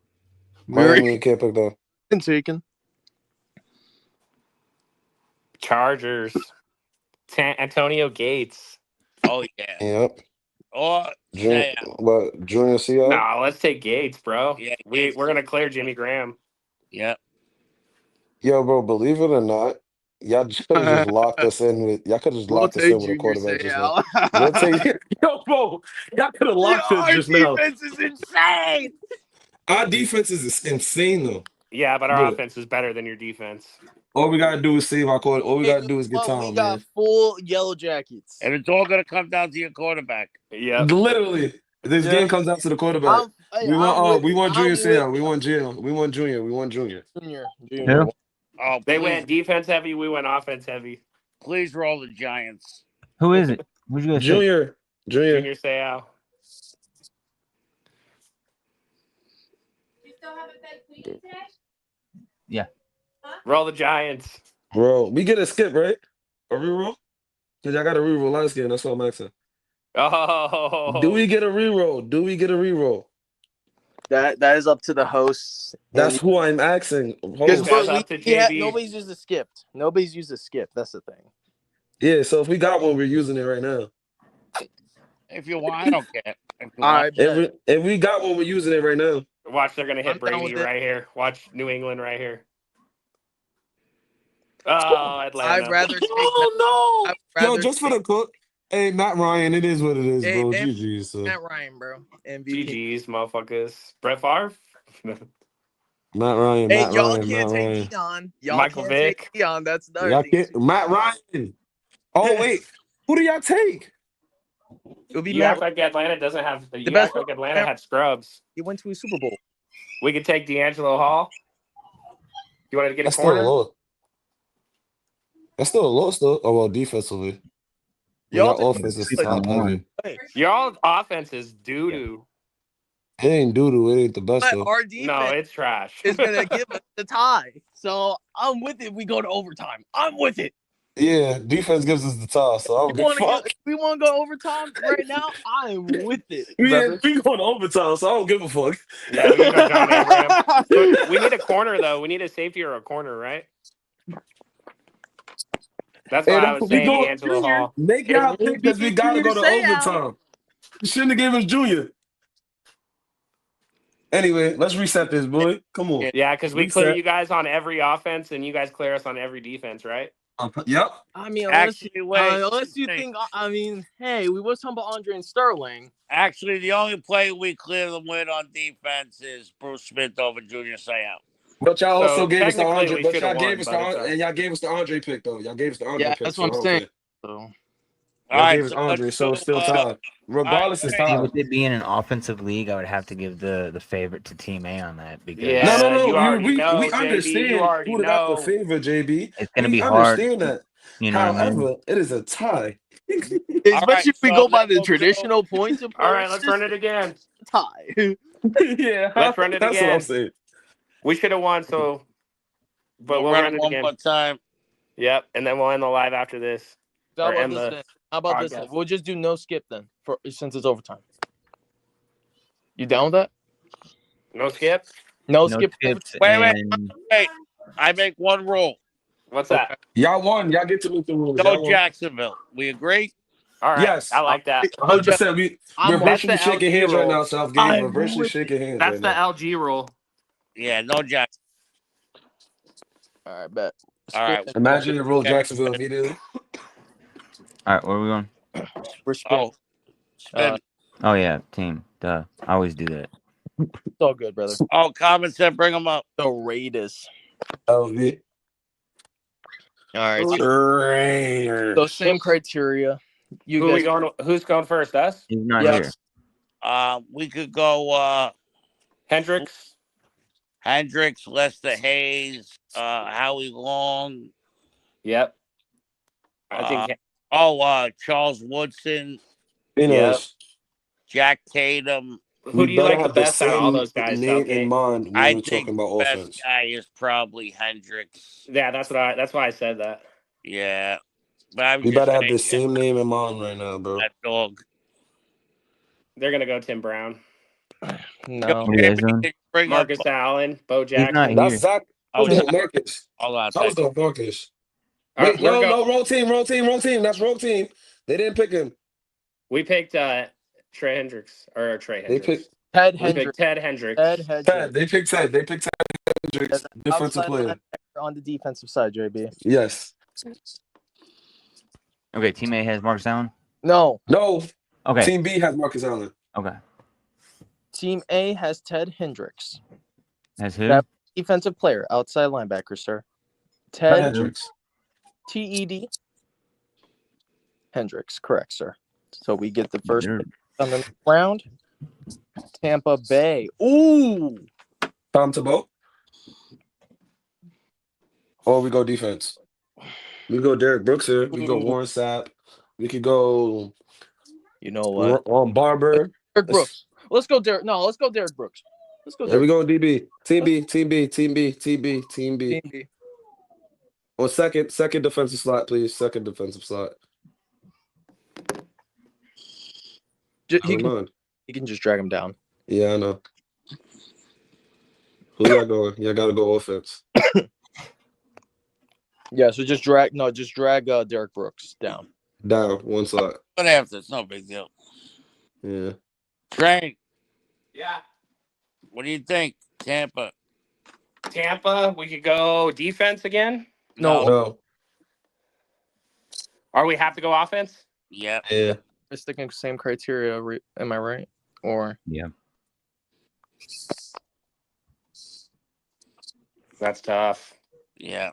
Miami can't pick that. Been taken. Chargers. Antonio Gates. Oh yeah. Yep. Or Junior Seau? No, let's take Gates, bro. Yeah, we're gonna clear Jimmy Graham. Yeah. Yo, bro, believe it or not, y'all could have just locked us in with. Y'all could have just locked us in with a quarterback just now. We'll take yo, bro. Y'all could have locked us just now. Our defense is insane. Our defense is insane though. Yeah, but our offense is better than your defense. All we gotta do is save our quarter. All we gotta do is get Tom, We got full Yellow Jackets, and it's all gonna come down to your quarterback. Yeah, literally. This game comes down to the quarterback. We want Junior Seau. We want Junior. Junior. Oh, they went defense heavy. We went offense heavy. Please roll the Giants. Who is it? Who'd you guys say? Junior Seau. You still haven't fed Queenie today? Yeah. Roll the Giants. Bro, we get a skip, right? A reroll? Because I got a reroll last game. That's what I'm asking. Oh. Do we get a reroll? That is up to the hosts. That's who I'm asking. Because Host. That's up to JB. nobody's used a skip. Nobody's used a skip. That's the thing. Yeah, so if we got one, we're using it right now. If you want, I don't care. If you All want. right, If we got one, we're using it right now. Watch, they're gonna hit I'm down Brady with it. right here. Watch New England right here. Oh, Atlanta. I'd rather take. Oh no! I'd rather Yo, just for the cook. Hey, Matt Ryan, it is what it is, bro. Hey, GG, so. Matt Ryan, bro. MVP. GG's, motherfuckers. Brett Favre. Matt Ryan, Hey, Matt y'all Ryan, can't Matt take Ryan. Dion. Y'all Michael can't Vick. take Dion. That's another Y'all thing. can't, Matt Ryan. Oh wait, who do y'all take? It'll be You Matt. act like Atlanta doesn't have. You best act like Atlanta had scrubs. He went to a Super Bowl. We could take D'Angelo Hall. You want to get a That's still a corner? loss. That's still a loss, though. Oh well, defensively. Y'all Your take- offense is 2 top and 1. heavy. Y'all offense is doo doo. It ain't doo-doo. It ain't the best But though. our No, defense it's trash. is gonna give us the tie. So I'm with it. If we go to overtime. I'm with it. Yeah, defense gives us the toss, so I don't give a fuck. If we want to go overtime right now, I'm with it, We brother. going to overtime, so I don't give a fuck. Yeah, we can go John Abraham. But we need a corner though. We need a safety or a corner, right? That's why I was saying D'Angelo Hall. Make y'all pick because we gotta go to overtime. You shouldn't have gave us Junior. Anyway, let's reset this, boy. Come on. Yeah, because we Reset. clear you guys on every offense and you guys clear us on every defense, right? Yep. I mean, Actually, unless you think, I mean, hey, we was talking about Andre and Sterling. Actually, the only play we clear them with on defense is Bruce Smith over Junior Seau. But y'all also So gave us the technically Andre. we But should y'all have gave won, us but it's and y'all gave us the Andre pick though. Y'all gave us the Andre Yeah, pick. that's So what I I'm don't saying. care. So, Y'all All gave right, us so Andre, let's so go, it's still tied. Regardless, it's See, tied. with it being an offensive league, I would have to give the favorite to Team A on that because Yeah, No. you already know, We JB. understand You already who got the know. favor, JB. it's going to We be hard. understand that. You know what I mean? However, it is a tie. especially if we so go by then the we'll traditional points of All right, let's run system, it again. tie. Yeah, Let's run it that's what I'm again. saying. We should have won, so but we'll we'll run it one again. more time. Yep, and then we'll end the live after this. How Or about end this the then? How about this podcast. then? We'll just do no skip then, since it's overtime. You down with that? No skip? No No skip. skips Wait. and I make one rule. What's that? Y'all won. Y'all get to make the rules. No Y'all won. Jacksonville. We agree? All right, Yes. I like that. 100%. We're I'm virtually That's the shaking LG hands right rule. now, Southgate. We're virtually shaking hands That's right the now. LG rule. Yeah, no Jacksonville. All right, bet. All right. Imagine you roll Jacksonville immediately. all right, where are we going? We're spinning. Spin. Oh yeah, team. Duh. I always do that. It's all good, brother. Oh, Common said bring them up. The Raiders. LV. All right. Raiders. So same criteria. You Who guys. we going? Who's going first? Us? He's not Yes. here. We could go Hendricks. Hendricks, Lester Hayes, Howie Long. Yep. I think. Charles Woodson, Yep. Jack Tatum. Who do you like the best out of all those guys? Name in Southgate? mind when I we're think talking about the offense. best guy is probably Hendricks. Yeah, that's why I said that. Yeah. But I'm We just better have saying the same name in mind right now, bro. that dog. They're gonna go Tim Brown, No. What are you guys doing? Bring up Marcus Allen, Bo He's not Jackson. here. That's Zach. I was doing Marcus. Hold on. I was doing Marcus. All right, Wait, no, roll team. That's roll team. They didn't pick him. We picked Trey Hendricks or Trey They Hendricks. picked Ted We Hendricks. picked Ted Hendricks. Ted. They picked Ted. They picked Ted Hendricks. Defensive Outside player. linebacker on the defensive side, JB. Yes. Okay, Team A has Marcus Allen. No. Okay. Team B has Marcus Allen. Okay. Team A has Ted Hendricks. Has who? That defensive player, outside linebacker, sir. Ted Ted Hendricks. TED Hendricks, correct, sir. So we get the first Sure. pick on the next round. Tampa Bay. Ooh. Tom Tebow. Or we go defense. We go Derek Brooks here. We go Warren Sapp. We could go. You know what? Barber. Derek Brooks. Let's go Derek. No, let's go Derek Brooks. Let's go. There we Derek. go DB. Team B. On second defensive slot, please. Second defensive slot. He can just drag him down. Yeah, I know. Who y'all going? Y'all got to go offense. Yeah, so just drag Derek Brooks down. Down one side. But after, it's no big deal. Yeah. Train, Yeah. what do you think? Tampa. Tampa, we could go defense again. No. Or we have to go offense? Yep. Yeah. We're sticking same criteria. Am I right? Or Yeah. That's tough. Yeah.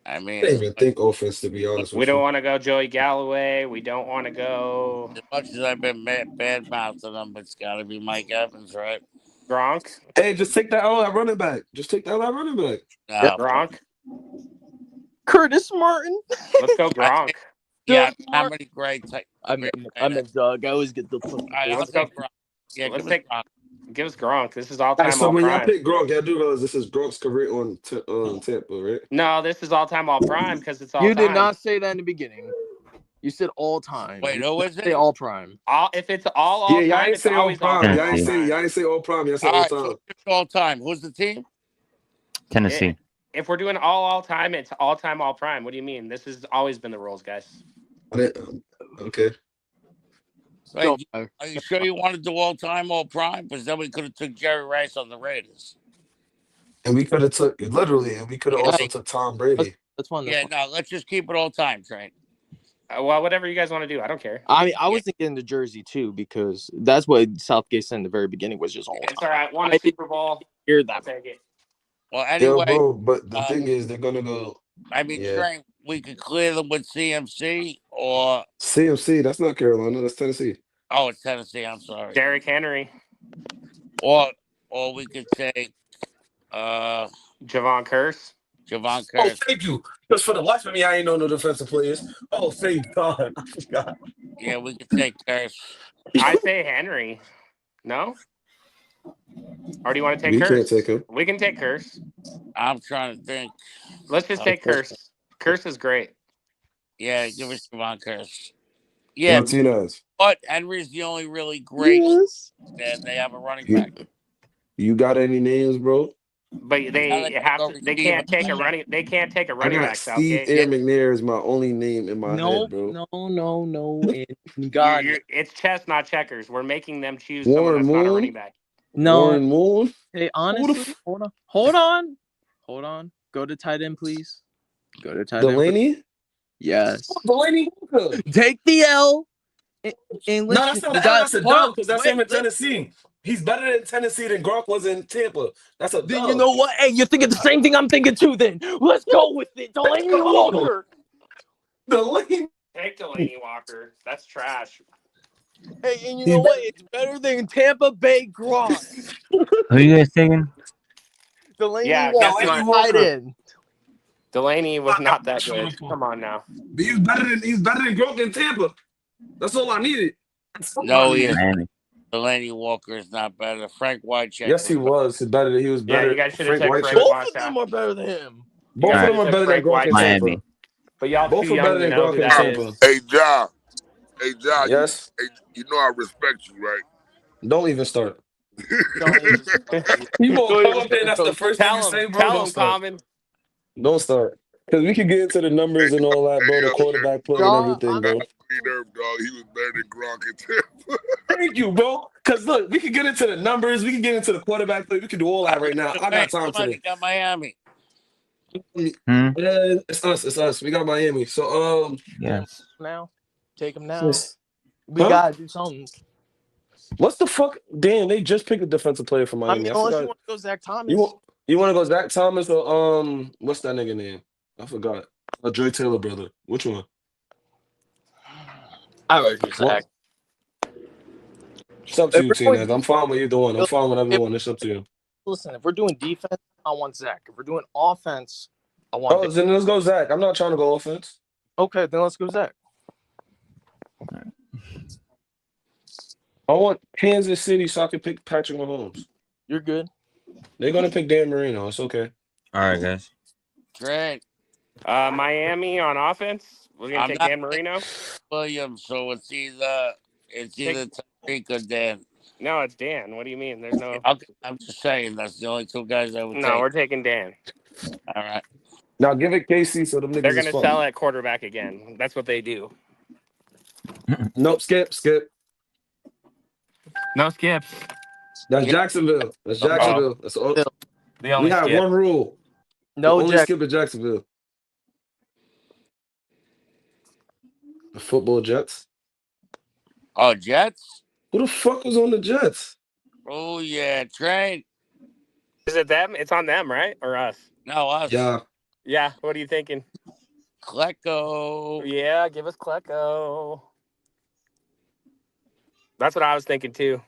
I mean, I didn't even think offense, to be honest We with don't you. want to go Joey Galloway. We don't want to go as much as I've been bad mouthing them, it's got to be Mike Evans, right? Gronk. Hey, just take that out at running back. Just take that out at running back. No. Gronk. Curtis Martin. Let's go Gronk. Yeah, how many great? I meant Doug. I always get the. Let's go. Yeah, Let's give us take. Gronk. Give us Gronk. This is all All right, time so all when y'all prime. pick Gronk, y'all do realize this is Gronk's career on Tampa, right? No, this is all time all prime because it's all You time. did not say that in the beginning. You said all time. Wait, who is Say it? all prime. If it's all Yeah, y'all time, ain't it's say all always all prime. time. Y'all ain't say all prime. Y'all say All all right, time. so it's all time. Who's the team? Tennessee. If we're doing all time, it's all time all prime. What do you mean? This has always been the rules, guys. Okay. Wait, are you sure you want to do all time, all prime? Because then we could have took Jerry Rice on the Raiders. And we could have took also took Tom Brady. That's fine. Yeah, no, let's just keep it all time, Train. Well, whatever you guys want to do, I don't care. I mean, I was thinking the jersey too because that's what Southgate said in the very beginning was just all time. It's all right. Won a Super Bowl. Hear that? Take it. Well, anyway, bro, but the thing is, they're gonna go. I mean, Train, we could clear them with CMC or CMC. That's not Carolina. That's Tennessee. Oh, it's Tennessee. I'm sorry. Derrick Henry. Or we could take Javon Curse. Javon Oh, Curse. thank you. Because for the life of me, I ain't know no defensive players. Oh, thank God. I forgot. Yeah, we could take Curse. I say Henry. No? Or do you want to take We Curse? can't take him. We can take Curse. I'm trying to think. Let's just take Curse. Curse is great. Yeah, give us Javon Curse. Yeah, Martinez. but Henry's the only really great. Yes. And they have a running back. You got any names, bro? But they have to. They can't take a running. They can't take a running back. Steve Southgate. Air McNair is my only name in my head, bro. No. God, it's chess, not checkers. We're making them choose Warren someone that's not a Moon? running back. no. Warren Moon. Hey, honestly, hold on. Go to tight end, please. Go to tight end. Delaney? Yes. Delaney Walker. Take the L. No, that's not an L. That's a dub because that's him in Tennessee. He's better in Tennessee than Gronk was in Tampa. That's a dub. Then you know what? Hey, you're thinking the same thing I'm thinking too. Then let's go with it. Delaney Walker. Delaney. Take Delaney Walker. That's trash. Hey, and you know what? It's better than Tampa Bay Gronk. Who you guys taking? Delaney Delaney Walker. Tight end. Delaney was not that good. Come on now. He's better than Gronk in Tampa. That's all I needed. No, he isn't. Delaney Walker is not better. Frank Whitecheck. Yes, he was. He was better. Yeah, you guys should have taken Frank Both of them are better than him. Both of them are better than Gronk in Tampa. But y'all both too are young better to than know Gronk who in that Tampa. is. Hey, John. Yes. You know I respect you, right? Don't even start. Don't even You won't come up there and that's the first thing you say, bro. Tell Don't him, start. Common. Don't start. Because we can get into the numbers and all that, bro. The quarterback play and everything, bro. Dog, he was better than Gronk in Tampa. Thank you, bro. Because look, we can get into the numbers. We can get into the quarterback play. We can do all that right now. I got time today. Got Miami. It's us. It's us. We got Miami. So, yes. Now, take him now. Yes. We gotta do something. What's the fuck? Damn, they just picked a defensive player for Miami. I mean, unless you want to go Zach Thomas. You want to go Zach Thomas or what's that nigga name? I forgot. Dre Taylor brother. Which one? I would do Zach. It's up to you, Tina. I'm fine with either one. I'm fine with everyone. It's up to you. Listen, if we're doing defense, I want Zach. If we're doing offense, I want. Then let's go Zach. I'm not trying to go offense. Okay, then let's go Zach. I want Kansas City so I can pick Patrick Mahomes. You're good. They're gonna pick Dan Marino. It's okay. All right, guys. Great. Miami on offense. We're gonna take Dan Marino. Williams. So it's either Tyreek or Dan. No, it's Dan. What do you mean? There's no. Okay, I'm just saying that's the only two guys I would No, take. we're taking Dan. All right. Now give it KC so them They're niggas is gonna fucked. sell at quarterback again. That's what they do. Nope, skip. No skips. That's Yeah. Jacksonville. That's Jacksonville. That's all. Still, The We only have skip. one rule. no Only Jack. skip at Jacksonville. The football Jets. Oh, Jets. Who the fuck was on the Jets? Oh yeah, Trey. Is it them? It's on them, right? Or us? No, us. Yeah. Yeah. What are you thinking? Klecko. Yeah, give us Klecko. That's what I was thinking too.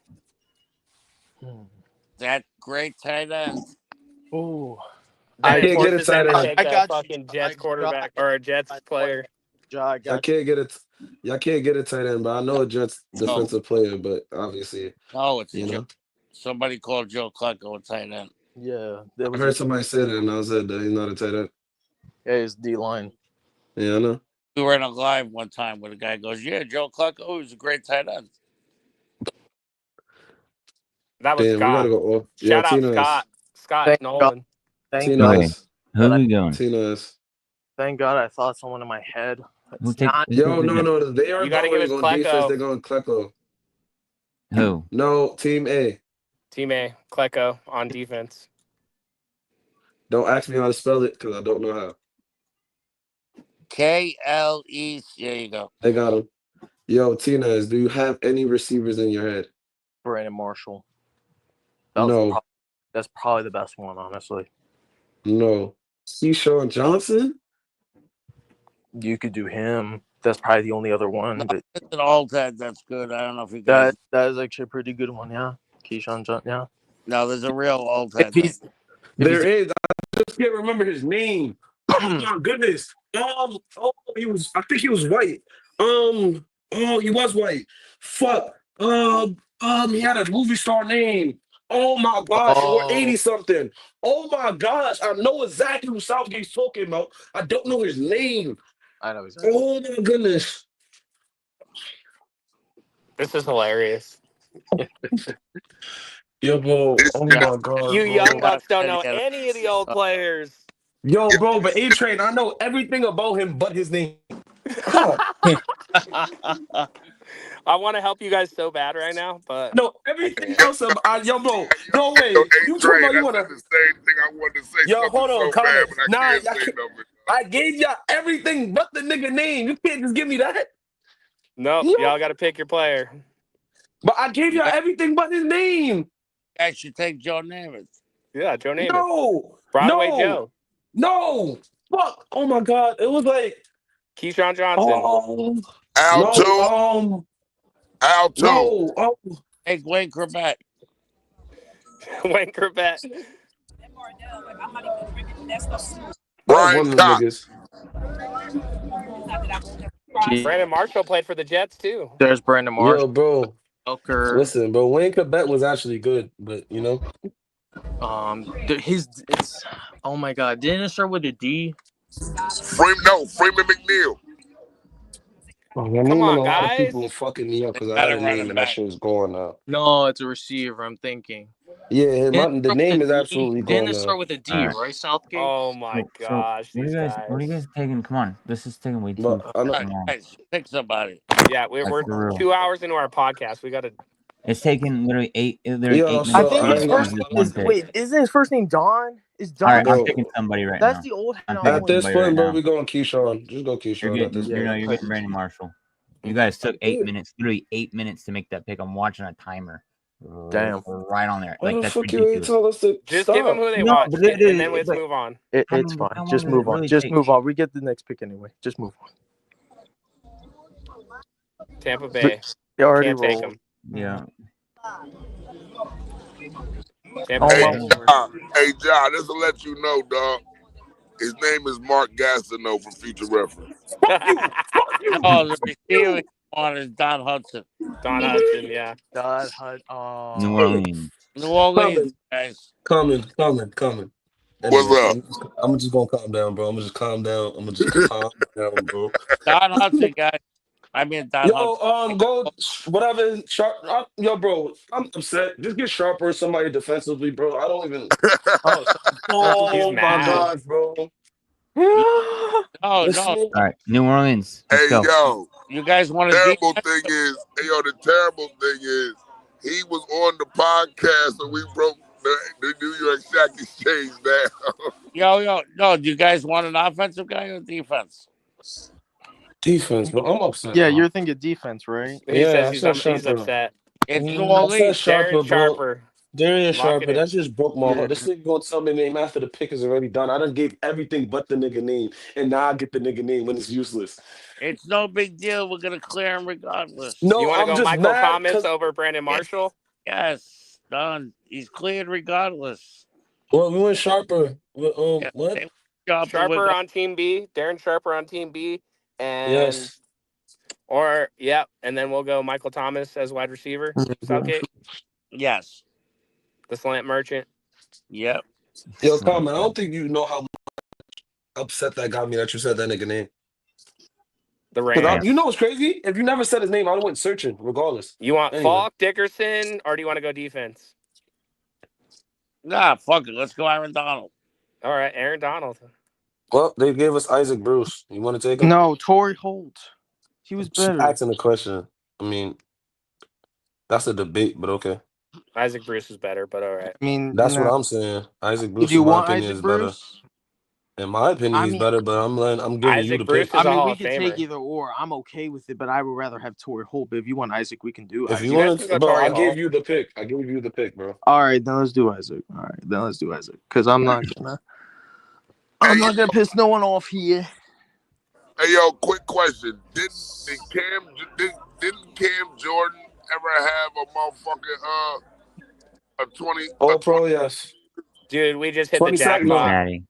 That great tight end. Ooh. I Then can't get it forces them to tight end. take I a got you. fucking Jets I quarterback got- or a Jets player. I I got can't get it. Y'all can't get it tight end, but I know a Jets defensive player, but obviously, No, it's you know. somebody called Joe Klecko a tight end. yeah, there I was heard somebody say that, and I said that he's not a tight end. his D line. Yeah, I know. We were in a live one time where the guy goes, "Yeah, Joe Klecko is a great tight end." That was Damn, we gotta Scott. go off. Shout out Tina Scott. Scott Thank Nolan. Thank Tina God. Okay. Who are we going? Tina Thank God I thought someone in my head. Who It's take? not. Yo, no, they are You gotta give going us on defense. Klecko. They're going Klecko. Who? No, Team A. Team A, Klecko on defense. Don't ask me how to spell it because I don't know how. KLE. There you go. They got him. Yo, Tina, do you have any receivers in your head? Brandon Marshall. No. That's probably the best one, honestly. No. Keyshawn Johnson? You could do him. That's probably the only other one. No, But it's an old head. That's good. I don't know if you guys. that is actually a pretty good one, yeah. Keyshawn Johnson, yeah. No, there's a real old head. There is. I just can't remember his name. Oh my goodness. I think he was white. He was white. Fuck. He had a movie star name. Oh my gosh, or 80 something. Oh my gosh, I know exactly who Southgate's talking about. I don't know his name. I know exactly. Oh my goodness. This is hilarious. Yo, bro. Oh my god. You bro. young bucks don't know any of the old players. Yo, bro, but A-Train, I know everything about him but his name. I want to help you guys so bad right now, but No, everything else about yo, bro. No way. You talking about you wanna the same thing I wanted to say. Yo, hold on, so bad, comment. but Nah, I y'all can't say can't- nothing. I gave y'all everything but the nigga name. You can't just give me that. nope, Yo. y'all got to pick your player. But I gave y'all everything but his name. I should take Joe Namath. Yeah, Joe Namath. No. Broadway no. Joe. No. Fuck. Oh my god. It was like Keyshawn Johnson. Al no, Al no. Oh. Hey, Wayne Corbett. Wayne Corbett. Brian Cox. Brandon Marshall played for the Jets too. There's Brandon Marshall. Yo, bro. Elker. Listen, bro. Wayne Corbett was actually good, but you know. It's oh my god. Didn't it start with a D? Freeman McNeil. Come on, a lot of guys. people fucking me up because I had a name and that shit was going up. No, it's a receiver. I'm thinking. Yeah, the name is absolutely Didn't going it start up. with a D, Alright. right? Southgate. Oh my gosh. What are these you guys taking? Come on, this is taking way too But I know, long. Guys, pick somebody. Yeah, we're for real. 2 hours into our podcast. We got to. It's taking literally eight Yo, minutes. so I think I his ain't first gonna- name is wait. Isn't his first name Don? Is Don? All right, I'm Bro. picking somebody right That's now. the old. I'm no, picking At this somebody point, right bro, now. we going Keyshawn. Just go You're Keyshawn at this getting, point. you're getting Brandon Marshall. You guys took 8 minutes, literally 8 minutes to make that pick. I'm watching a timer. Damn. Right on there. Why Like the that's fuck you ain't ridiculous. tell us to Just stop? give them who they No, want, but and then let's but- move on. It's I mean, fine. how Just long does move it on. really Just take? move on. We get the next pick anyway. Just move on. Tampa Bay. They already Can't take rolled. them. Yeah. Tampa Oh, Bay. Hey, John, this will let you know, dog. His name is Mark Gastineau for future reference. Fuck you! Fuck you! Oh, the receiver on is Don Hudson. Don Hudson, yeah. New Orleans. New Orleans, guys. Coming. What's up? I'm just gonna calm down, bro. I'm gonna just calm down. Calm down, bro. Don Hudson, guys. I mean, that Hunt. Go whatever. Yo, bro, I'm upset. Just get Sharper or somebody defensively, bro. I don't even. Oh, so He's Oh my mad. gosh, bro. No, This no. man- All right, New Orleans. Let's Hey, go. yo, You guys want to terrible thing is, the terrible thing is, he was on the podcast and we broke the New York Stock Exchange down. No. Do you guys want an offensive guy or defense? Defense, bro. I'm upset, yeah, bro. you're thinking defense, right? He Yeah, says I said he's Sharper. upset. It's New I said Orleans. Sharper, Darren bro. Sharper. Darius Lock it Sharper. in. That just broke my Yeah. heart. This nigga gonna tell me name after the pick is already done. I done gave everything but the nigga name, and now I get the nigga name when it's useless. It's no big deal. We're gonna clear him regardless. You No, want to I'm go just Michael mad Thomas because over Brandon Marshall? Yes, done. He's cleared regardless. well, we went Sharper. Yeah, What? they Sharper, Sharper on Team B, Darren Sharper on Team B, and Yes. and then we'll go Michael Thomas as wide receiver. Southgate, Yes. the slant merchant. Yep. Yo, Carmen, I don't think you know how upset that got me that you said that nigga name. The Because Rams. you know what's crazy? If you never said his name, I went searching regardless. You want Anyway. Falk, Dickerson, or do you want to go defense? Nah, fuck it. Let's go Aaron Donald. All right, Aaron Donald. Well, they gave us Isaac Bruce. You want to take him? No, Torrey Holt. He was She's better. asking a question. I mean, that's a debate, but okay. Isaac Bruce is better, but all right. I mean, That's no. what I'm saying. Isaac Bruce, Do you in my want opinion, Isaac is better. Bruce? In my opinion, I he's mean- better, but I'm giving you Isaac the Bruce pick. is a Hall we of could Famer. take either or. I'm okay with it, but I would rather have Torrey Holt. But if you want Isaac, we can do If Isaac. you guys want can to, go bro, Torrey I Hall. gave you the pick. I gave you the pick, bro. All right, then let's do Isaac. All right, then let's do Isaac. Because I'm not gonna piss no one off here. Hey, yo, quick question. Didn't Cam Jordan ever have a motherfucking a 20? All pro, yes. Dude, we just hit the 20 sack, no. jackpot. Cincinnati.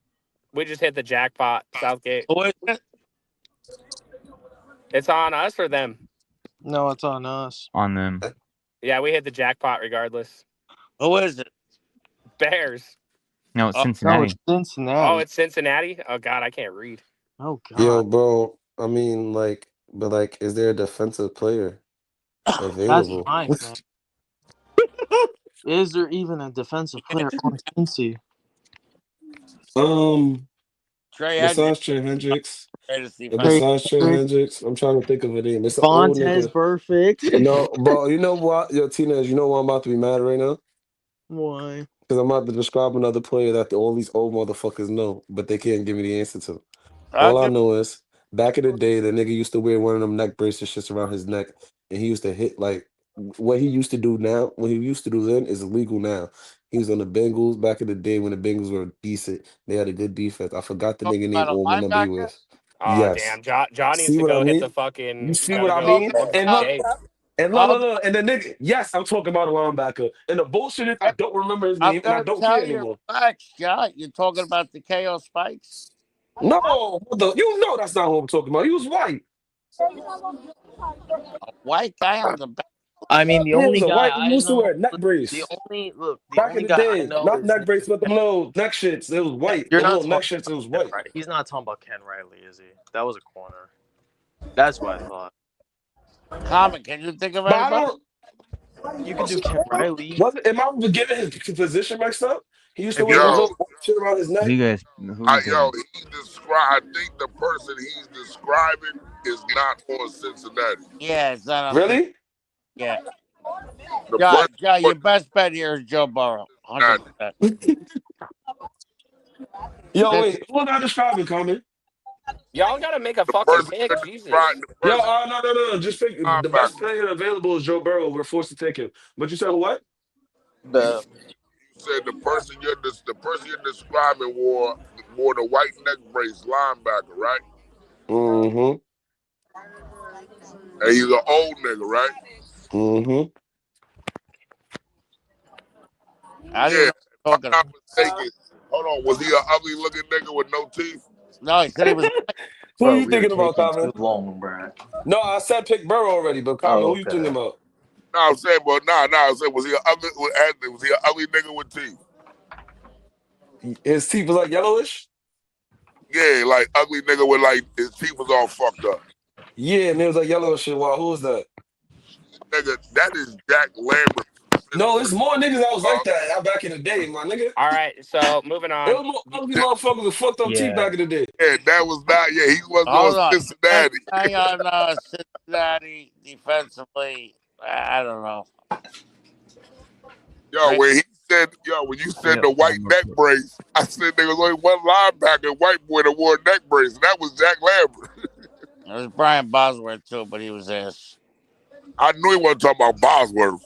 We just hit the jackpot, Southgate. Who is it? It's on us or them? No, it's on us. On them. Yeah, we hit the jackpot regardless. Who is it? Bears. No, it's Oh, No, Cincinnati. it's Cincinnati. Oh, it's Cincinnati? Oh, God, I can't read. Oh God. Yo, bro. I mean, is there a defensive player That's available? fine, man. Is there even a defensive player on Cincy? Trey Hendricks. Besides Trey Hendricks. Greatest defense. Besides Trey Hendricks, I'm trying to think of a name. It's an old Vontez nigga. Perfect. No, bro. You know what? Yo, Tina, you know why I'm about to be mad right now? Why? Because I'm about to describe another player that all these old motherfuckers know, but they can't give me the answer to. All I know is back in the day, the nigga used to wear one of them neck braces shits around his neck, and he used to hit like what he used to do now. What he used to do then is illegal now. He was on the Bengals back in the day when the Bengals were decent. They had a good defense. I forgot the nigga name or what number he was. Oh, Yes. damn. John needs See to what go I hit mean? the fucking. You see gotta what I go mean? get And in look, shape. and the nigga, yes, I'm talking about a linebacker. And the bullshit is I don't remember his I'm name and I gonna don't tell care you anymore. facts, Scott. You're talking about the KO Spikes. No, you know that's not what I'm talking about. He was white. A white guy on the back. I mean, the He only was a guy white. He I used to know. wear a neck The brace. only the Back only in the guy I day, know not is neck brace, but them little neck shits. It was white. You're The not little neck talking shits. It was Ken white. Riley. He's not talking about Ken Riley, is he? That was a corner. That's what I thought. Comment. Can you think of But I anybody? don't. You could do Ken Riley. Am I getting his position mixed up? He used to If wear you the Yo, little shit around his neck. Who you guys? yo, I think the person he's describing is not on Cincinnati. Yeah, it's not on Really? Yeah. The John, person your best bet here is Joe Burrow. 100%. Yo, wait. Who am I describing, Carmen? Y'all gotta make a the fucking person pick, you're Jesus. describing, the Yo, person no. Just pick the best player available is Joe Burrow. We're forced to take him. But you said what? The said the person you're describing wore the white neck brace linebacker, right? Mm-hmm. And he's an old nigga, right? Mm-hmm. Yeah, if I'm not mistaken. Hold on, was he an ugly looking nigga with no teeth? No, he said he was. Who are you thinking about, Carmen? too long, bro. No, I said pick Burrow already, but Carmen, who you thinking about? No, I'm saying, but I'm saying, was he an ugly nigga with teeth? His teeth was like yellowish? Yeah, like ugly nigga with like his teeth was all fucked up. Yeah, and it was like yellow and shit. Wow, who was that? Nigga, that is Jack Lambert. No, it's more niggas that was like that out back in the day, my nigga. All right, so moving It on. was more ugly motherfuckers with fucked up teeth back in the day. Yeah, that was not. Yeah, he was Hold on on. Cincinnati. Hang on, Cincinnati defensively. I don't know. Yo, when you said the white neck brace, I said there was only one linebacker, white boy that wore a neck brace, and that was Jack Lambert. It was Brian Bosworth too, but he was ass. I knew he wasn't talking about Bosworth.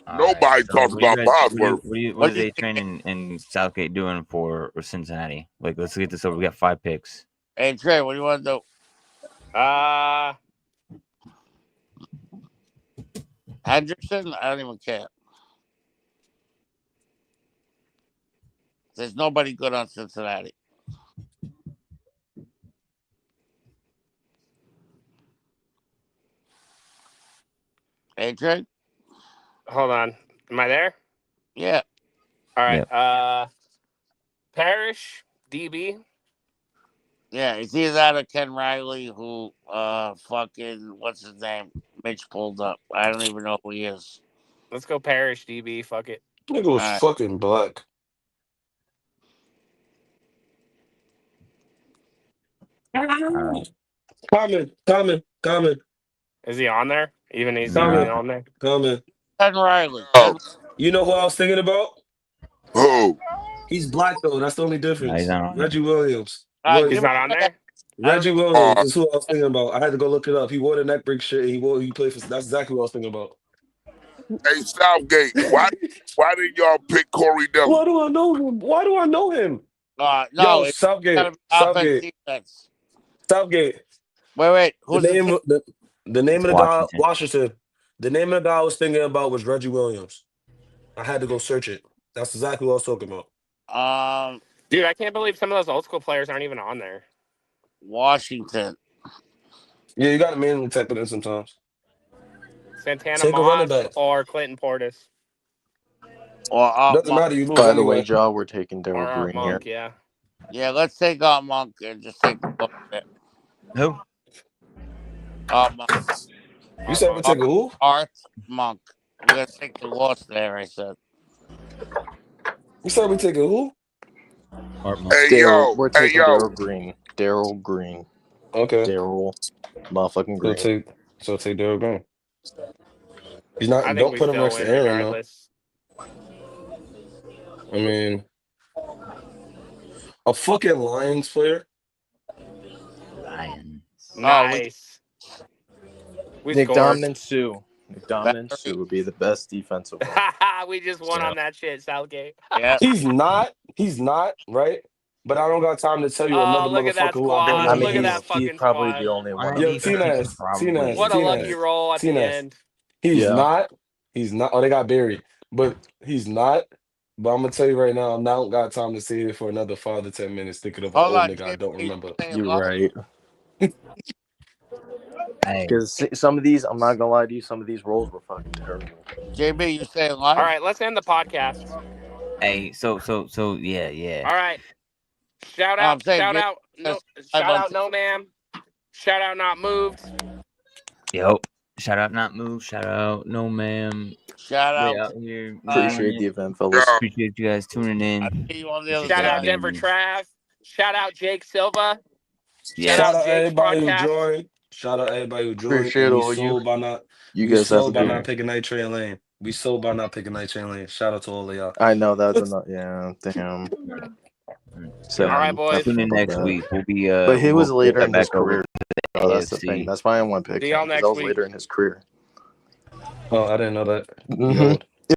Nobody talks about Bosworth. What is A-Train and Southgate doing for Cincinnati? Like, let's get this over. We got 5 picks. Hey Trey, what do you want to do? Hendrickson? I don't even care. There's nobody good on Cincinnati. Hey Trey? Hold on. Am I there? Yeah. All right. Yep. Parrish, DB. Yeah, it's either that or Ken Riley, who fucking what's his name? Mitch pulled up. I don't even know who he is. Let's go Parrish, DB. Fuck it. Nigga was fucking black. Coming. Is he on there? Even he's Coming. on there. Coming. Ken Riley. You know who I was thinking about? Who? He's black though. That's the only difference. He's not on Reggie Williams. He's not on there. Reggie Williams is who I was thinking about. I had to go look it up. He wore the neck break shit. He played for. That's exactly what I was thinking about. Hey Southgate, why did y'all pick Corey Dillon? Why do I know him? No, Yo, it's Southgate. defense. Southgate. Wait. Who's The name of the name of the guy, Washington. Washington. The name of the guy I was thinking about was Reggie Williams. I had to go search it. That's exactly what I was talking about. Dude, I can't believe some of those old school players aren't even on there. Washington. Yeah, you got to manually type it in sometimes. Santana Take a running Moss back. or Clinton Portis. Or Doesn't matter. You lose By the anyway. way, Joe, we're taking Or Daryl Art Green here. Monk, yeah. Yeah, let's take Monk and just take a look at it. Who? Monk. You said we're taking who? Art Monk. We're gonna take the loss there, I said. You said we're taking who? Art Monk. Hey yo, We're taking Daryl Green. Daryl Green. Okay. Daryl motherfucking Green. So take Daryl Green. He's not. I think Don't we put him still next to win Aaron though. regardless. I mean, a fucking Lions player. Lions. Nice. We Nick scored. Dominant Sue. Nick Dominant Sue would be the best defensive one. We just won on that shit, Southgate. Yeah. He's not, right? But I don't got time to tell you another look at that motherfucker who I squad. don't I know. Look at mean, that fucking he's probably squad. the only one. Yo, T-Nas. What a lucky roll at the end. He's not. Oh, they got buried. But he's not. But I'm gonna tell you right now, I don't got time to sit here for another 5 to 10 minutes thinking of an old nigga I don't remember. You're right. Hey. Because some of these, I'm not gonna lie to you, some of these roles were fucking terrible. JB, you saying live? All right, let's end the podcast. Hey, so yeah. All right. Shout out, no ma'am. Shout out, not moved. Yo, shout out, not moved. Shout out, no ma'am. Shout out. out here. Appreciate the event, fellas. Appreciate you guys tuning in. Shout out Denver Trav. Shout out Jake Silva. Yeah. Shout out everybody who joined. Appreciate all you. You guys have a good not picking Night Train Lane. We sold by not picking Night Train Lane. Shout out to all of y'all. I know that's enough. Yeah, damn. So, all right, boys. Tune in next week. We'll be. But he was later in his over career. Oh, that's the thing. That's why I want to pick See him. y'all next That was week. later in his career. Oh, I didn't know that. Mhm.